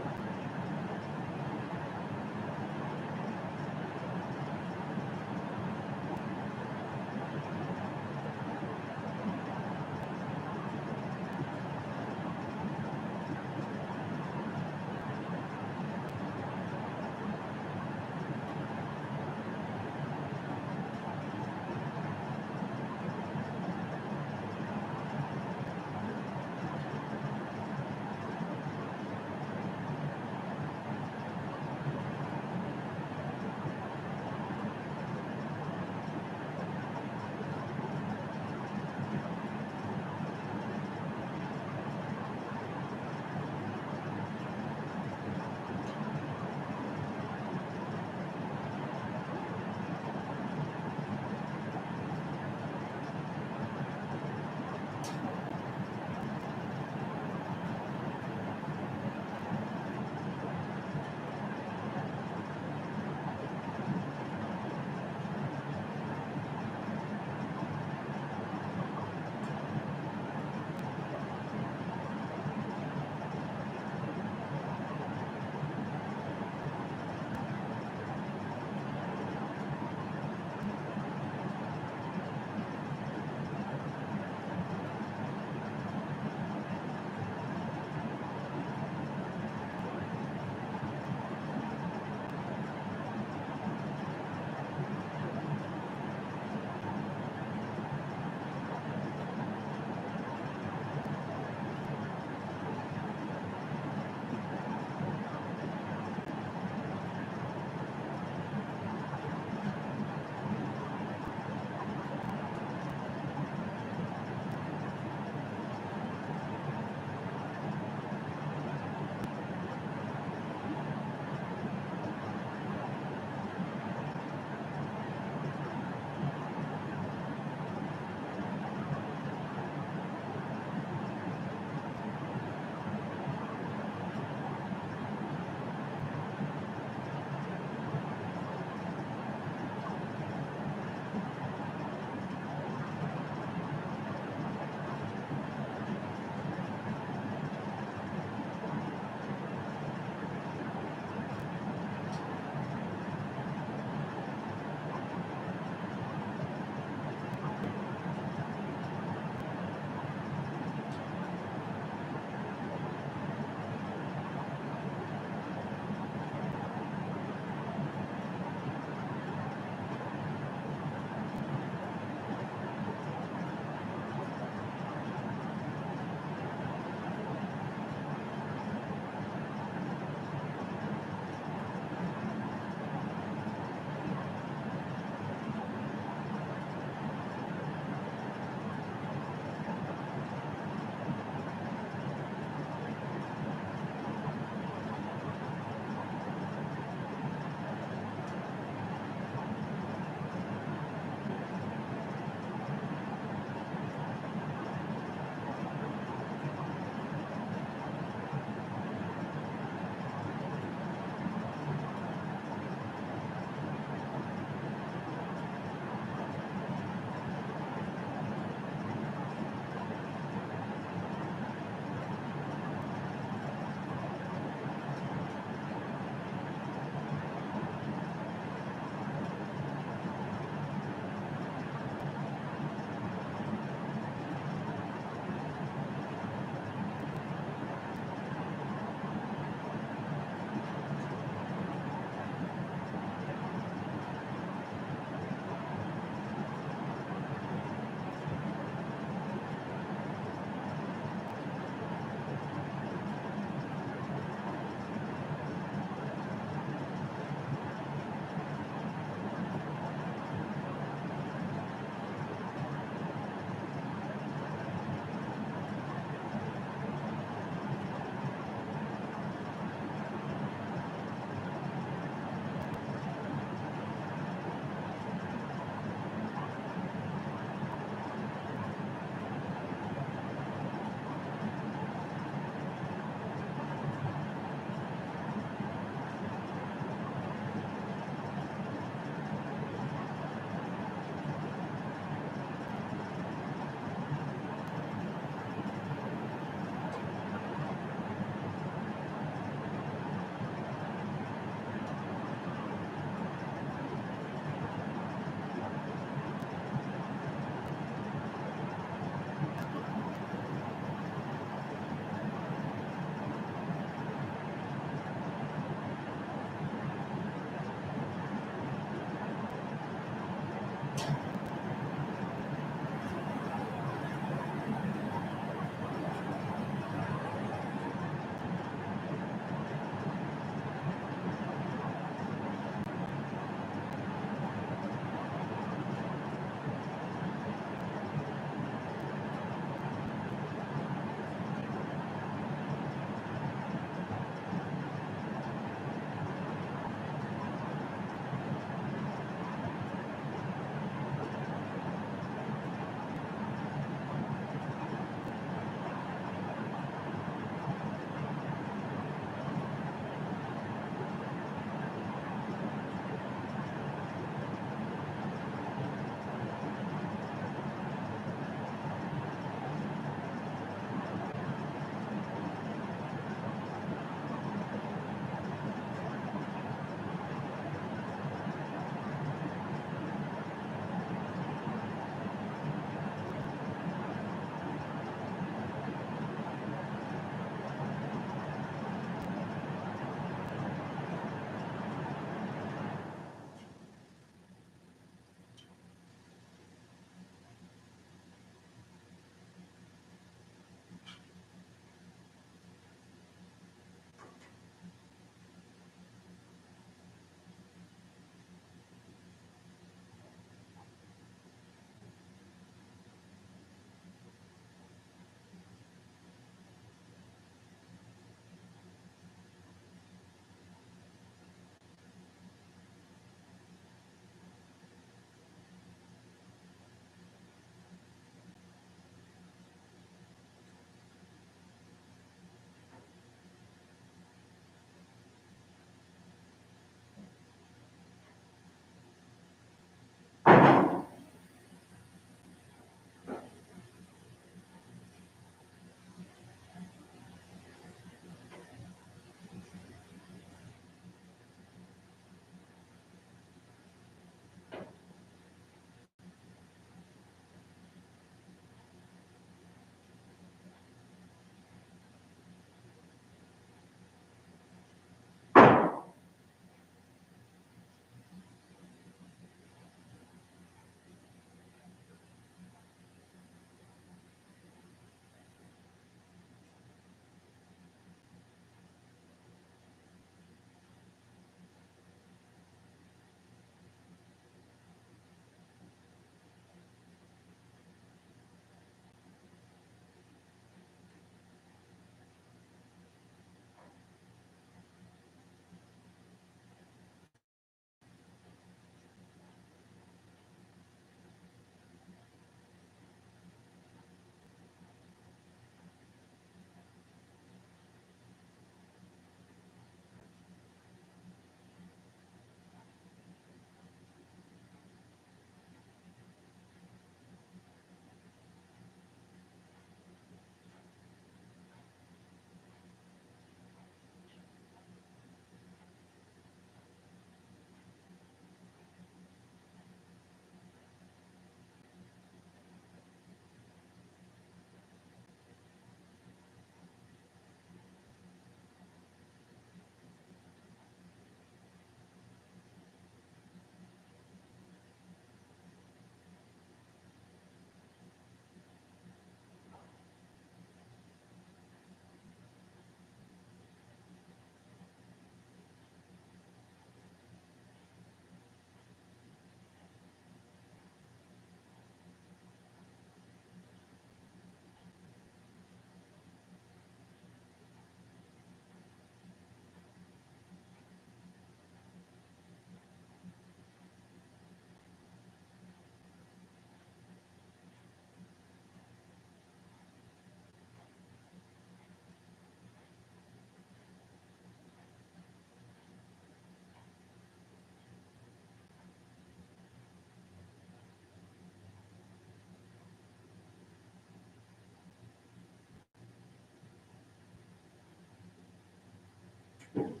it.